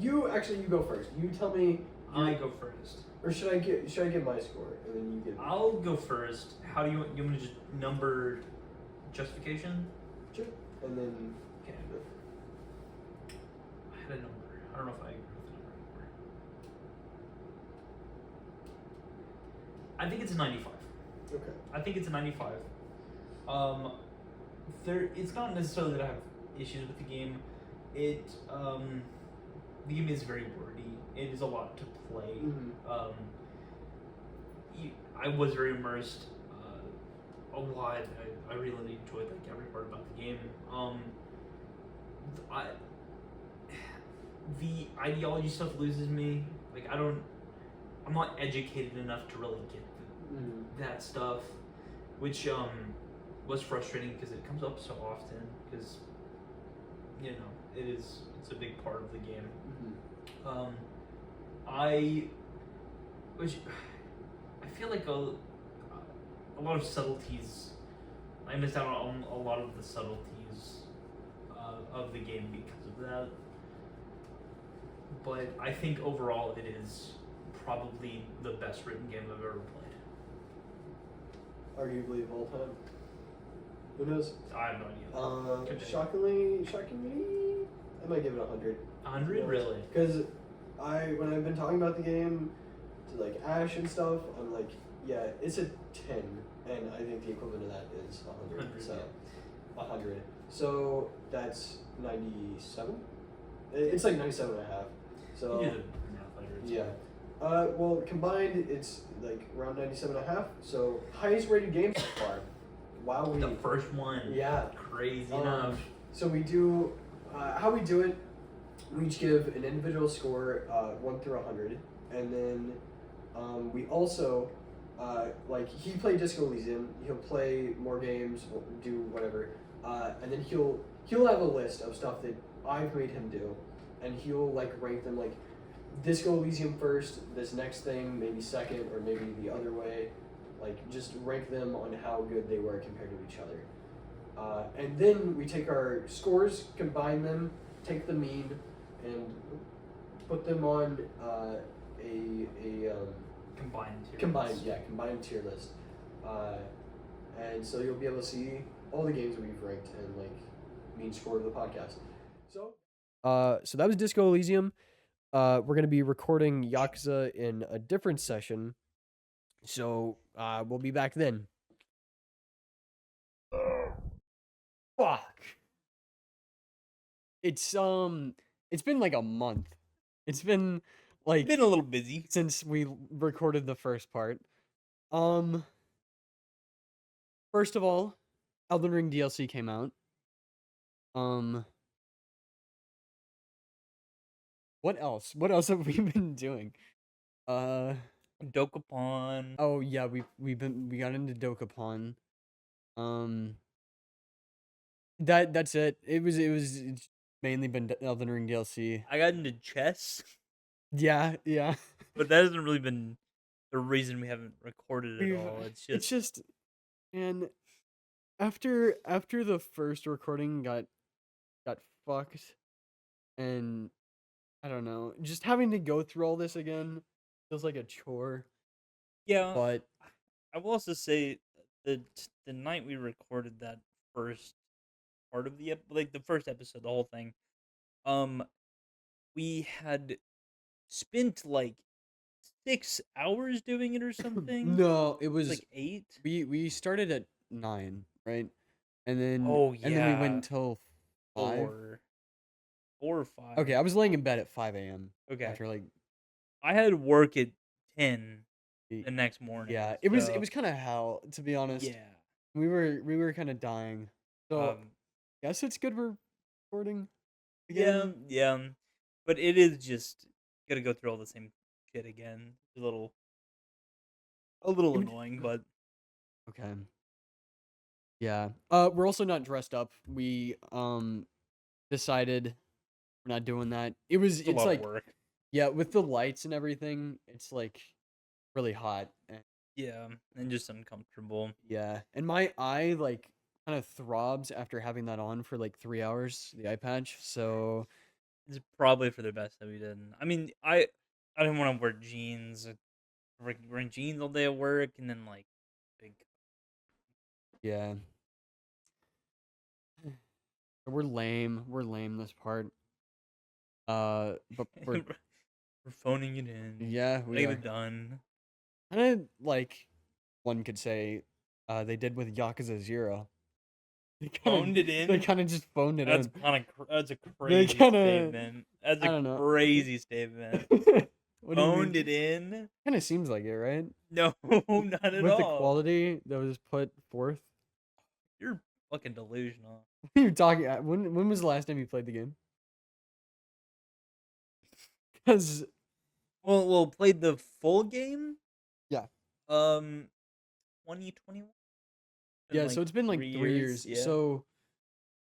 you go first. You tell me. I go first. Or should I get my score and then you get? I'll go first. How do you want me to just number justification? Sure. And then. Okay. I had a number. I don't know if I agree with the number anymore. I think it's a 95. Okay. I think it's a 95. It's not necessarily that I have issues with the game. the game is very wordy. It is a lot to play. Um, I was very immersed a lot. I really enjoyed like every part about the game. I the ideology stuff loses me. Like I'm not educated enough to really get that stuff, which was frustrating because it comes up so often. Because it's a big part of the game. Which I feel like a lot of subtleties. I missed out on a lot of the subtleties of the game because of that. But I think overall it is probably the best written game I've ever played. Arguably of all time. Who knows? I have no idea. Shockingly, I might give it 100. 100, really? Because when I've been talking about the game to like Ash and stuff, I'm like, yeah, it's a 10, and I think the equivalent of that is 100. So 100. So that's 97. It's like 97 and a half. So You do the math later. yeah. Well, combined, it's like around 97 and a half. So highest rated game so far. Wow. The first one. Yeah. Crazy enough. So we do, how we do it, we each give an individual score, 1 through 100, and then we also, like, he played Disco Elysium, he'll play more games, do whatever, and then he'll have a list of stuff that I've made him do, and he'll, like, rank them, like, Disco Elysium first, this next thing maybe second, or maybe the other way, like, just rank them on how good they were compared to each other. And then we take our scores, combine them, take the mean, and put them on a combined tier list. And so you'll be able to see all the games we've ranked and like mean score of the podcast. So that was Disco Elysium. We're gonna be recording Yakuza in a different session. So we'll be back then. Fuck. It's been like a month. It's been like Been a little busy. since we recorded the first part. First of all, Elden Ring DLC came out. What else? What else have we been doing? Dokapon. Oh yeah, we got into Dokapon. That's it. It's mainly been Elden Ring DLC. I got into chess, Yeah. but that hasn't really been the reason we haven't recorded at all. It's just and after the first recording got fucked, and I don't know, just having to go through all this again feels like a chore. yeah. But I will also say the night we recorded that first part of the like the first episode, the whole thing, we had spent like 6 hours doing it or something. no, it was like 8. we started at 9, right? And then and then we went until 5. 4 or 5. Okay, I was laying in bed at 5 a.m. Okay. After like I had work at 10 y- the next morning. yeah, it was so, kind of hell, to be honest. yeah. We were kind of dying. So guess it's good we're recording again. Yeah. But it is just gotta go through all the same shit again. It's a little annoying, but Okay. Yeah. We're also not dressed up. We decided we're not doing that. it's a It's lot like of work. yeah, with the lights and everything, it's like really hot. Yeah, and just uncomfortable. Yeah. And my eye like kind of throbs after having that on for like 3 hours, the eye patch. So It's probably for the best that we didn't. I mean, I didn't want to wear jeans. Wearing jeans all day at work, and then like big. yeah. We're lame. We're lame this part. But we're We're phoning it in. yeah, we Get are. it done. Kind of like one could say they did with Yakuza 0. Phoned it They in? kind of just phoned it That's in. kind of that's a crazy kinda- statement. That's I a don't know. crazy statement. What do you Phoned mean? it in? Kind of seems like it, right? No, not at With the all. quality that was put forth. You're fucking delusional. What are you talking? When was the last time you played the game? Because Well, played the full game? Yeah. 2021. yeah, so it's been like 3 years. Yeah. So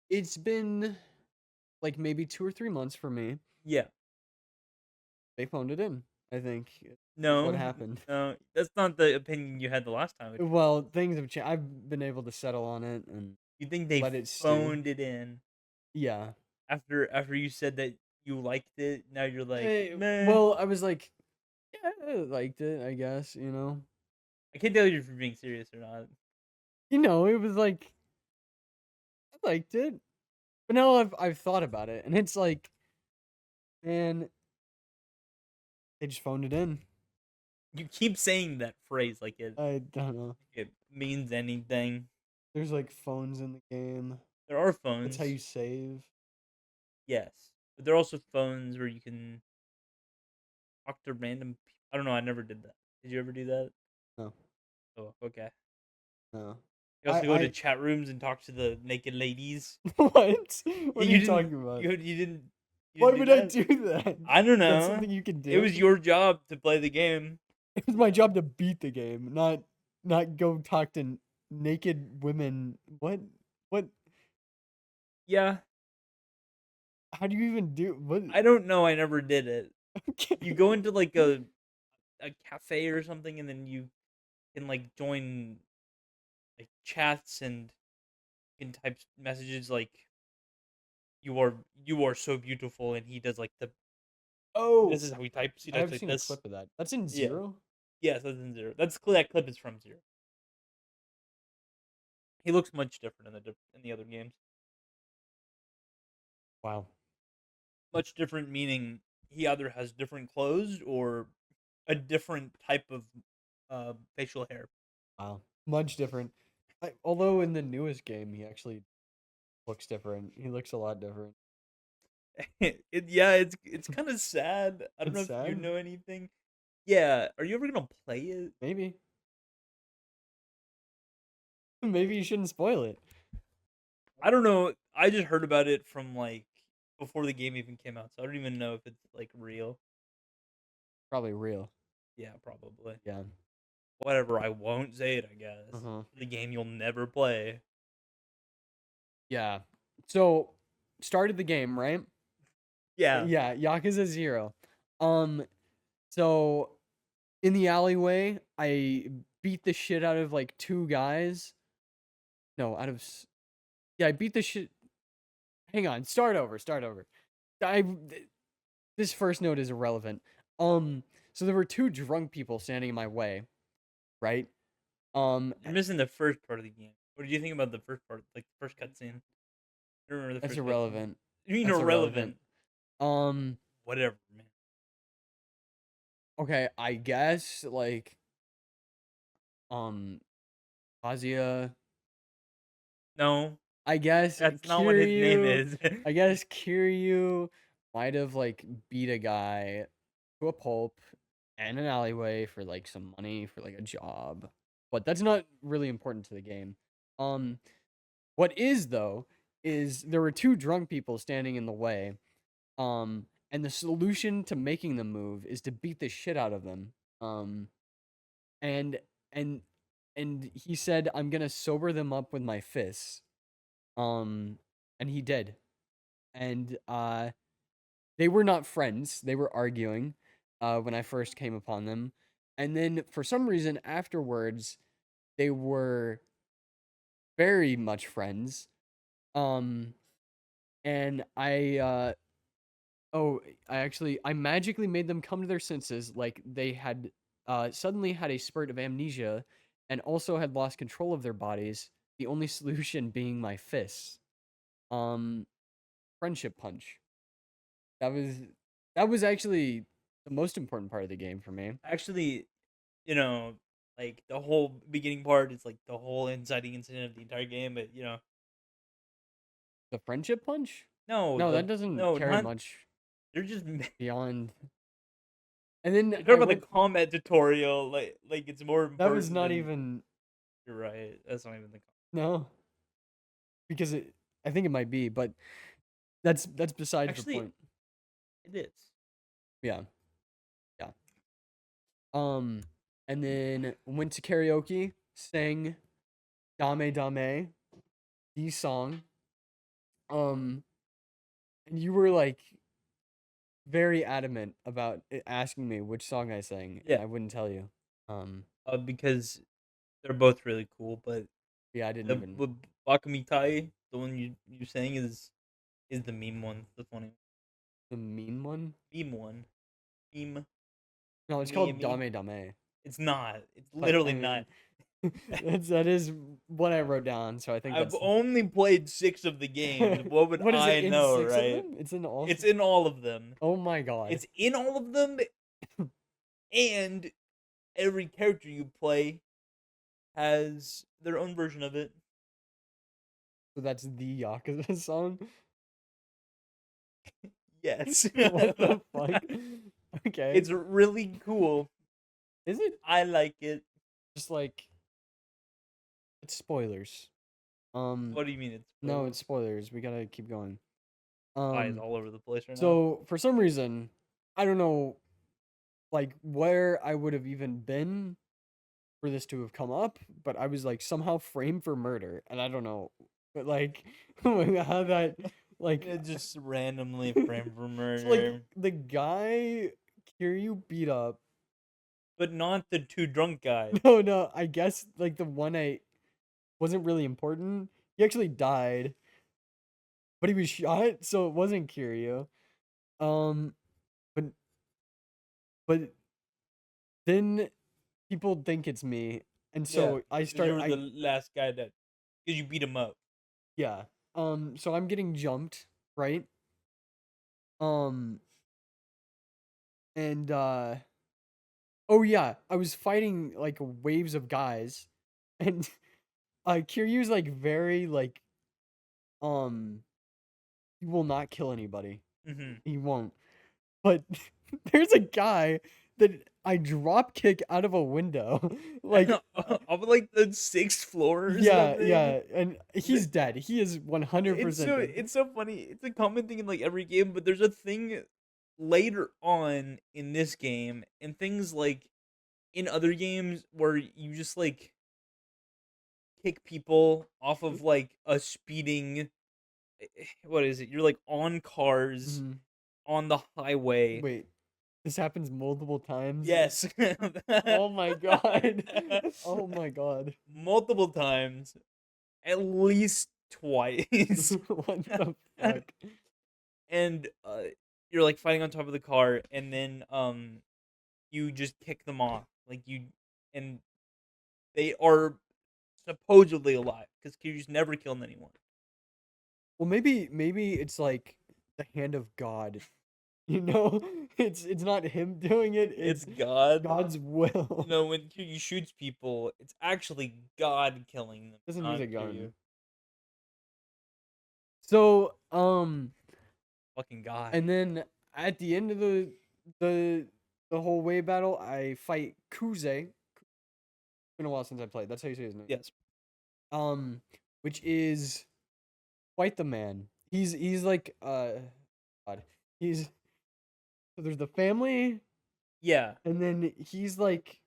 it's been like maybe 2 or 3 months for me. Yeah. They phoned it in. I think is No. what happened. No, that's not the opinion you had the last time. Well, things have changed. I've been able to settle on it, and You think they let it stew. phoned it in yeah. after you said that you liked it? Now you're like, meh. Well, I was like, yeah, I liked it. I guess I can't tell you if you're being serious or not. it was like I liked it, but now I've thought about it, and it's like, man, they just phoned it in. You keep saying that phrase like I don't know. it means anything. There's like phones in the game. There are phones. That's how you save. Yes, but there are also phones where you can talk to random. I don't know. I never did that. Did you ever do that? No. Oh, okay. No. You also go to I chat rooms and talk to the naked ladies. what? What are you didn't- talking about? You didn't. Why didn't would do I that? do that? I don't know. That's something you can do. It was your job to play the game. It was my job to beat the game, not go talk to naked women. What? Yeah, How do you even do what? I don't know. I never did it. Okay. You go into like a cafe or something, and then you can like join like chats and you can type messages like you are so beautiful, and he does like the Oh, this is how he types. He I have types like seen this. a clip of that. That's in Yeah. Zero. Yes, that's in Zero. That clip is from Zero. He looks much different in the other games. Wow. Much different meaning he either has different clothes or a different type of facial hair. Wow. Much different. Although in the newest game, he actually looks different. He looks a lot different. It's kind of sad. I don't It's know if you sad? know anything. Yeah, are you ever gonna play it? Maybe. Maybe you shouldn't spoil it. I don't know. I just heard about it from like before the game even came out, so I don't even know if it's like real. Probably real. Yeah, probably. Yeah. Whatever. I won't say it. I guess Uh-huh. the game you'll never play. Yeah. So, started the game, right? Yeah. Yeah, Yakuza 0. So in the alleyway, I beat the shit out of like 2 guys. No, yeah, I beat the shit. Hang on, start over. This first note is irrelevant. So there were 2 drunk people standing in my way, right? You're missing the first part of the game. What did you think about the first part, like the first cutscene? I don't remember the That's first cutscene. irrelevant. You mean That's irrelevant? Whatever, man. Okay, I guess like Kazuya. No, I guess that's not what his name is. I guess Kiryu might have like beat a guy to a pulp in an alleyway for like some money for like a job. But that's not really important to the game. What is though is there were 2 drunk people standing in the way. And the solution to making them move is to beat the shit out of them. And and he said I'm going to sober them up with my fists. And he did. And they were not friends. They were arguing when I first came upon them. And then for some reason afterwards they were very much friends. And I magically made them come to their senses, like they had suddenly had a spurt of amnesia and also had lost control of their bodies, the only solution being my fists. Friendship punch. That was actually the most important part of the game for me. Actually, like the whole beginning part is like the whole inciting incident of the entire game, but The friendship punch? No, No, the, that doesn't no, carry not, much they're just. beyond. And then You're I talking about the went, combat tutorial, like it's more important. that was not than, even You're right. That's not even the. no, because I think it might be, but that's besides the Actually, point. it is. Yeah, yeah. And then went to karaoke, sang "Dame Dame," the song. And you were like very adamant about asking me which song I sang, and Yeah. I wouldn't tell you. Because they're both really cool, but Yeah, I didn't the even. Bakamitai, the one you saying is the meme one, the funny The mean one? meme one, meme. No, it's called Meme. Dame Dame. It's not. It's But literally I mean, not. that is what I wrote down, so I think I've that's. only played 6 of the games. What would What is I it in know, 6 right? of them? It's in all. It's in all of them. Oh my god! It's in all of them, and every character you play has their own version of it. So that's the Yakuza song. Yes. What the fuck? Okay. It's really cool. Is it I like it. just like it's spoilers? What do you mean it's No, it's spoilers. We gotta keep going. eyes all over the place right now? So for some reason, I don't know, like where I would have even been for this to have come up, but I was like somehow framed for murder, and I don't know, but like how that like It just randomly framed for so like murder. the guy Kiryu beat up. But not the 2 drunk guys. No, I guess like the one I wasn't really important. He actually died, but he was shot, so it wasn't Kiryu. Um, but but then people think it's me, and so I 'Cause start. you were the last guy that, because you beat him up. Yeah. So I'm getting jumped, right? Um, and oh yeah, I was fighting like waves of guys, and Kiryu's like very like um he will not kill anybody. Mm-hmm. He won't. But there's a guy that I drop kick out of a window. Like Up like the 6th floor or yeah, something. yeah, and he's dead. He is 100% dead. It's so funny. It's a common thing in like every game, but there's a thing later on in this game and things like in other games where you just like kick people off of like a speeding, what is it? You're like on cars Mhm. on the highway. Wait, this happens multiple times? Yes. Oh my god. Oh my god. Multiple times. At least twice. What the fuck? And you're like fighting on top of the car, and then you just kick them off, like and they are supposedly alive because Kiryu's never killed anyone. Well, maybe it's like the hand of God. You know, it's not him doing it. It's God. God's will. You know, when Kiryu shoots people, it's actually God killing them. Doesn't not use a gun. Kiryu. So, Fucking God. and then at the end of the whole way battle, I fight Kuze. It's been a while since I played. That's how you say his name. Yes. Which is quite the man. He's like God. He's so there's the family, Yeah. and then he's like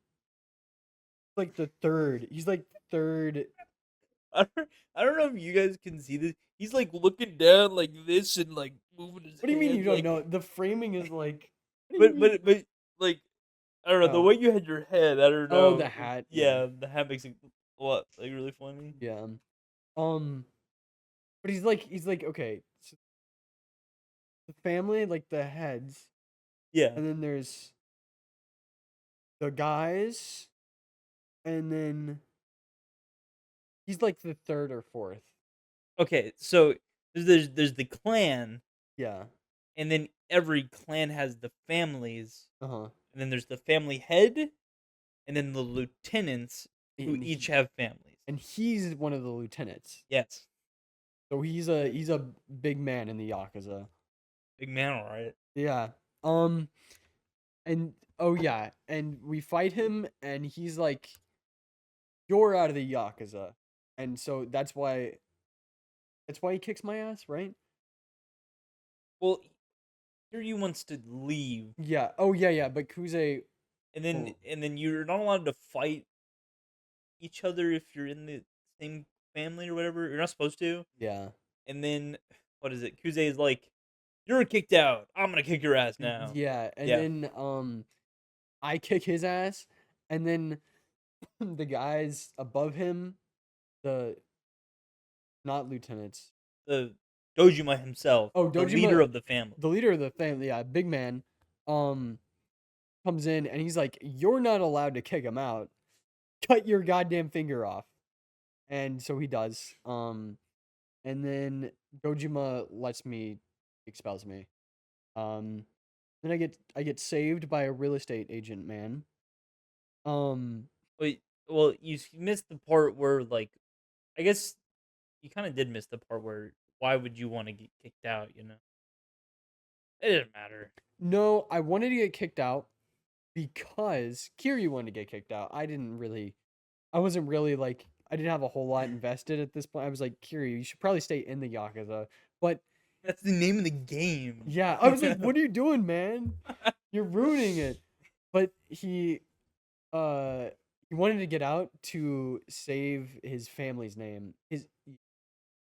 the third. He's like third. I don't know if you guys can see this. He's like looking down like this and like moving his. What do you mean you don't like, know? The framing is like. What do you mean? But like, I don't know the Oh. way you had your head. I don't know. Oh, the hat. Yeah, the hat makes it what like really funny. Yeah. But he's like okay. So the family, like the heads, Yeah. and then there's the guys, and then he's like the third or fourth. Okay, so there's the clan, Yeah. and then every clan has the families, Uh-huh. and then there's the family head, and then the lieutenants who And each he- have families. And he's one of the lieutenants. Yes. So he's a big man in the Yakuza. Big man, all right. Yeah. Um and oh yeah, and we fight him and he's like, "You're out of the Yakuza." And so that's why he kicks my ass, right? Well, Kiryu wants to leave, Yeah. Oh yeah, yeah, but Kuze oh, and then you're not allowed to fight each other if you're in the same family or whatever. You're not supposed to. yeah. And then what is it? Kuze is like, "You're kicked out. I'm gonna kick your ass now." Yeah, and Yeah. then I kick his ass and then the guys above him, the not lieutenants. The Dojima himself, Oh, the leader Dojima, of the family. the leader of the family, yeah, big man, um, comes in and he's like, "You're not allowed to kick him out. Cut your goddamn finger off." And so he does. And then Dojima lets me expels me. Um, then I get saved by a real estate agent man. Um, Wait, well, missed the part where, like, I guess you kind of did miss the part where why would you want to get kicked out? It didn't matter. no, I wanted to get kicked out because Kiryu wanted to get kicked out. I wasn't really like, I didn't have a whole lot invested at this point. I was like, Kiryu, you should probably stay in the Yakuza. But That's the name of the game. yeah, I was like, what are you doing, man? You're ruining it. But he wanted to get out to save his family's name.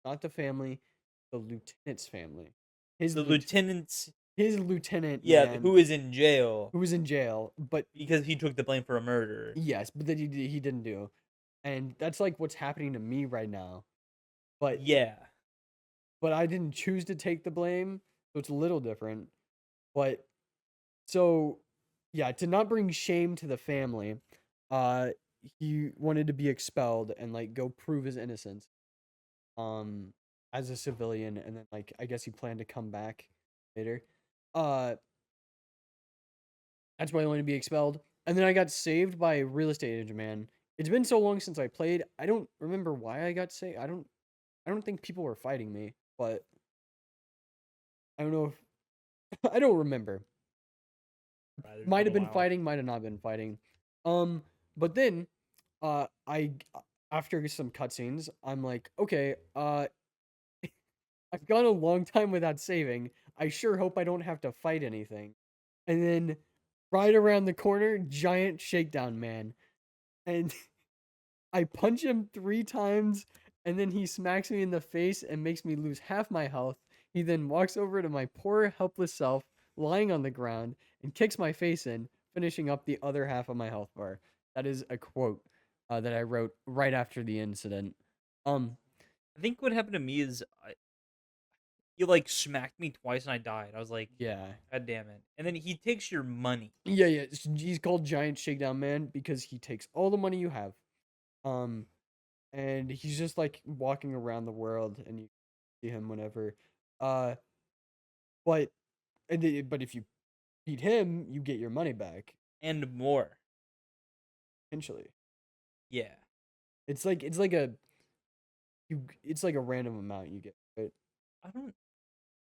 Not the family, the lieutenant's family. His The lieu- lieutenant's, his lieutenant yeah, man who is in jail who was in jail, but because he took the blame for a murder. yes, but that he didn't do. And that's like what's happening to me right now. But Yeah. but I didn't choose to take the blame, so it's a little different. But so yeah, to not bring shame to the family, uh he wanted to be expelled and like go prove his innocence. Um as a civilian, and then like I guess he planned to come back later. Uh that's why I wanted to be expelled. And then I got saved by a real estate agent man. It's been so long since I played. I don't remember why I got saved. I don't think people were fighting me, but I don't know if I don't remember. Right, it's Might been have a been while. fighting, might have not been fighting. But then I after some cutscenes, I'm like, okay, I've gone a long time without saving. I sure hope I don't have to fight anything. And then right around the corner, giant shakedown man. And I punch him 3 times, and then he smacks me in the face and makes me lose half my health. He then walks over to my poor, helpless self, lying on the ground, and kicks my face in, finishing up the other half of my health bar. That is a quote that I wrote right after the incident. I think what happened to me is he like smacked me twice and I died. I was like, Yeah. God damn it. And then he takes your money. Yeah, yeah. He's called Giant Shakedown Man because he takes all the money you have. Um, and he's just like walking around the world, and you see him whenever. Uh, but but if you beat him, you get your money back And more. potentially. Yeah. It's like a random amount you get. Right? I don't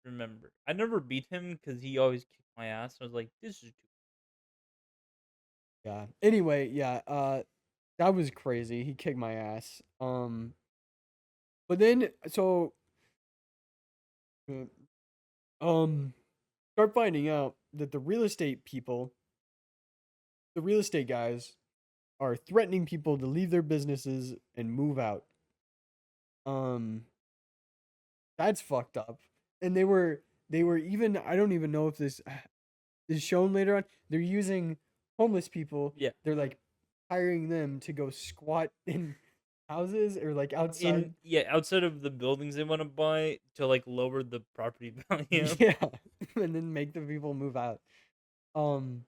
remember. I never beat him because he always kicked my ass. I was like, this is too. Yeah. Anyway, yeah. That was crazy. He kicked my ass. But then start finding out that the real estate guys, are threatening people to leave their businesses and move out. Um, that's fucked up. And they were even, I don't even know if this is shown later on. They're using homeless people. Yeah. They're like hiring them to go squat in houses or like outside. Outside of the buildings they want to buy to like lower the property value. Yeah, and then make the people move out. Um,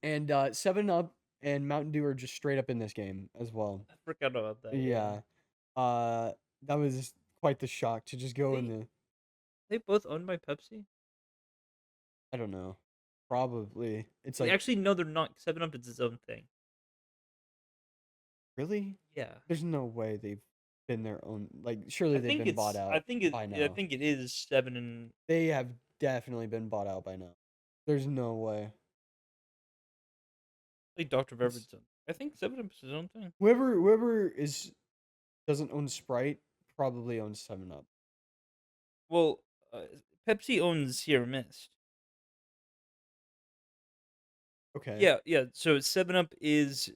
and 7 Up and Mountain Dew are just straight up in this game as well. I forgot about that. Yeah. That was quite the shock to just go in the. They both owned by Pepsi? I don't know. Probably. It's Like, like, actually, no, they're not. 7-Up is its own thing. really? Yeah. There's no way they've been their own. Like, surely they've been bought out by now. I think it is 7 and They have definitely been bought out by now. There's no way. like Dr. It's- Pepper's. I think 7 Up is his own thing. Whoever doesn't own Sprite probably owns 7 Up. Well, Pepsi owns Sierra Mist. Okay. Yeah. So 7 Up is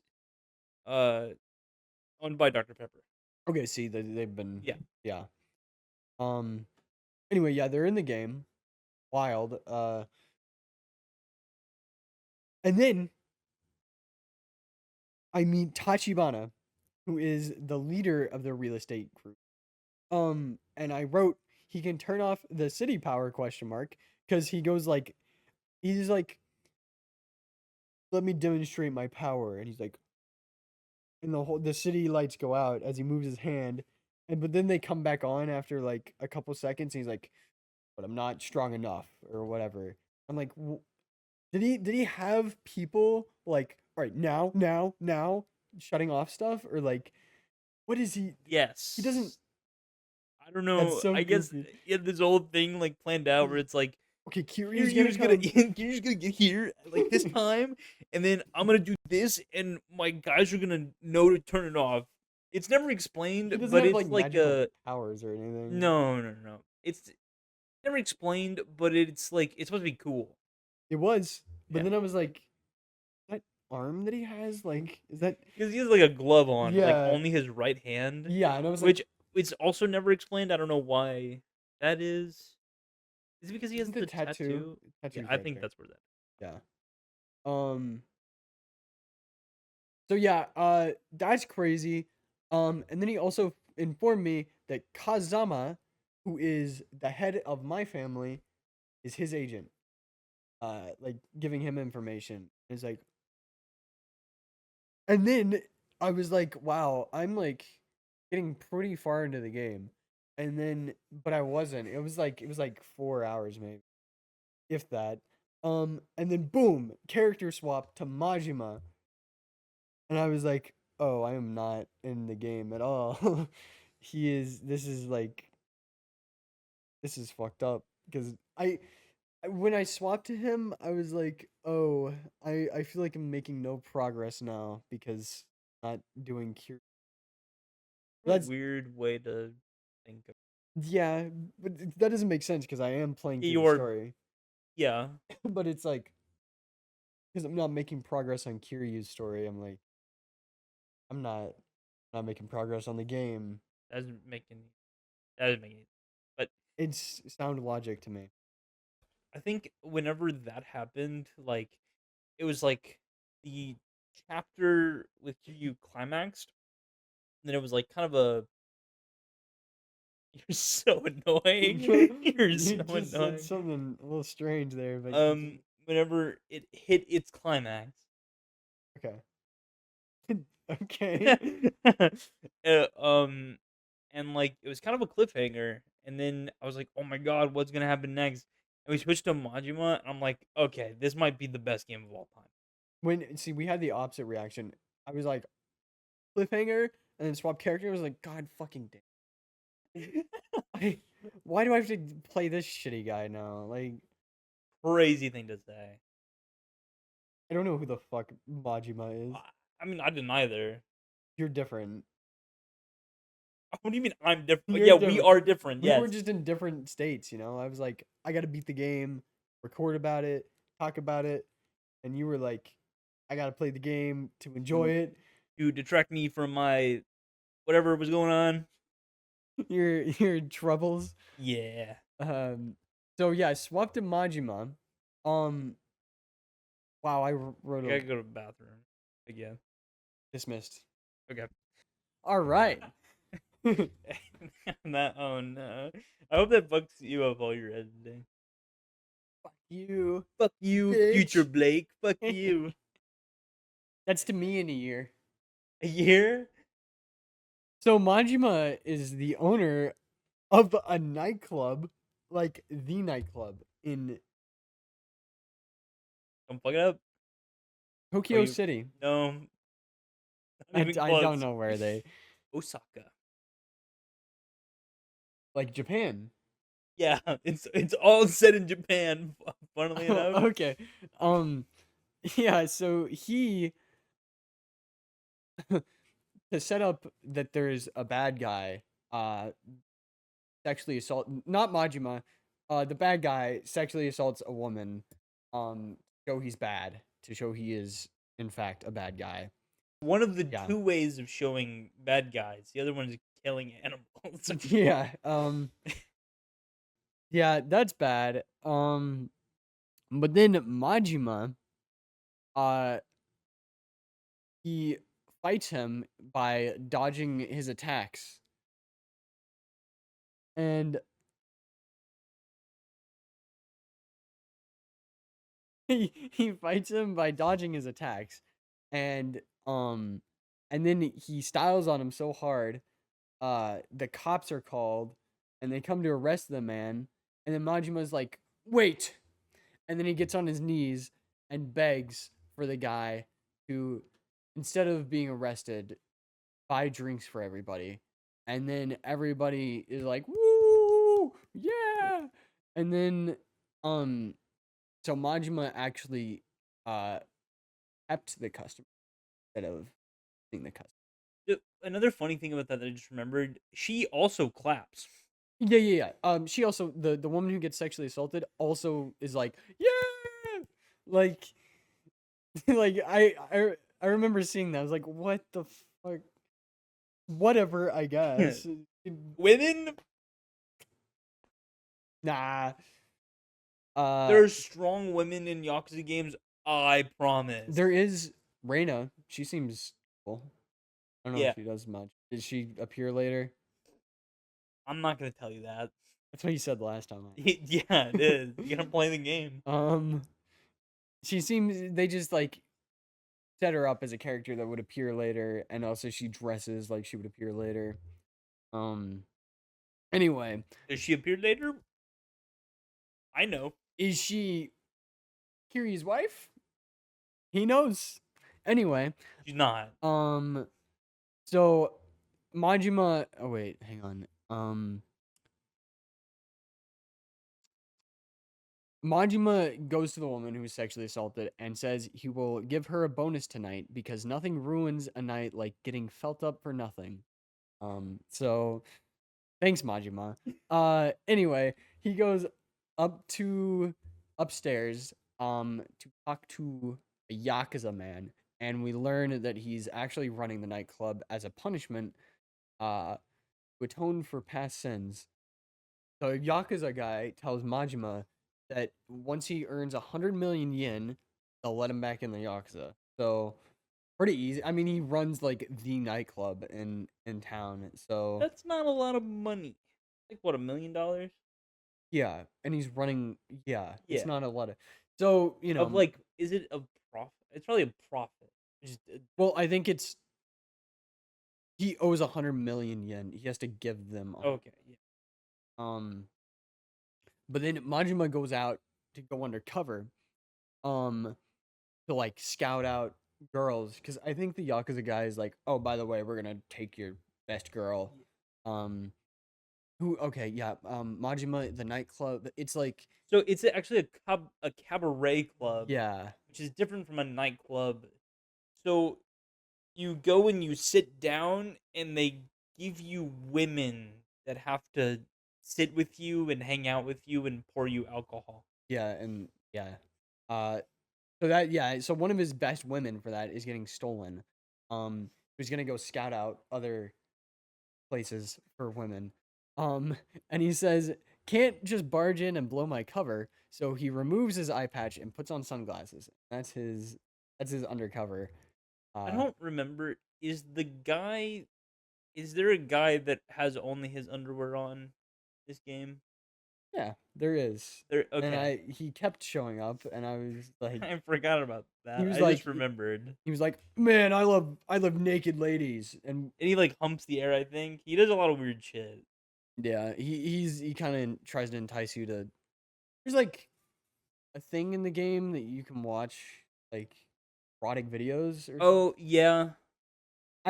owned by Dr. Pepper. Okay. See, they've been. Yeah. Yeah. Anyway, yeah, they're in the game. Wild. And then I meet Tachibana, who is the leader of the real estate group. And I wrote he can turn off the city power question mark because he's like, let me demonstrate my power, and he's like, and the city lights go out as he moves his hand, but then they come back on after like a couple seconds. And he's like, but I'm not strong enough or whatever. I'm like, did he have people like, all right, now shutting off stuff, or like, what is he? Yes. He doesn't. I don't know. so I guess goofy. he had this old thing like planned out where it's like Okay, Kiryu's Kiryu's gonna come. Kiryu's gonna get here like this time, and then I'm gonna do this, and my guys are gonna know to turn it off. It's never explained, He doesn't but have it's like like magical powers or anything. no. It's never explained, but it's like it's supposed to be cool. It was, but Yeah. then I was like, that arm that he has, like, is that? Because he has like a glove on, like Yeah. only his right hand. Yeah, and I was Which like, it's also never explained. I don't know why that is. Is it because he has isn't the tattoo? Yeah, Tattoo's I right think there. that's where that. Yeah. So yeah, that's crazy. And then he also informed me that Kazama, who is the head of my family, is his agent. Like giving him information. It's like, and then I was like, wow, I'm like getting pretty far into the game. And then, but I wasn't. It was like 4 hours maybe, if that. And then boom, character swap to Majima. And I was like, oh, I am not in the game at all. This is fucked up. Because when I swapped to him, I was like, oh, I feel like I'm making no progress now because I'm not doing cure. What a That's weird way to think of. Yeah, but that doesn't make sense because I am playing through the You're- story. Yeah, But it's like, because I'm not making progress on Kiryu's story, I'm like, I'm not making progress on the game. that doesn't make any. That doesn't make any. But It's sound logic to me. I think whenever that happened, like it was like the chapter with you climaxed, and then it was like kind of a. You're so annoying. You're You so just annoying. said something a little strange there, but Whenever it hit its climax. okay. Okay. And like it was kind of a cliffhanger, and then I was like, "Oh my god, what's gonna happen next?" And we switched to Majima, and I'm like, "Okay, this might be the best game of all time." See, we had the opposite reaction. I was like, cliffhanger, and then swap character. I was like, God fucking damn. Why do I have to play this shitty guy now? Like, Crazy thing to say. I don't know who the fuck Majima is. I mean, I didn't either. You're different. What do you mean I'm different? You're Yeah, we different. are different. We Yes. were just in different states, you know? I was like, I gotta beat the game, record about it, talk about it. And you were like, I gotta play the game to enjoy it. To detract me from my whatever was going on. Your troubles. Yeah. So yeah, I swapped to Majima. Wow, I wrote I a gotta go to the bathroom again. dismissed. Okay. All right. That oh no. I hope that fucks you up all your editing. Fuck you. Fuck you, Bitch. future Blake. Fuck you. That's to me in a year. A year? So Majima is the owner of a nightclub, like the nightclub in Don't fuck it up. Tokyo you- City. No. Not I even don't close. know where they. Osaka. like Japan. Yeah, it's all set in Japan. Funnily enough. Okay. Yeah, so he to set up that there's a bad guy sexually assault not Majima, the bad guy sexually assaults a woman to show he's bad, to show he is in fact a bad guy. One of the Yeah. two ways of showing bad guys. The other one is killing animals. Yeah. Yeah, that's bad. But then Majima uh he fights him by dodging his attacks. And he fights him by dodging his attacks. And then he styles on him so hard, the cops are called and they come to arrest the man. And then Majima's like, "Wait." And then he gets on his knees and begs for the guy to, instead of being arrested, buy drinks for everybody. And then everybody is like, "Woo! Yeah!" And then so Majima actually kept the customer instead of being the customer. Another funny thing about that I just remembered, she also claps. Yeah. She also, the woman who gets sexually assaulted also is like, "Yeah!" Like like I remember seeing that. I was like, "What the fuck?" Whatever, I guess. Women, Nah. there's strong women in Yakuza games, I promise. There is Reina. She seems cool. I don't know Yeah. if she does much. Did she appear later? I'm not gonna tell you that. That's what you said last time. Yeah, it is. You gotta play the game. She seems, they just like set her up as a character that would appear later, and also she dresses like she would appear later. Anyway, Does she appear later? I know. is she Kiri's wife? He knows. Anyway, She's not. so Majima, oh wait, hang on. Majima goes to the woman who was sexually assaulted and says he will give her a bonus tonight because nothing ruins a night like getting felt up for nothing. So thanks, Majima. Anyway, he goes upstairs to talk to a Yakuza man, and we learn that he's actually running the nightclub as a punishment to atone for past sins. The Yakuza guy tells Majima that once he earns 100 million yen, they'll let him back in the Yakuza. So pretty easy. I mean, he runs like the nightclub in town. So That's not a lot of money. Like what, $1 million? yeah, and he's running. Yeah, it's Yeah. not a lot of. So you know, Of like, is it a profit? It's probably a profit. Just, well, I think it's he owes 100 million yen. He has to give them. okay. Yeah. But then Majima goes out to go undercover, to like scout out girls, because I think the Yakuza guy is like, "Oh, by the way, we're gonna take your best girl." Majima, the nightclub. It's like, So it's actually a cabaret club. yeah, Which is different from a nightclub. So you go and you sit down, and they give you women that have to sit with you and hang out with you and pour you alcohol. yeah, and yeah. So one of his best women for that is getting stolen. He's gonna go scout out other places for women. And he says, "Can't just barge in and blow my cover." So he removes his eye patch and puts on sunglasses. That's his undercover. I don't remember. Is there a guy that has only his underwear on this game? Yeah, there is. There. And Okay. he kept showing up, and I was like, I forgot about that. He was I like- just remembered. he was like, "Man, I love naked ladies," and And he like humps the air. I think he does a lot of weird shit. yeah, he kind of tries to entice you to. There's like a thing in the game that you can watch like erotic videos. Or Oh yeah.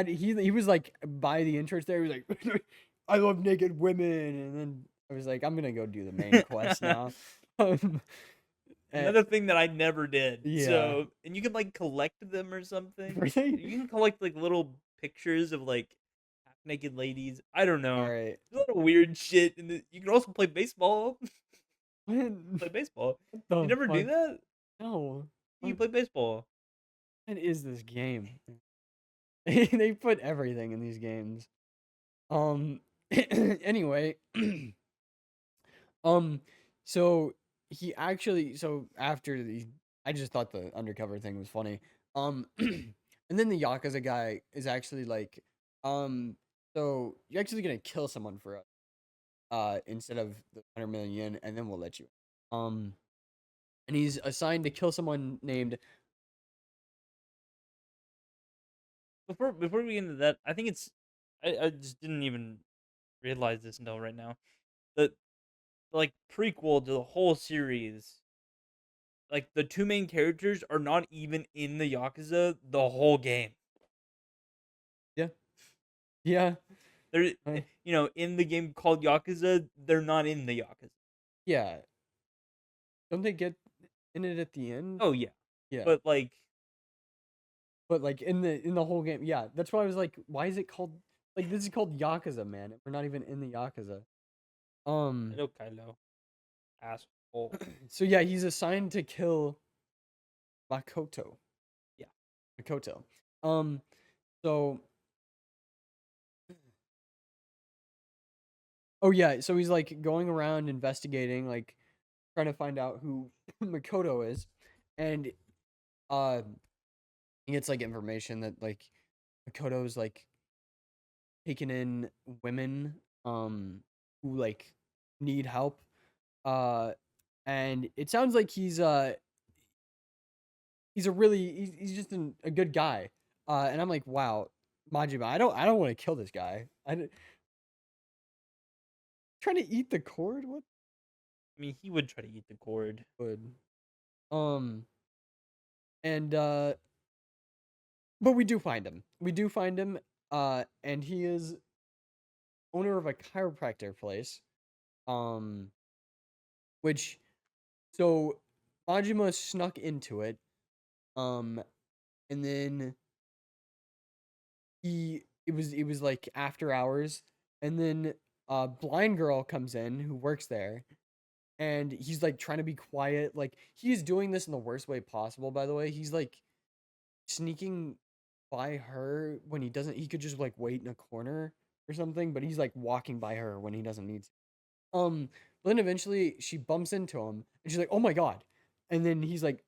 he was like by the entrance there. He was like, I love naked women, and then I was like, I'm gonna go do the main quest now. Um, Another thing that I never did. yeah. So, and you can like collect them or something. Really? You can collect like little pictures of like half naked ladies. I don't know. All right. There's a lot of weird shit, and you can also play baseball. What Play baseball. the You never do fuck? that? No. You play baseball. What is this game? They put everything in these games. Anyway, so he actually, so after the, I just thought the undercover thing was funny. And then the Yakuza guy is actually like, so you're actually gonna kill someone for us, instead of the 100 million yen, and then we'll let you. And he's assigned to kill someone named. Before we get into that, I think it's I just didn't even realize this until right now. The like prequel to the whole series, like the two main characters are not even in the Yakuza the whole game. Yeah. Yeah. They're in the game called Yakuza, they're not in the Yakuza. Yeah. Don't they get in it at the end? Oh yeah. Yeah. But like like in the whole game, yeah. That's why I was like, why is it called like this is called Yakuza, man? We're not even in the Yakuza. hello Kylo. Asshole. So yeah, he's assigned to kill Makoto. Yeah. Makoto. So oh yeah, so he's like going around investigating, like trying to find out who Makoto is, and he gets like information that like Makoto's like taking in women who like need help, and it sounds like he's a really he's just a good guy, and I'm like, wow, Majima, I don't want to kill this guy. Trying to eat the cord. What I mean, he would try to eat the cord. would and but we do find him. And he is owner of a chiropractor place, which so Majima snuck into it, and then it was like after hours, and then a blind girl comes in who works there, and he's like trying to be quiet. Like he's doing this in the worst way possible, by the way. He's like sneaking by her when he doesn't. He could just like wait in a corner or something, but he's like walking by her when he doesn't need to. But then eventually she bumps into him, and she's like, "Oh my god!" And then he's like,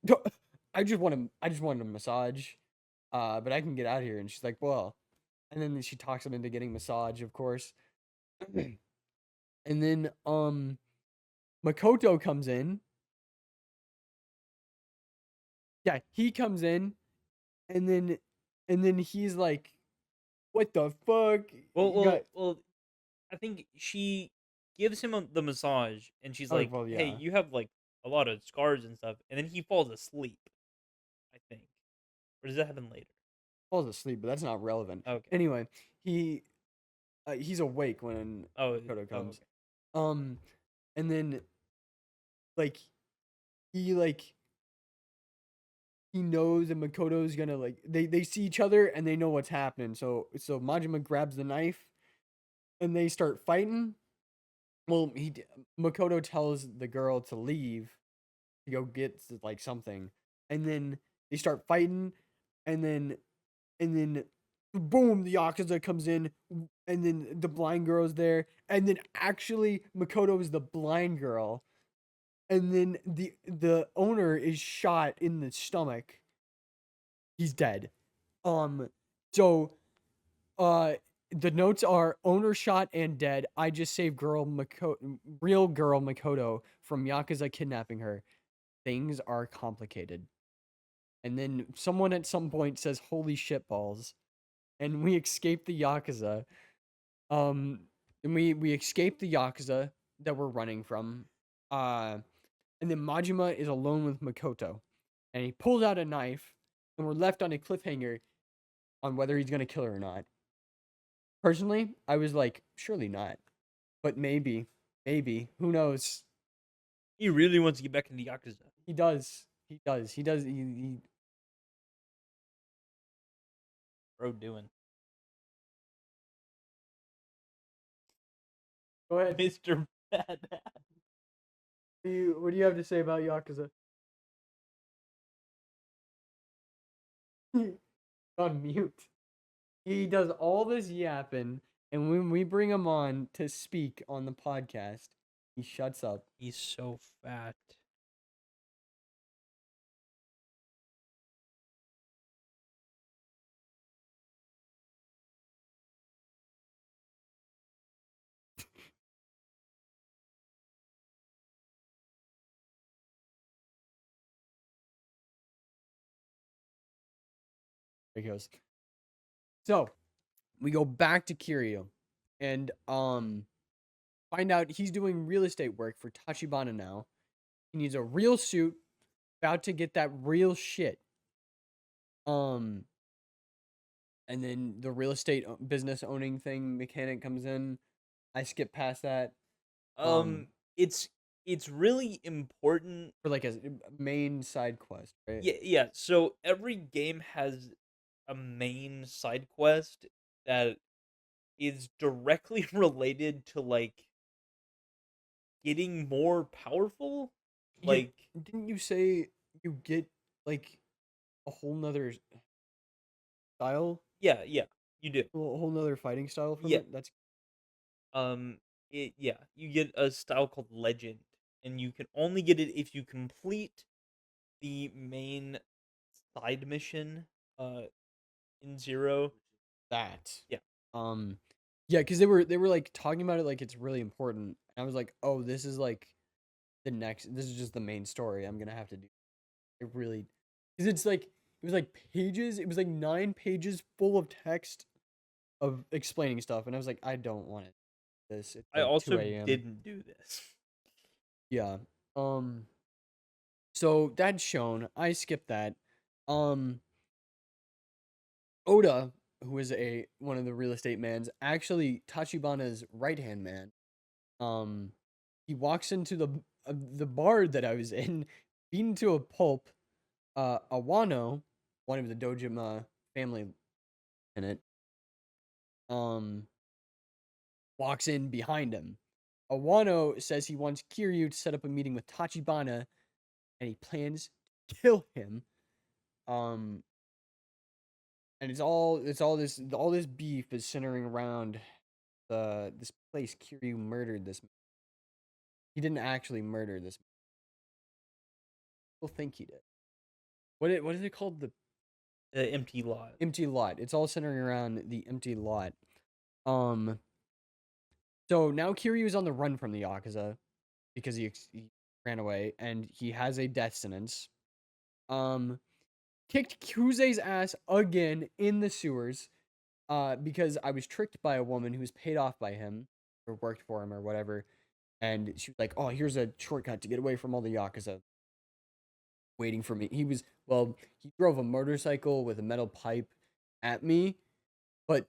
I just want a massage, but I can get out of here." And she's like, "Well," and then she talks him into getting massage, of course. And then Makoto comes in. Yeah, he comes in, and then he's like, "What the fuck?" Well, I think she gives him the massage, and she's Oh, like, well, "Hey, yeah. you have like a lot of scars and stuff," and then he falls asleep. I think, or does that happen later? Falls asleep, but that's not relevant. Okay. Anyway, he's awake when Makoto comes. Okay. And then like he knows that Makoto's gonna like they see each other and they know what's happening. So Majima grabs the knife and they start fighting. Well, Makoto tells the girl to leave to go get like something, and then they start fighting, and then boom, the Yakuza comes in, and then the blind girl's there, and then actually Makoto is the blind girl, and then the owner is shot in the stomach. He's dead. So the notes are owner shot and dead. I just saved real girl Makoto from Yakuza kidnapping her. Things are complicated. And then someone at some point says, "Holy shit balls," and we escape the Yakuza. And we escape the Yakuza that we're running from. And then Majima is alone with Makoto, and he pulls out a knife, and we're left on a cliffhanger on whether he's gonna kill her or not. Personally, I was like, surely not. But maybe, who knows? He really wants to get back into Yakuza. He does. He Bro, doing. Go ahead. Mr. Bad. What do you have to say about Yakuza? On mute. He does all this yapping, and when we bring him on to speak on the podcast, he shuts up. He's so fat. There he goes. So, we go back to Kiryu, and find out he's doing real estate work for Tachibana now. He needs a real suit, about to get that real shit. And then the real estate business owning thing mechanic comes in. I skip past that. It's really important. For like a main side quest, right? Yeah. So every game has a main side quest that is directly related to like getting more powerful. Yeah, Like, didn't you say you get like a whole nother style? yeah, you do. A whole nother fighting style from Yeah. it? That's You get a style called Legend, and you can only get it if you complete the main side mission in Zero. that. Yeah. Yeah, because they were like talking about it like it's really important. And I was like, oh, this is like this is just the main story I'm gonna have to do. It really, because it's like it was like pages. It was like 9 pages full of text of explaining stuff, and I was like, I don't want it. This. It's I like also 2 a.m. didn't do this. Yeah. So that's shown. I skipped that. Oda, who is one of the real estate mans, actually Tachibana's right hand man. He walks into the bar that I was in, beaten to a pulp. Awano, one of the Dojima family in it, walks in behind him. Awano says he wants Kiryu to set up a meeting with Tachibana, and he plans to kill him. And all this beef is centering around this place Kiryu murdered this man. He didn't actually murder this man. People think he did. What is it called? The Empty lot. Empty lot. It's all centering around the empty lot. So now Kiryu's on the run from the Yakuza because he ran away and he has a death sentence. Kicked Kuze's ass again in the sewers. Because I was tricked by a woman who was paid off by him or worked for him or whatever, and she was like, "Oh, here's a shortcut to get away from all the Yakuza." Waiting for me. He drove a motorcycle with a metal pipe at me, but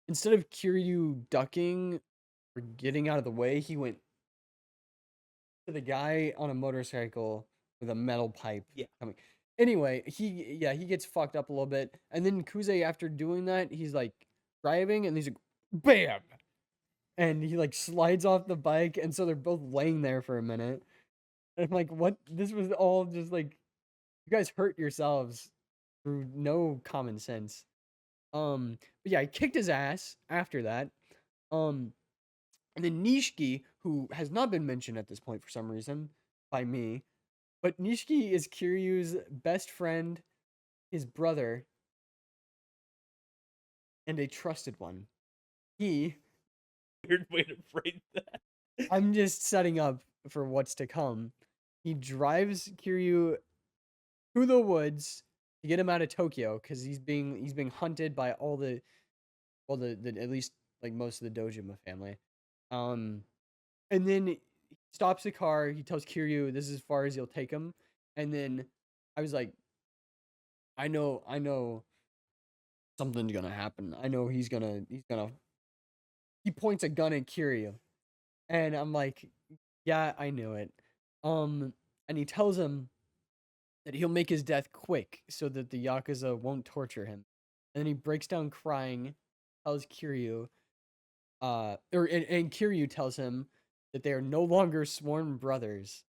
instead of Kiryu ducking or getting out of the way, he went to the guy on a motorcycle with a metal pipe coming. Anyway, he gets fucked up a little bit, and then Kuze, after doing that, he's like driving, and he's like, bam, and he like slides off the bike, and so they're both laying there for a minute. And I'm like, what? This was all just like, you guys hurt yourselves through no common sense. But yeah, I kicked his ass after that. And then Nishiki, who has not been mentioned at this point for some reason by me, but Nishiki is Kiryu's best friend, his brother, and a trusted one. Weird way to phrase that. I'm just setting up for what's to come. He drives Kiryu through the woods to get him out of Tokyo because he's being hunted by all the at least like most of the Dojima family. And then he stops the car. He tells Kiryu this is as far as he'll take him. And then I was like, I know something's gonna happen. I know he's gonna he points a gun at Kiryu. And I'm like, yeah, I knew it. And he tells him that he'll make his death quick so that the Yakuza won't torture him. And then he breaks down crying, tells Kiryu, and Kiryu tells him that they are no longer sworn brothers,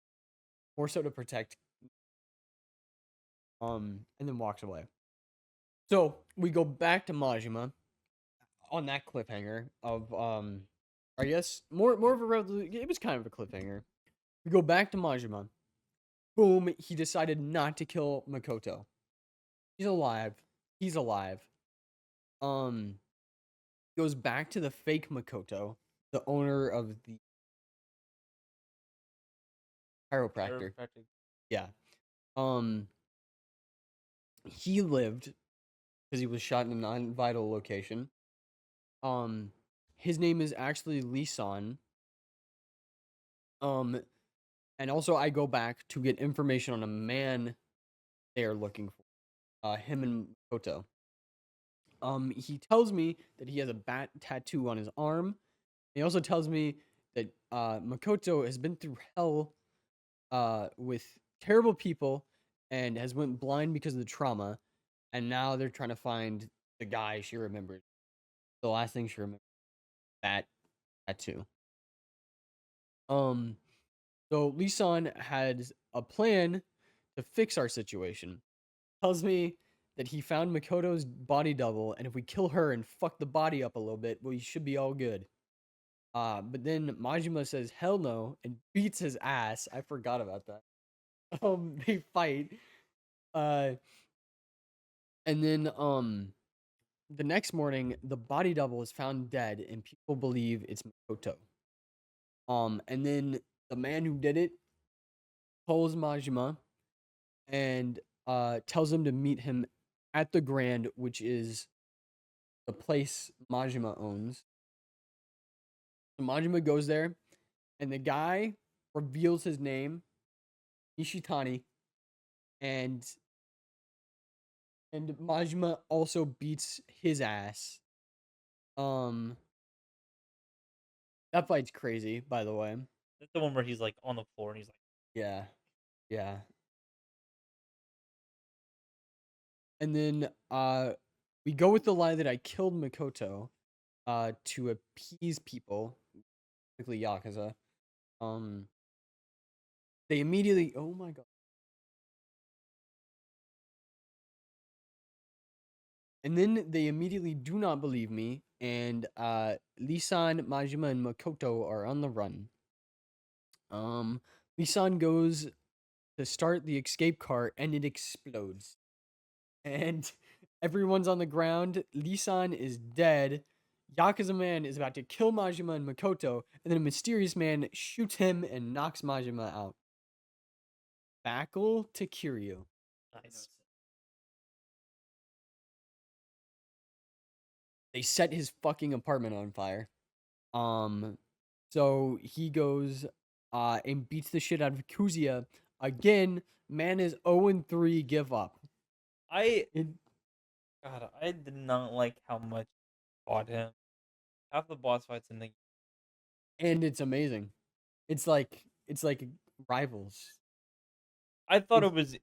more so to protect, and then walks away. So we go back to Majima on that cliffhanger of, I guess more of a it was kind of a cliffhanger. We go back to Majima. Boom, he decided not to kill Makoto. He's alive. He's alive. Goes back to the fake Makoto, the owner of the chiropractor. Yeah. He lived because he was shot in a non-vital location. His name is actually Lee-san. And also I go back to get information on a man they are looking for. Him and Makoto. He tells me that he has a bat tattoo on his arm. He also tells me that Makoto has been through hell with terrible people and has went blind because of the trauma, and now they're trying to find the guy she remembers. The last thing she remembers, that tattoo. So Lee-san had a plan to fix our situation. Tells me that he found Makoto's body double, and if we kill her and fuck the body up a little bit, we should be all good. But then Majima says hell no and beats his ass. I forgot about that. They fight. And then the next morning, the body double is found dead, and people believe it's Makoto. And then the man who did it calls Majima and tells him to meet him at the Grand, which is the place Majima owns. So Majima goes there, and the guy reveals his name, Ishitani, and Majima also beats his ass. That fight's crazy, by the way. That's the one where he's like on the floor and he's like, Yeah. Yeah. And then we go with the lie that I killed Makoto to appease people, particularly Yakuza. They immediately, oh my god. And then they immediately do not believe me, and Lee-san, Majima, and Makoto are on the run. Lee-san goes to start the escape car, and it explodes. And everyone's on the ground. Lee-san is dead. Yakuza man is about to kill Majima and Makoto, and then a mysterious man shoots him and knocks Majima out. Backle to Kiryu. nice. They set his fucking apartment on fire. So he goes and beats the shit out of Yakuza. Again, man is 0-3, give up. God, I did not like how much I fought him. Half the boss fights in the And it's amazing. It's like rivals. I thought it was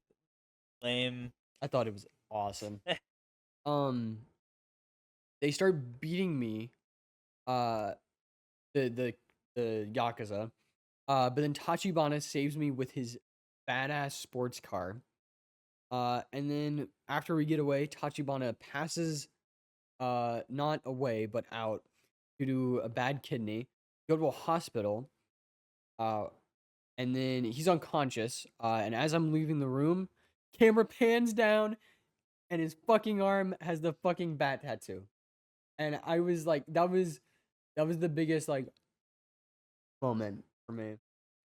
lame. I thought it was awesome. They start beating me, the Yakuza, but then Tachibana saves me with his badass sports car. And then after we get away, Tachibana passes, not away but out due to a bad kidney. Go to a hospital. And then he's unconscious. And as I'm leaving the room, camera pans down, and his fucking arm has the fucking bat tattoo. And I was like, that was the biggest like moment for me.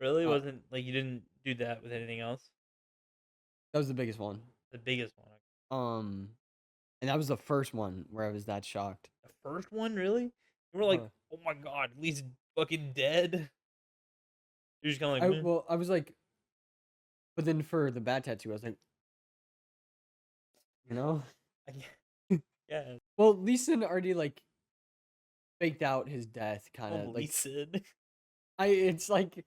Really? Wasn't like you didn't do that with anything else? That was the biggest one. The biggest one. And that was the first one where I was that shocked. The first one, really? You were like, oh my god, Lee's fucking dead. You're just kind of like, I was like, but then for the bat tattoo, I was like, you know, Yeah. Well, Lee Sin already like faked out his death, kind of Oh, like Leeson. it's like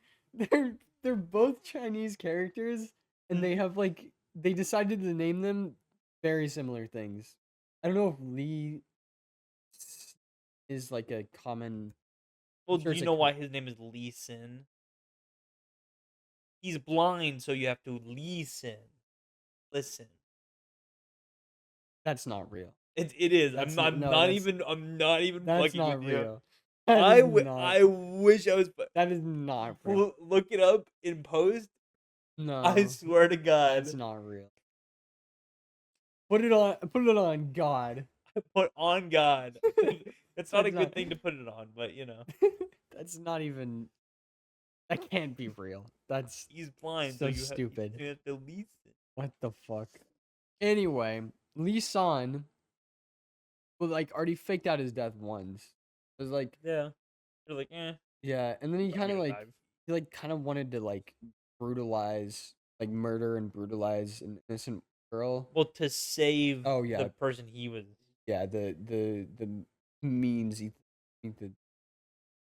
they're both Chinese characters, and they have like they decided to name them very similar things. I don't know if Lee is like a common. Well, sure do it's you a know co- why his name is Leeson? He's blind, so you have to listen. Listen. That's not real. It is. That's I'm no, not even. I'm not even that's fucking not with you. real. That is not. I wish I was. That is not real. Look it up in post. No, I swear to God. that's not real. Put it on. Put it on God. Put on God. That's not a That's good not- thing to put it on, but you know. That's not even. That can't be real. That's He's blind, so so stupid. you have to listen. What the fuck? Anyway, Lee San, well, like already faked out his death once. It was like, Yeah. You're like, eh. yeah, and then he I'm kind of gonna like die. he like kind of wanted to like brutalize, like murder and brutalize an innocent girl. Well, to save Oh yeah, the person he was. yeah. The means he did.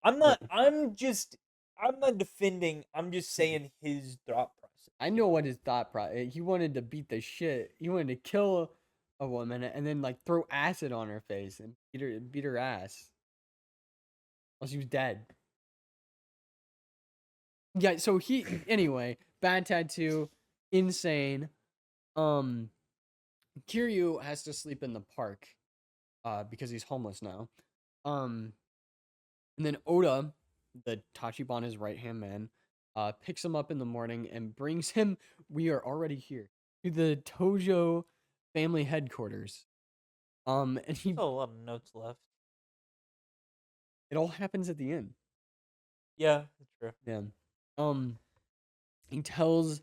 I'm But not. I'm not defending. I'm just saying his thought process. I know what his thought process. He wanted to beat the shit. He wanted to kill a woman and then like throw acid on her face and beat her ass. While she was dead. Yeah, so he anyway, bad tattoo, insane. Kiryu has to sleep in the park because he's homeless now. And then Oda, the Tachibana's right-hand man, picks him up in the morning and brings him, we are already here, to the Tojo family headquarters. And he Still a lot of notes left. it all happens at the end. Yeah, that's true. Yeah. He tells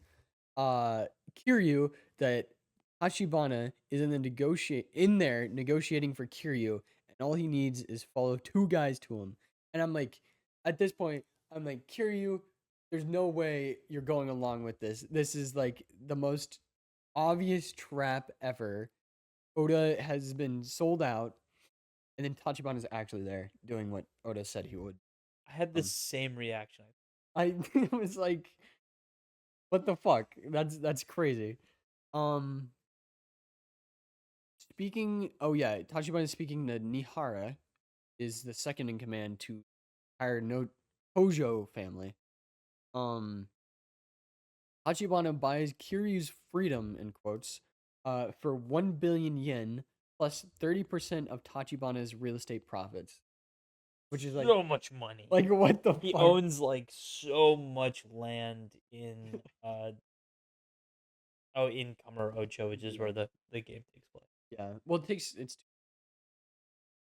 Kiryu that Tachibana is in there negotiating for Kiryu, and all he needs is follow two guys to him. And I'm like, at this point, I'm like, Kiryu, there's no way you're going along with this. This is like the most obvious trap ever. Oda has been sold out, and then Tachibana is actually there doing what Oda said he would. I had the Um, same reaction. I it was like, what the fuck? That's crazy. Um, Speaking, oh yeah, Tachibana is speaking to Nihara, is the second in command to entire no Tojo family. Um, Tachibana buys Kiryu's freedom in quotes, for 1 billion yen plus 30% of Tachibana's real estate profits, which is So much money. like what the He fuck? owns like so much land in in Kamurocho, which is where the game takes place. Yeah, well, it's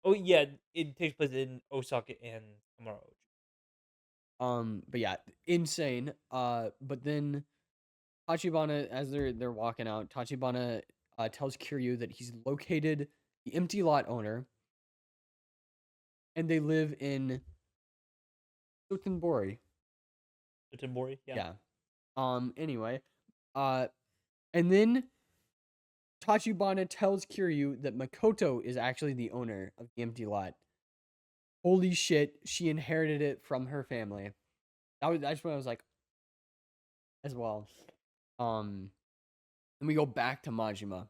Oh yeah, it takes place in Osaka and Kamurocho. but yeah, insane. But then Tachibana, as they're walking out, Tachibana tells Kiryu that he's located the empty lot owner, and they live in Sotenbori. Utenbori, yeah. Yeah. Anyway, uh, and then Tachibana tells Kiryu that Makoto is actually the owner of the empty lot. Holy shit! She inherited it from her family. That's when I was like, as well. And we go back to Majima.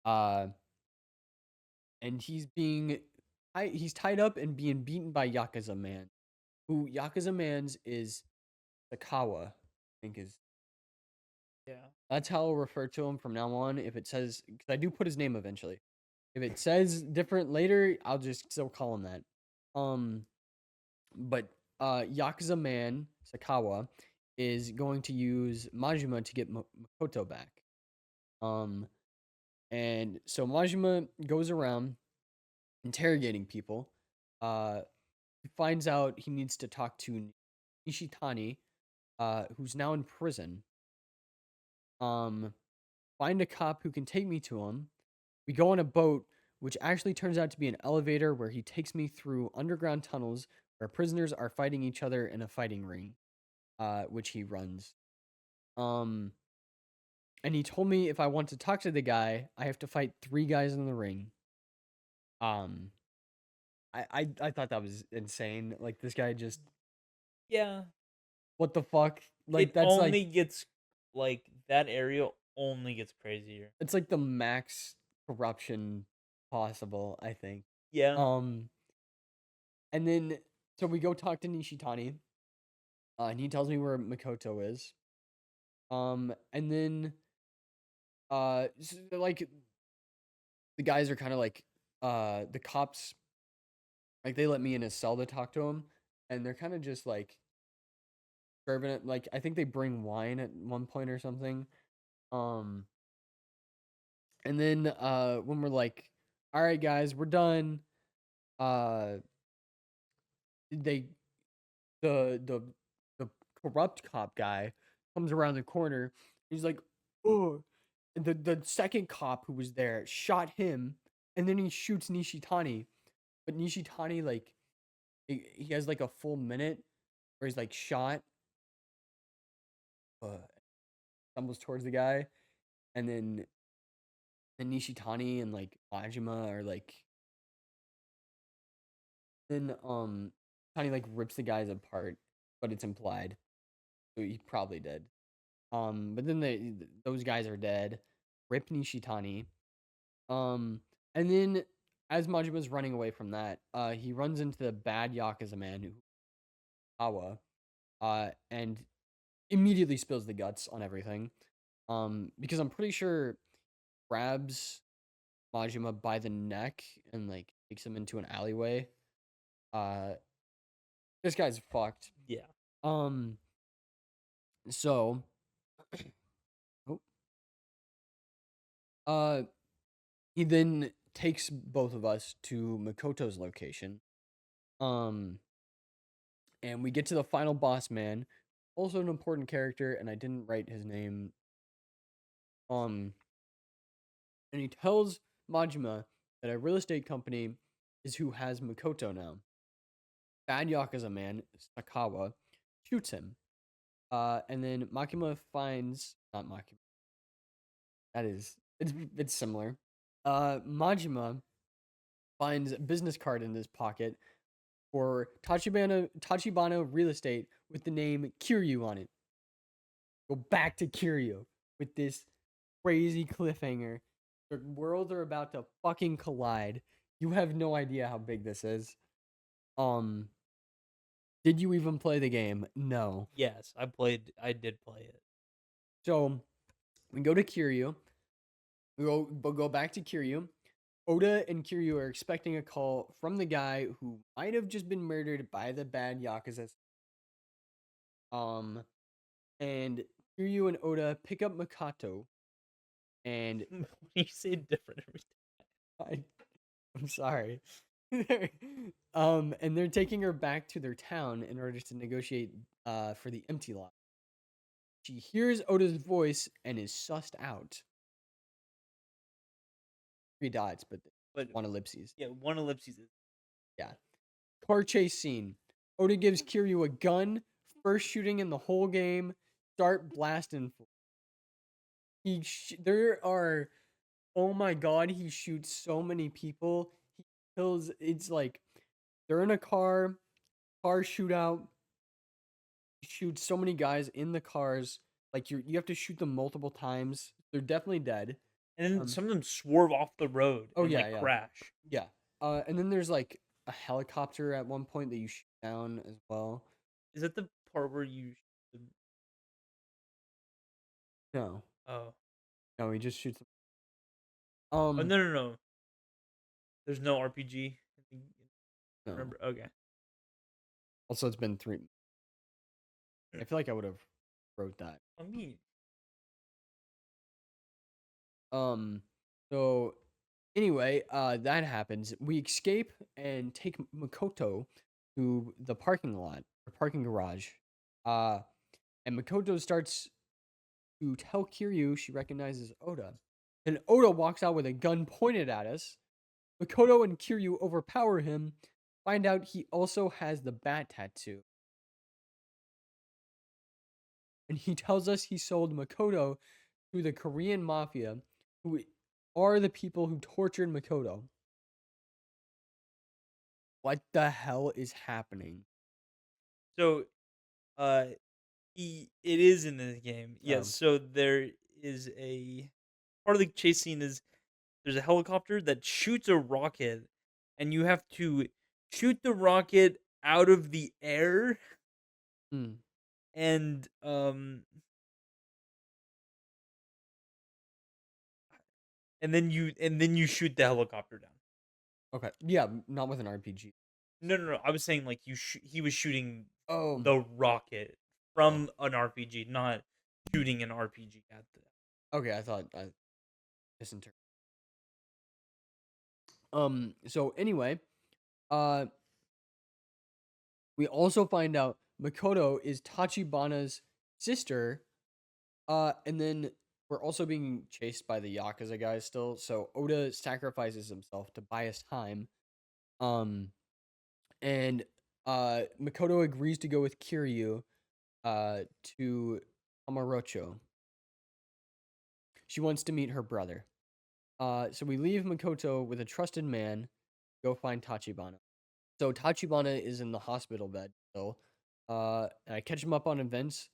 Uh, and he's tied up and being beaten by Yakuza Man, who Yakuza Man's is Sakawa, I think is. Yeah. That's how I'll refer to him from now on. If it says, because I do put his name eventually. If it says different later, I'll just still call him that. But Yakuza Man Sakawa is going to use Majima to get Makoto back. And so Majima goes around interrogating people. He finds out he needs to talk to Nishitani, who's now in prison. Find a cop who can take me to him. We go on a boat, which actually turns out to be an elevator where he takes me through underground tunnels where prisoners are fighting each other in a fighting ring, which he runs. And he told me if I want to talk to the guy, I have to fight 3 guys in the ring. Um, I thought that was insane. Like this guy just Yeah. what the fuck? Like It that's only like gets like that area only gets crazier. it's like the max corruption possible, I think. Yeah. And then so we go talk to Nishitani. And he tells me where Makoto is. And then like the guys are kind of like the cops like they let me in his cell to talk to him, and they're kind of just like serving it. Like I think they bring wine at one point or something. Um, and then when we're like, all right, guys, we're done. Uh, they the the corrupt cop guy comes around the corner. He's like, oh, the second cop who was there shot him, and then he shoots Nishitani. But Nishitani like he has like a full minute where he's like shot, stumbles towards the guy, and then Nishitani and like Majima are like then Tani like rips the guys apart, but it's implied. So he probably did. But then those guys are dead. Rip Nishitani. Um, and then as Majima's running away from that, he runs into the bad Yakuza man who Awa, and immediately spills the guts on everything. Because I'm pretty sure grabs Majima by the neck and like takes him into an alleyway. Uh, this guy's fucked. Yeah. So, oh, uh, he then takes both of us to Makoto's location. And we get to the final boss man, also an important character, and I didn't write his name. And he tells Majima that a real estate company is who has Makoto now. Bad Yakuza man, Sakawa, shoots him. And then Makima finds not Makima. That is it's similar. Majima finds a business card in his pocket for Tachibana Real Estate with the name Kiryu on it. Go back to Kiryu with this crazy cliffhanger. The worlds are about to fucking collide. You have no idea how big this is. Did you even play the game? No. Yes, I did play it. So we go to Kiryu. We'll go back to Kiryu. Oda and Kiryu are expecting a call from the guy who might have just been murdered by the bad Yakuza. And Kiryu and Oda pick up Makato. And You say it different every time. I'm sorry. And they're taking her back to their town in order to negotiate for the empty lot. She hears Oda's voice and is sussed out. 3 dots, but one ellipses. Yeah, one ellipses. Yeah. Car chase scene. Oda gives Kiryu a gun. First shooting in the whole game. Start blasting. There are. Oh my god, he shoots so many people. He kills. It's like they're in a car shootout. He shoots so many guys in the cars. Like you have to shoot them multiple times. They're definitely dead. And then some of them swerve off the road and yeah. crash. Yeah. And then there's like a helicopter at one point that you shoot down as well. Is that the part where you? No. Oh. No, he just shoots them. Oh, no. There's no RPG. No. Remember? Okay. Also, it's been 3. I feel like I would have wrote that. I mean. So anyway, that happens. We escape and take Makoto to the parking lot or parking garage. And Makoto starts to tell Kiryu she recognizes Oda. And Oda walks out with a gun pointed at us. Makoto and Kiryu overpower him, find out he also has the bat tattoo. And he tells us he sold Makoto to the Korean mafia, who are the people who tortured Makoto. What the hell is happening? So, it is in this game. Yes. Oh. So there is a part of the chase scene is there's a helicopter that shoots a rocket, and you have to shoot the rocket out of the air, Hmm. and and then you shoot the helicopter down. Okay. Yeah, not with an RPG. No. I was saying like he was shooting Oh. the rocket from an RPG, not shooting an RPG at the. Okay, I thought I misinterpreted. So anyway, uh we also find out Makoto is Tachibana's sister. And then we're also being chased by the Yakuza guys still. So Oda sacrifices himself to buy us time. And Makoto agrees to go with Kiryu to Amarocho. She wants to meet her brother. So we leave Makoto with a trusted man, go find Tachibana. So Tachibana is in the hospital bed still. And I catch him up on events,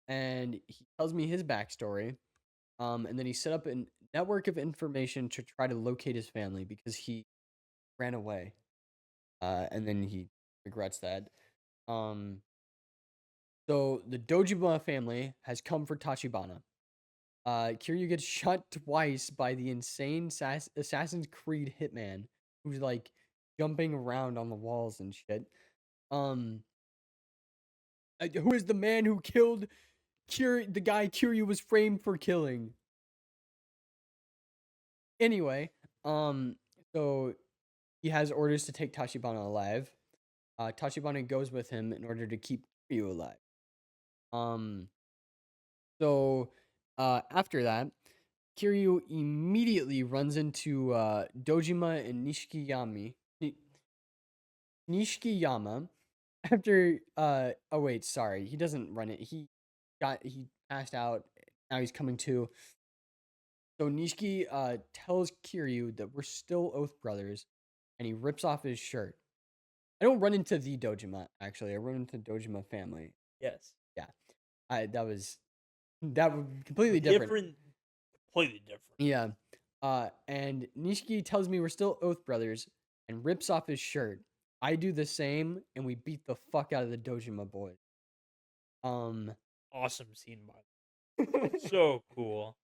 and he tells me his backstory. And then he set up a network of information to try to locate his family because he ran away. And then he regrets that. So the Dojima family has come for Tachibana. Kiryu gets shot twice by the insane Assassin's Creed hitman who's like jumping around on the walls and shit. Who is the man who killed the guy Kiryu was framed for killing? Anyway, so he has orders to take Tachibana alive. Tachibana goes with him in order to keep Kiryu alive. So after that, Kiryu immediately runs into Dojima and Nishikiyama after oh wait, sorry. He doesn't run it. He passed out. Now he's coming to. So Nishiki tells Kiryu that we're still Oath Brothers, and he rips off his shirt. I don't run into the Dojima, actually. I run into Dojima family. Yes. Yeah. That was completely different. Completely different. Yeah. And Nishiki tells me we're still Oath Brothers and rips off his shirt. I do the same, and we beat the fuck out of the Dojima boys. Awesome scene, by the way. So cool.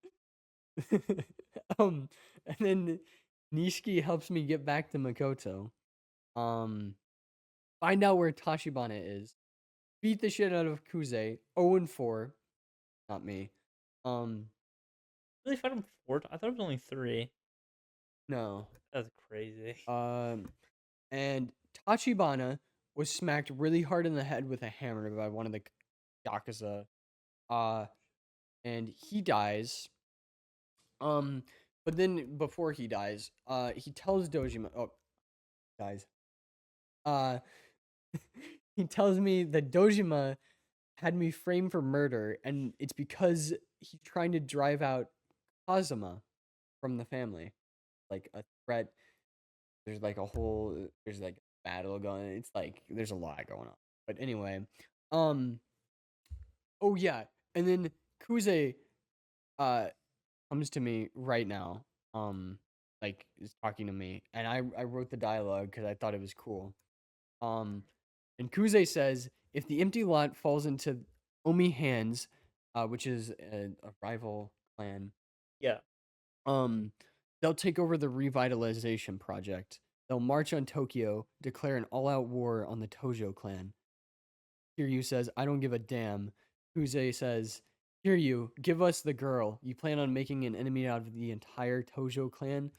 And then Nishiki helps me get back to Makoto. Find out where Tachibana is. Beat the shit out of Kuze. 0-4. Not me. Really found him 4? I thought it was only 3. No. That's crazy. And Tachibana was smacked really hard in the head with a hammer by one of the Yakuza. And he dies. But then before he dies, he tells Dojima, dies. He tells me that Dojima had me framed for murder, and it's because he's trying to drive out Kazuma from the family. Like a threat. There's like there's like a battle going. It's like there's a lot going on. But anyway, oh yeah, and then Kuze comes to me right now. Like is talking to me, and I wrote the dialogue because I thought it was cool. And Kuze says if the empty lot falls into Omi hands, which is a rival clan. Yeah. They'll take over the revitalization project. They'll march on Tokyo, declare an all-out war on the Tojo clan. Kiryu says, I don't give a damn. Kuze says, Kiryu, give us the girl. You plan on making an enemy out of the entire Tojo clan?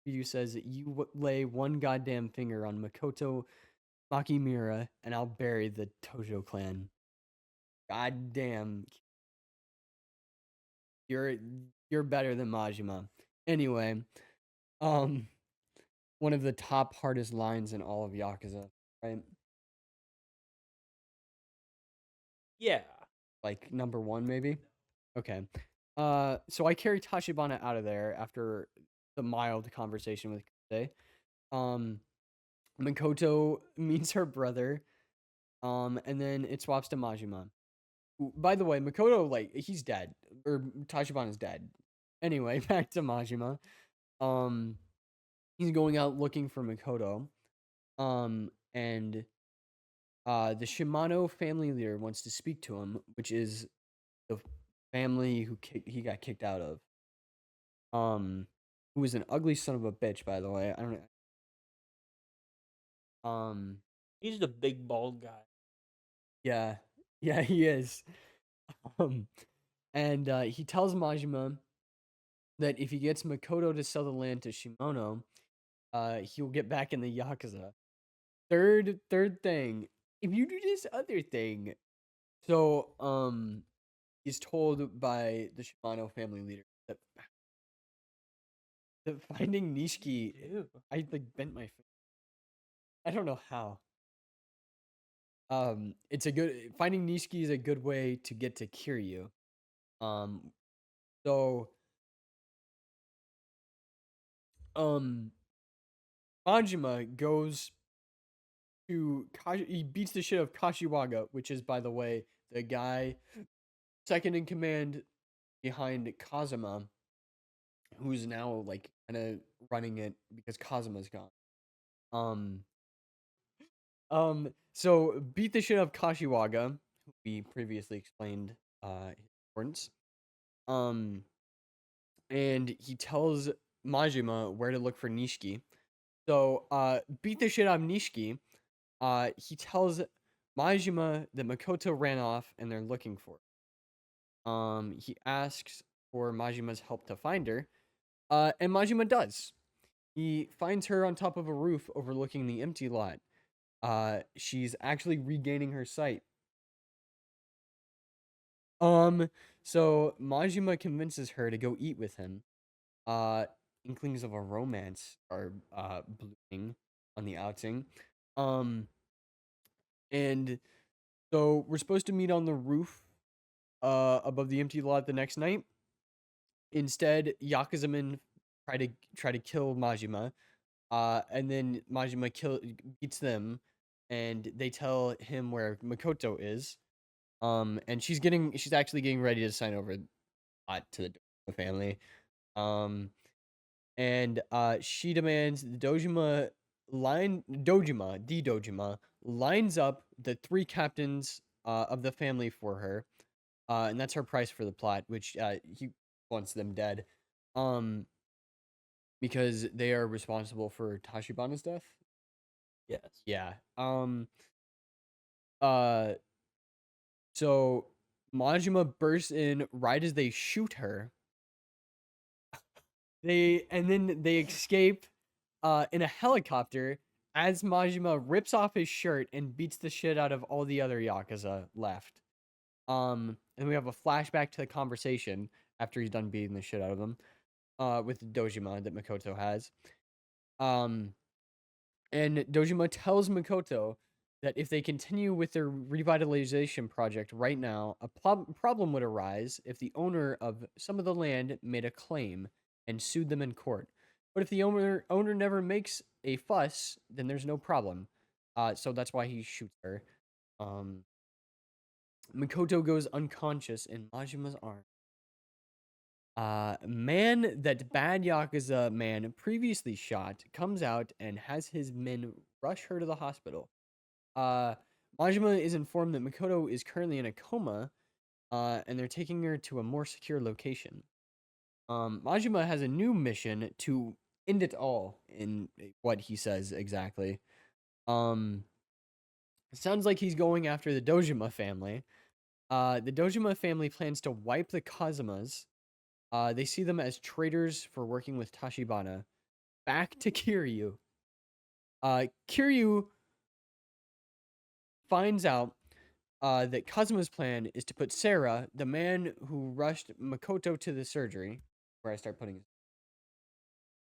Kiryu says, you lay one goddamn finger on Makoto Makimura, and I'll bury the Tojo clan. God damn. You're better than Majima. Anyway, one of the top hardest lines in all of Yakuza, right? Yeah. Like number 1 maybe? Okay. So I carry Tachibana out of there after the mild conversation with Kuze. Makoto meets her brother, and then it swaps to Majima. By the way, Makoto, like, he's dead, or Tachibana's dead. Anyway, back to Majima. He's going out looking for Makoto. And the Shimano family leader wants to speak to him, which is the family he got kicked out of. Who was an ugly son of a bitch, by the way. I don't know. He's the big bald guy. Yeah, yeah, he is. And he tells Majima that if he gets Makoto to sell the land to Shimano, he'll get back in the Yakuza. Third thing, if you do this other thing, so he's told by the Shimano family leader that finding Nishiki, I like bent my finger. I don't know how. It's a good finding Nishiki is a good way to get to Kiryu. So Majima goes to he beats the shit out of Kashiwaga, which is, by the way, the guy second in command behind Kazuma, who's now like kind of running it because Kazuma's gone. So beat the shit out of Kashiwaga, who we previously explained his importance. And he tells Majima where to look for Nishiki. So beat the shit out of Nishiki. He tells Majima that Makoto ran off and they're looking for her. He asks for Majima's help to find her. And Majima does. He finds her on top of a roof overlooking the empty lot. She's actually regaining her sight. So Majima convinces her to go eat with him. Inklings of a romance are blooming on the outing. And so we're supposed to meet on the roof above the empty lot the next night. Instead, Yakuza men try to kill Majima. And then Majima beats them, and they tell him where Makoto is. And she's actually getting ready to sign over to the Dojima family. And she demands the Dojima lines up the 3 captains of the family for her. And that's her price for the plot, which he wants them dead. Because they are responsible for Tachibana's death. Yes. Yeah. So Majima bursts in right as they shoot her. Then they escape in a helicopter as Majima rips off his shirt and beats the shit out of all the other Yakuza left. And we have a flashback to the conversation after he's done beating the shit out of them with Dojima that Makoto has. And Dojima tells Makoto that if they continue with their revitalization project right now, a problem would arise if the owner of some of the land made a claim and sued them in court. But if the owner never makes a fuss, then there's no problem. So that's why he shoots her. Makoto goes unconscious in Majima's arms. Man that bad Yakuza man previously shot comes out and has his men rush her to the hospital. Majima is informed that Makoto is currently in a coma, and they're taking her to a more secure location. Majima has a new mission to end it all, in what he says exactly. It sounds like he's going after the Dojima family. The Dojima family plans to wipe the Kazumas. They see them as traitors for working with Tachibana. Back to Kiryu. Kiryu finds out that Kazuma's plan is to put Sarah, the man who rushed Makoto to the surgery, where I start putting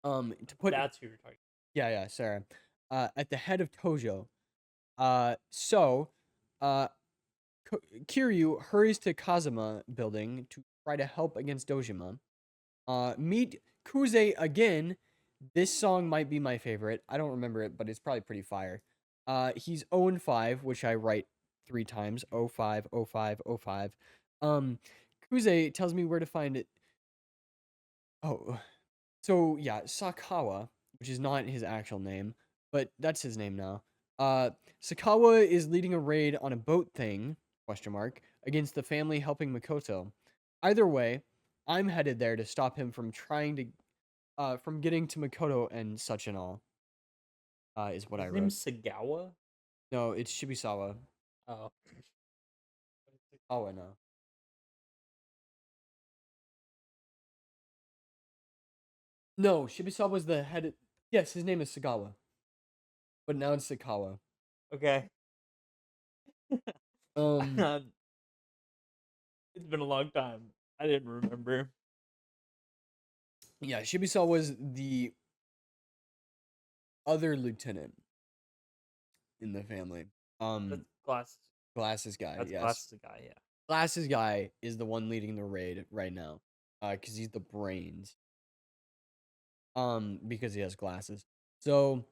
to put That's who you're talking. yeah, Sarah, at the head of Tojo. So Kiryu hurries to Kazuma building to try to help against Dojima. Meet Kuze again, this song might be my favorite. I don't remember it, but it's probably pretty fire. He's 0-5, which I write 3 times. 05, 05, 05. Kuze tells me where to find it. Oh, so yeah, Sakawa, which is not his actual name, but that's his name now. Sakawa is leading a raid on a boat thing, question mark, against the family helping Makoto. Either way, I'm headed there to stop him from from getting to Makoto and such and all. Is what I His wrote. name's Sagawa. No, it's Shibusawa. Oh, Oh, I know. No, Shibusawa was the head. Yes, his name is Sagawa, but now it's Sakawa. okay. Um, It's been a long time. I didn't remember. yeah, Shibusawa was the other lieutenant in the family. That's Glass. Glasses guy. That's Yes, Glass the guy. Yeah. Glasses guy is the one leading the raid right now. Because he's the brains. Because he has glasses. So,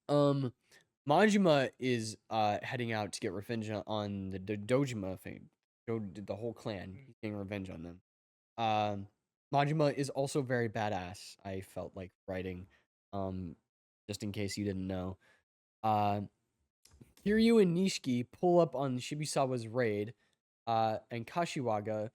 Majima is heading out to get revenge on the Dojima thing. The whole clan. He's getting revenge on them. Majima is also very badass. I felt like writing, just in case you didn't know. Kiryu and Nishiki pull up on Shibusawa's raid, and Kashiwaga.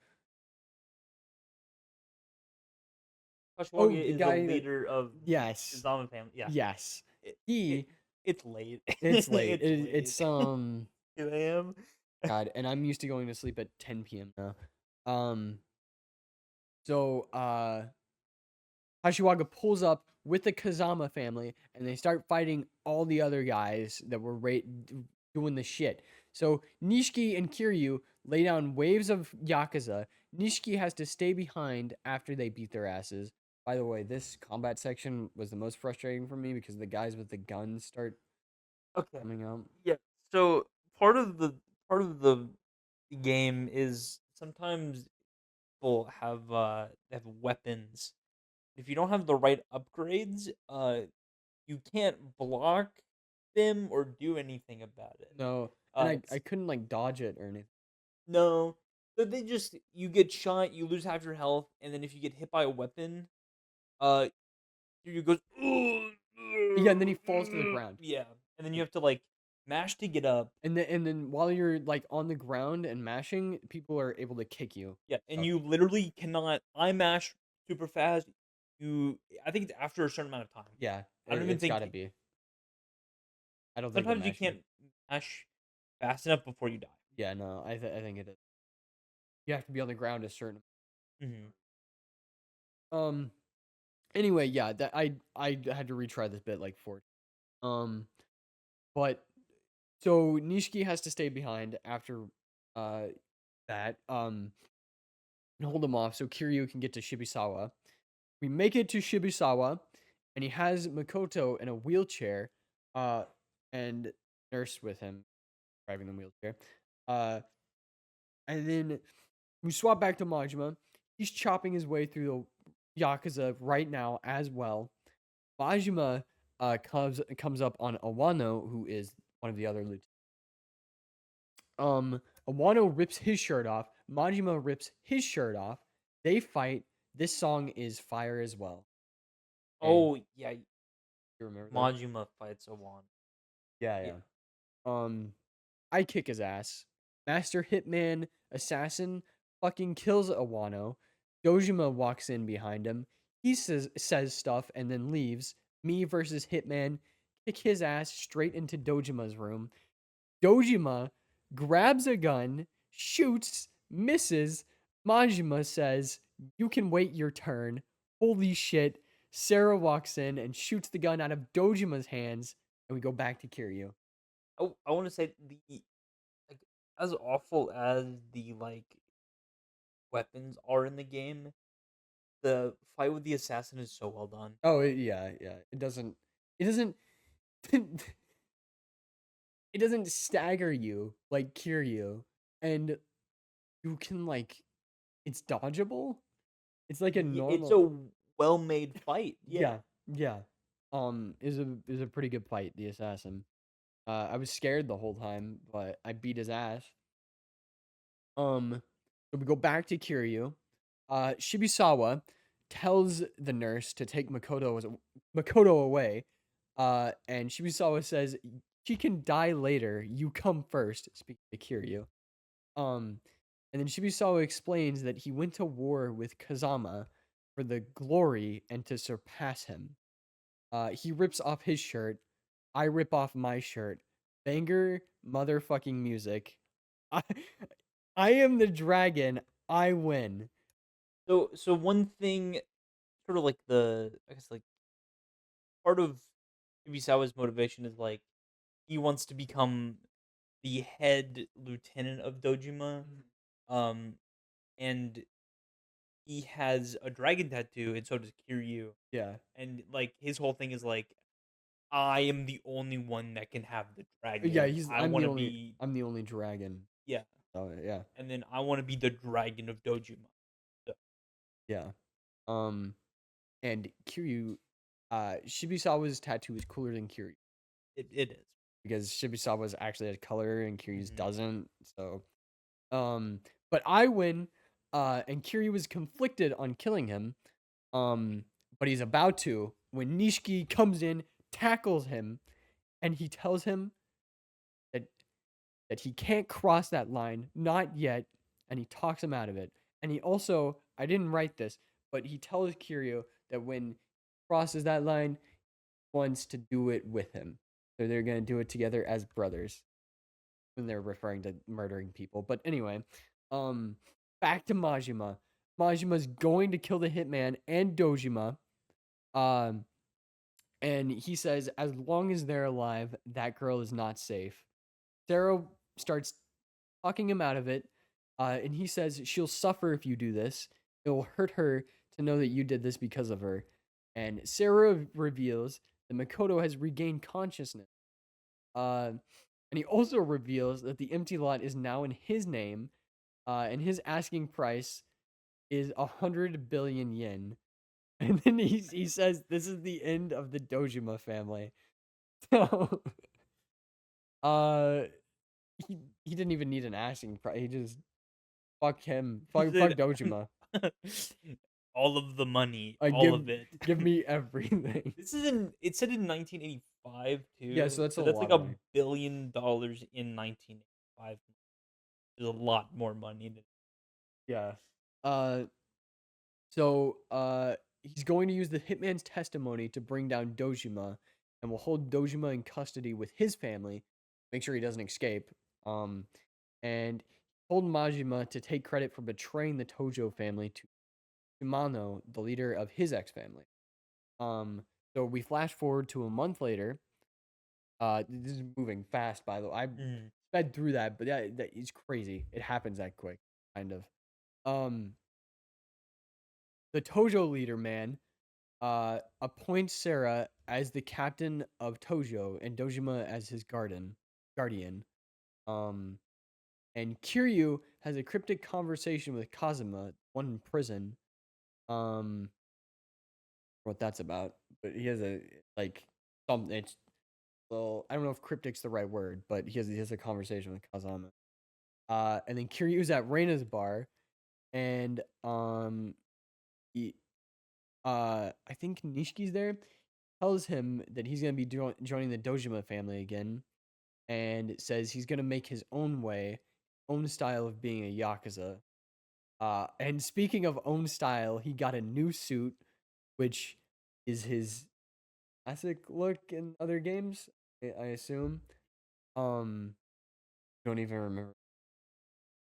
Kashiwagi the is guy the that- leader of the Yes, Zama family. Yeah. yes. It- He. It's late. It's late. It's It's 2 a.m. God, and I'm used to going to sleep at 10 p.m. now. So Hashiwaga pulls up with the Kazama family and they start fighting all the other guys that were doing the shit. So Nishiki and Kiryu lay down waves of Yakuza. Nishiki has to stay behind after they beat their asses. By the way, this combat section was the most frustrating for me because the guys with the guns start Okay. coming out. Yeah. So part of the game is sometimes people have weapons. If you don't have the right upgrades, you can't block them or do anything about it. No, and I it's- couldn't like dodge it or anything. No, but you get shot, you lose half your health, and then if you get hit by a weapon, you goes. Yeah, and then he falls to the ground. Yeah, and then you have to like mash to get up. And then while you're like on the ground and mashing, people are able to kick you. Yeah, and Oh. you literally cannot. I mash super fast. I think it's after a certain amount of time. Yeah, I don't even it's think gotta be. I don't think the sometimes you mashing- can't mash fast enough before you die. Yeah, no, I think it is. You have to be on the ground a certain. Mm-hmm. Anyway, yeah, that I had to retry this bit like 4. But so Nishiki has to stay behind after that and hold him off so Kiryu can get to Shibusawa. We make it to Shibusawa, and he has Makoto in a wheelchair, and Nurse with him driving the wheelchair. And then we swap back to Majima. He's chopping his way through the Yakuza right now as well. Majima comes up on Awano, who is one of the other lieutenants. Awano rips his shirt off. Majima rips his shirt off. They fight. This song is fire as well. And Oh yeah, you remember that? Majima fights Awan. Yeah. I kick his ass. Master Hitman Assassin fucking kills Awano. Dojima walks in behind him. He says stuff and then leaves. Me versus Hitman kick his ass straight into Dojima's room. Dojima grabs a gun, shoots, misses. Majima says, "You can wait your turn." Holy shit. Sarah walks in and shoots the gun out of Dojima's hands, and we go back to Kiryu. I want to say like as awful as the like weapons are in the game, the fight with the assassin is so well done. Oh yeah. It doesn't it doesn't stagger you like Kiryu, and you can like it's dodgeable. It's like a normal. It's a well-made fight. Yeah. Yeah. Is a pretty good fight, the assassin. I was scared the whole time, but I beat his ass. So we go back to Kiryu. Shibusawa tells the nurse to take Makoto away. And Shibusawa says she can die later. You come first. Speaking to Kiryu. Um, and then Shibusawa explains that he went to war with Kazama for the glory and to surpass him. He rips off his shirt. I rip off my shirt. Banger motherfucking music. I, I am the dragon. I win. So one thing, sort of like I guess like part of Ibisawa's motivation is like he wants to become the head lieutenant of Dojima, um, and he has a dragon tattoo, and so does Kiryu. Yeah. And like his whole thing is like, I am the only one that can have the dragon. Yeah, I I'm want the to only be I'm the only dragon. yeah, So yeah. and then I want to be the dragon of Dojima. So, Yeah. Um and Kiryu Shibusawa's tattoo is cooler than Kiryu it is. because Shibusawa's actually has color and Kiryu's Mhm. doesn't. So but I win and Kiryu was conflicted on killing him. But he's about to when Nishiki comes in, tackles him, and he tells him that he can't cross that line, not yet, and he talks him out of it. And he also, I didn't write this, but he tells Kiryu that when he crosses that line, he wants to do it with him. So they're gonna do it together as brothers when they're referring to murdering people. But anyway, back to Majima. Majima's going to kill the hitman and Dojima. Um, and he says, as long as they're alive, that girl is not safe. Sarah starts talking him out of it, and he says she'll suffer if you do this. It will hurt her to know that you did this because of her. And Sarah reveals that Makoto has regained consciousness. And he also reveals that the empty lot is now in his name, and his asking price is 100 billion yen. And then he says this is the end of the Dojima family. So, uh, he didn't even need an asking price. He just fuck him. Fuck Dojima. All of the money, I all of it. give me everything. This is it said in 1985 too. Yeah, so that's a that's lot like of $1 money. billion in 1985. There's a lot more money than Yeah. Uh, so he's going to use the hitman's testimony to bring down Dojima, and will hold Dojima in custody with his family, make sure he doesn't escape. And told Majima to take credit for betraying the Tojo family to Shimano, the leader of his ex-family. So we flash forward to a month later. This is moving fast, by the way. I sped through that, but that is crazy. It happens that quick, kind of. The Tojo leader man appoints Sarah as the captain of Tojo and Dojima as his guardian. And Kiryu has a cryptic conversation with Kazuma, one in prison. What that's about, but he has a like some. It's well, I don't know if cryptic's the right word, but he has a conversation with Kazama. And then Kiryu's at Reina's bar, and he, I think Nishiki's there. Tells him that he's gonna be joining the Dojima family again, and says he's gonna make his own way, own style of being a yakuza. And speaking of own style, he got a new suit, which is his classic look in other games. I assume. Don't even remember.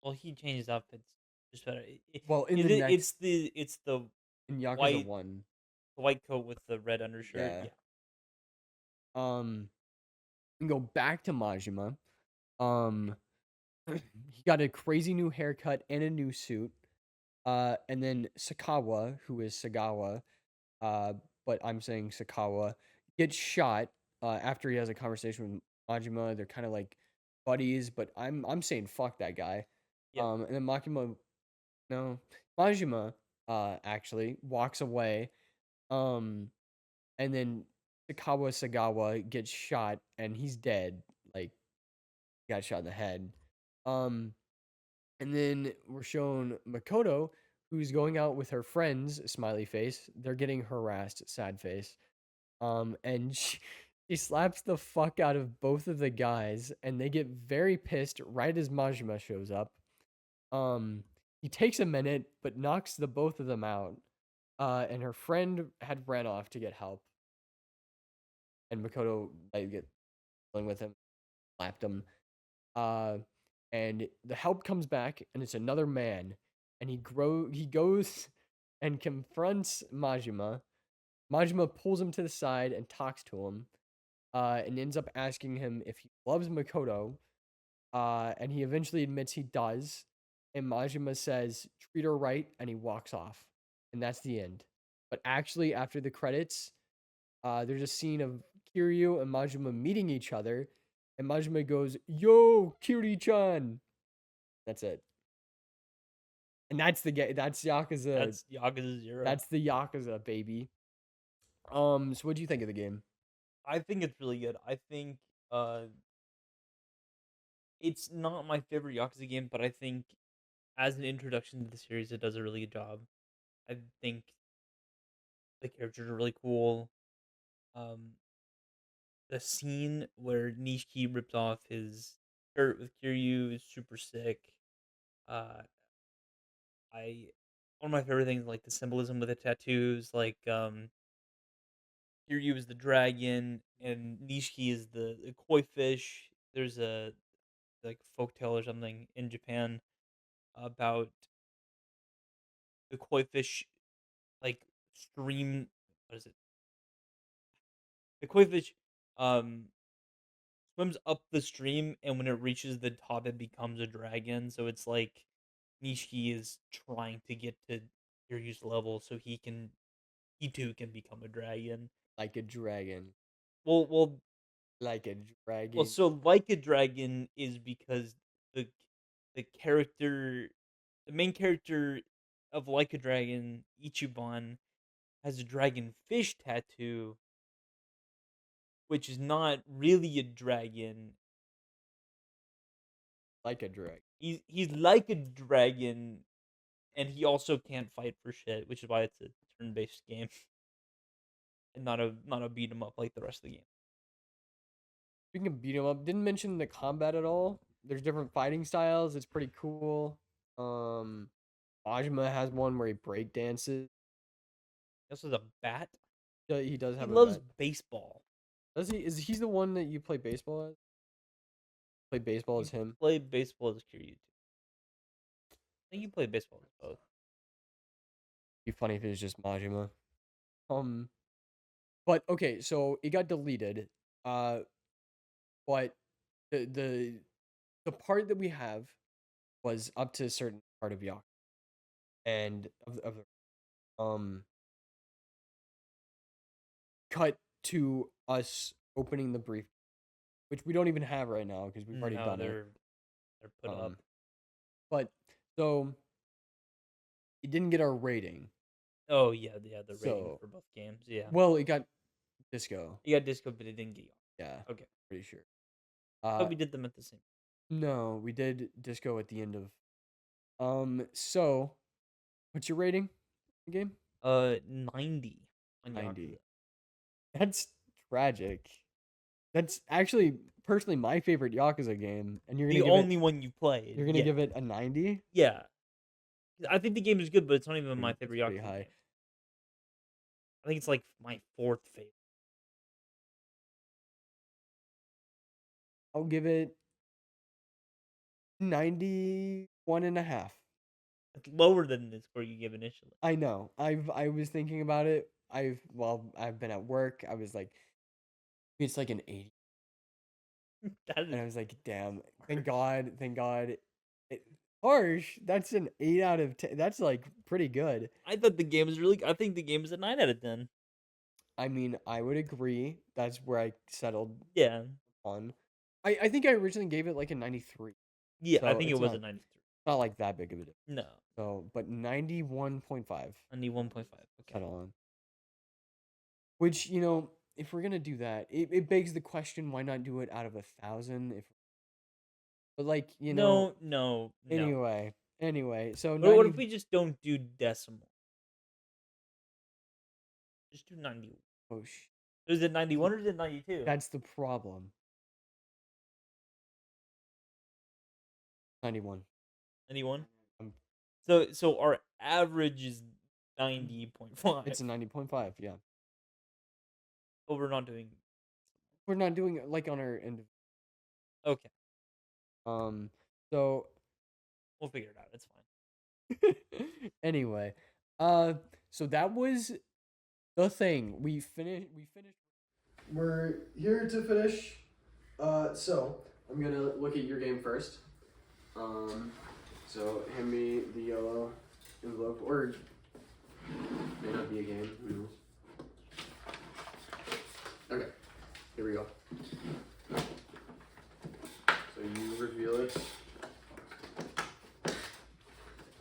well, he changes outfits just better. Well, in the next, it's the in Yakuza white 1. the white coat with the red undershirt. Yeah. Yeah. We go back to Majima. He got a crazy new haircut and a new suit. And then Sakawa, who is Sagawa, but I'm saying Sakawa, gets shot after he has a conversation with Majima. They're kind of like buddies, but I'm saying fuck that guy. Yeah. And then Majima actually walks away. Um and then Sakawa Sagawa gets shot and he's dead. Like, got shot in the head. And then we're shown Makoto, who's going out with her friends, smiley face. They're getting harassed, sad face. And she slaps the fuck out of both of the guys, and they get very pissed right as Majima shows up. He takes a minute, but knocks the both of them out. And her friend had ran off to get help. And Makoto like get dealing with him, slapped him. And the help comes back, and it's another man, and he goes and confronts Majima. Majima pulls him to the side and talks to him, and ends up asking him if he loves Makoto. And he eventually admits he does. And Majima says, "Treat her right," and he walks off, and that's the end. But actually, after the credits, there's a scene of Kiryu and Majima meeting each other, and Majima goes, "Yo, Kiri-chan." That's it. And that's the game. That's Yakuza. That's Yakuza 0. That's the Yakuza, baby. So what do you think of the game? I think it's really good. I think it's not my favorite Yakuza game, but I think as an introduction to the series, it does a really good job. I think the characters are really cool. The scene where Nishiki ripped off his shirt with Kiryu is super sick. Uh, I One of my favorite things, like the symbolism with the tattoos, like Kiryu is the dragon and Nishiki is the koi fish. There's a like folktale or something in Japan about the koi fish like stream. What is it? The koi fish um swims up the stream, and when it reaches the top, it becomes a dragon. So it's like Nishiki is trying to get to Kiryu's level so he too can become a dragon. Like a dragon. Well, well, Like a well. dragon. So like a dragon is because the the character, the main character of Like a Dragon, Ichiban, has a dragon fish tattoo, which is not really a dragon. Like a dragon. He's like a dragon, and he also can't fight for shit, which is why it's a turn-based game and not a beat 'em up like the rest of the game. Speaking of beat 'em up, didn't mention the combat at all. There's different fighting styles. It's pretty cool. Majima has one where he break dances. This is a bat. He does He have a loves bat. baseball. Does he? Is he's the one that you play baseball as? Play baseball as him. Play baseball as Kiryu. I think you play baseball as both. Be funny if it was just Majima. But okay, so it got deleted. But the part that we have was up to a certain part of Yakuza, and of the cut to us opening the brief, which we don't even have right now because we've already No, done it. they're put up. But so it didn't get our rating. Oh yeah, the rating So- for both games. Yeah. Well, it got Disco. You got Disco, but it didn't get you. Yeah, Okay. pretty sure. But we did them at the same. No, we did Disco at the end of. So what's your rating? The game? 90 on 90. Yakuza. That's tragic. That's actually personally my favorite Yakuza game, and you're The gonna give only one you played. you're gonna yeah. give it a 90. Yeah. I think the game is good, but it's not even my That's favorite pretty Yakuza high. game. I think it's like my fourth favorite. I'll give it 91 and a half. It's lower than the score you give initially. I know. I was thinking about it. I've been at work. I was like, it's like an 80. That And I is was like, damn, thank God. Harsh. That's an 8 out of 10. That's like pretty good. I thought the game was really. I think the game is a 9 out of 10. I mean, I would agree. That's where I settled Yeah. on. I think I originally gave it like a 93. Yeah, I So think it it's was not- a 93. Not like that big of a difference. No, So, but 91.5. 91.5. Okay. Settle on. Which, if we're gonna do that, it begs the question, why not do it out of 1,000? But like, No. anyway, so What 90. if we just don't do decimal? Just do 91. Oh, Is it 91 or is it 92? that's the problem. 91. 91. Um, So our average is 90.5. It's a 90.5, yeah. But we're not doing. We're not doing it like on our end. Okay, So we'll figure it out. It's fine. anyway, so that was the thing. We finished. We're here to finish. So I'm gonna look at your game first. So hand me the yellow envelope, or may not be a game. Who knows? Okay, here we go. So you reveal it.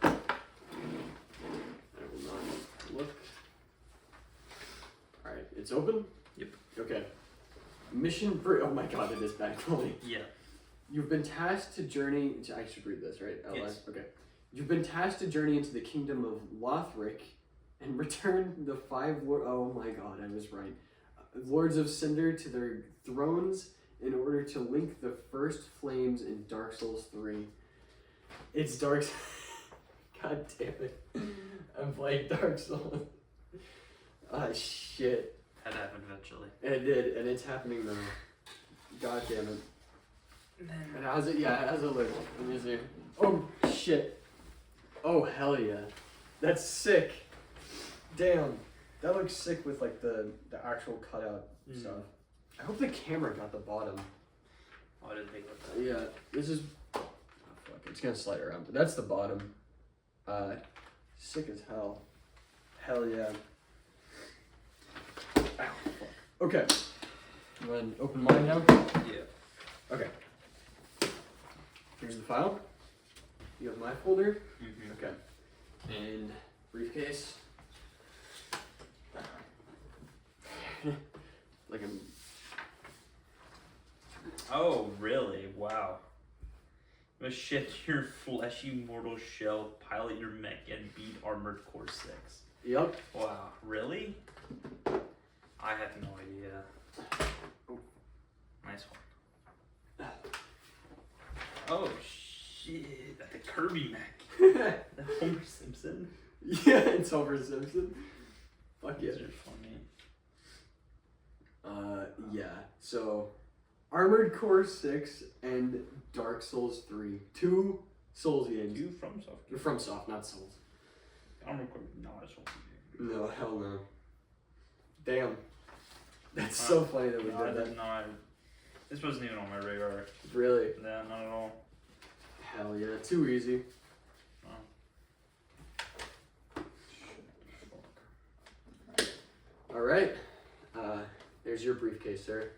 I will not look. All right, it's open. Yep. Okay. Mission for oh my god, it is bad quality. Yeah. You've been tasked to journey. I should read this, right? Out Yes. loud? Okay. You've been tasked to journey into the kingdom of Lothric and return the oh my god, I was right. Lords of Cinder to their thrones in order to link the first flames in Dark Souls 3. It's Dark. God damn it! I'm playing Dark Souls. Ah shit. That happened eventually. It did, and it's happening now. God damn it. And how's it? Yeah, it has a lid. Let me see. Oh shit. Oh hell yeah. That's sick. Damn. That looks sick with like the actual cutout stuff. I hope the camera got the bottom. Oh, I didn't think about that. Yeah, this is. Oh, fuck, it's gonna slide around, but that's the bottom. Sick as hell. Hell yeah. Ow, fuck. Okay. Go ahead and open mine now. Yeah. Okay. Here's the file. You have my folder. Mm-hmm. Okay. And briefcase. Like a. Oh, really? Wow. Must shed your fleshy mortal shell, pilot your mech, and beat Armored Core 6. Yep. Wow, really? I have no idea. Oh. Nice one. Oh, shit. That's a Kirby mech. The Homer Simpson. Yeah, it's Homer Simpson. Fuck yeah. These are funny. Yeah. So, Armored Core 6 and Dark Souls 3. 2 Souls games. You from Soft. You're from Soft, not Souls. Armored Core, no, I just want to do. No, hell no. Damn. That's so funny that we No, I did that. didn't know. This wasn't even on my radar. Really? Yeah, not at all. Hell yeah. Too easy. Oh. Alright. There's your briefcase, sir.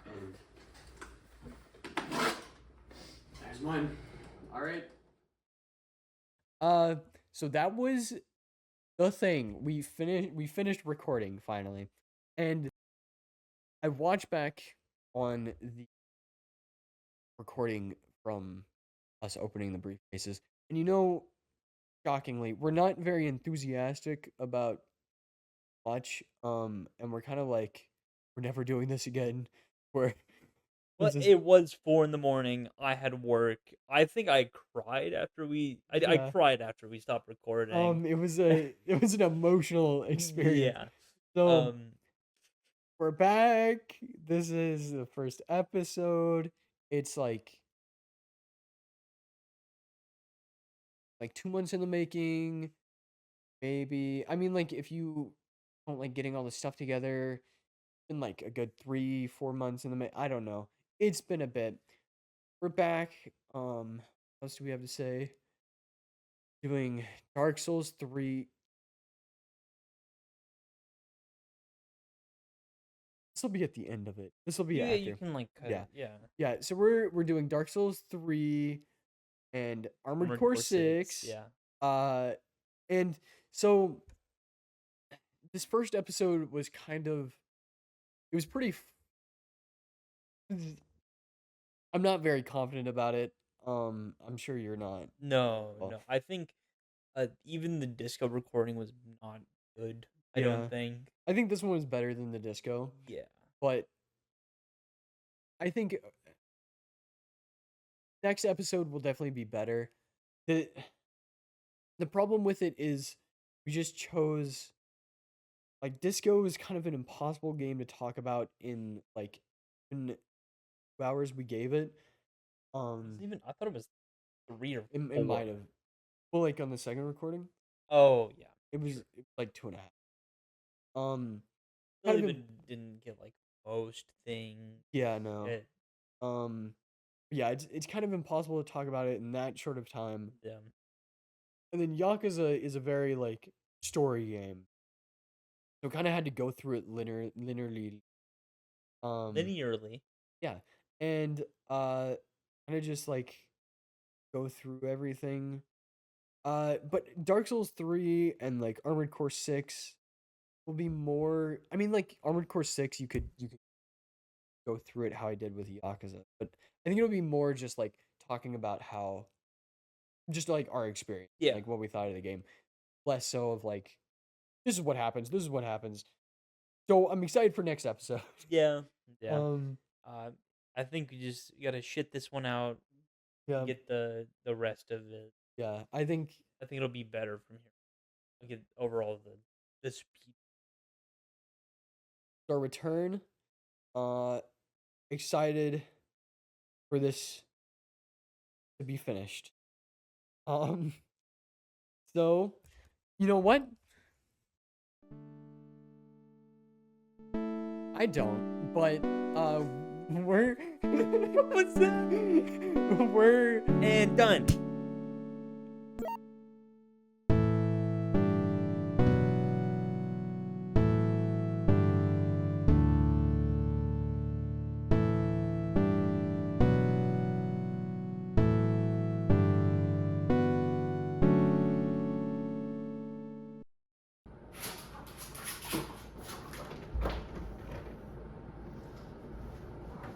And there's mine. Alright. So that was the thing. We finished recording finally. And I watched back on the recording from us opening the briefcases. And shockingly, we're not very enthusiastic about much. And we're kind of like, we're never doing this again. Well, it was 4 a.m. I had work. I think I cried after I cried after we stopped recording. It was an emotional experience. Yeah. So we're back. This is the first episode. It's like 2 months in the making. Maybe. I mean, like, if you don't like getting all the stuff together, it's been like a good 3-4 months in the I don't know. It's been a bit. We're back. What else do we have to say? Doing Dark Souls 3. This will be at the end of it. This will be Yeah, after. you can like cut Yeah. it. Yeah. Yeah, so we're doing Dark Souls 3 and Armored Core 6. Yeah. And so this first episode was kind of it was pretty. I'm not very confident about it. I'm sure you're not. No, Well, no. I think even the disco recording was not good. I yeah, don't think. I think this one was better than the disco, Yeah. but I think next episode will definitely be better. the The problem with it is we just chose, like, disco is kind of an impossible game to talk about in like in 2 hours we gave it. It was even I thought it was 3 or It 4. might have, well, like on the second recording, Oh yeah. it was Sure. like 2.5. Kind Still of even didn't get like most things. yeah, no. It, Um, yeah, it's kind of impossible to talk about it in that short of time. yeah. And then Yakuza is a very like story game, so kind of had to go through it linearly. Linearly. Yeah, and kind of just like go through everything. But Dark Souls 3 and like Armored Core 6 will be more. I mean, like Armored Core 6, you could go through it how I did with Yakuza, but I think it'll be more just like talking about how, just like our experience, Yeah. like what we thought of the game, less so of like this is what happens, this is what happens. So I'm excited for next episode. Yeah. Yeah. Um, I think you just gotta shit this one out yeah, and get the rest of it. yeah. I think I think it'll be better from here. Look at overall the speed. our return. Uh, Excited for this to be finished. Um, so you know what? I don't, but we're What's that? we're And done.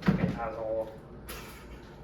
Asshole.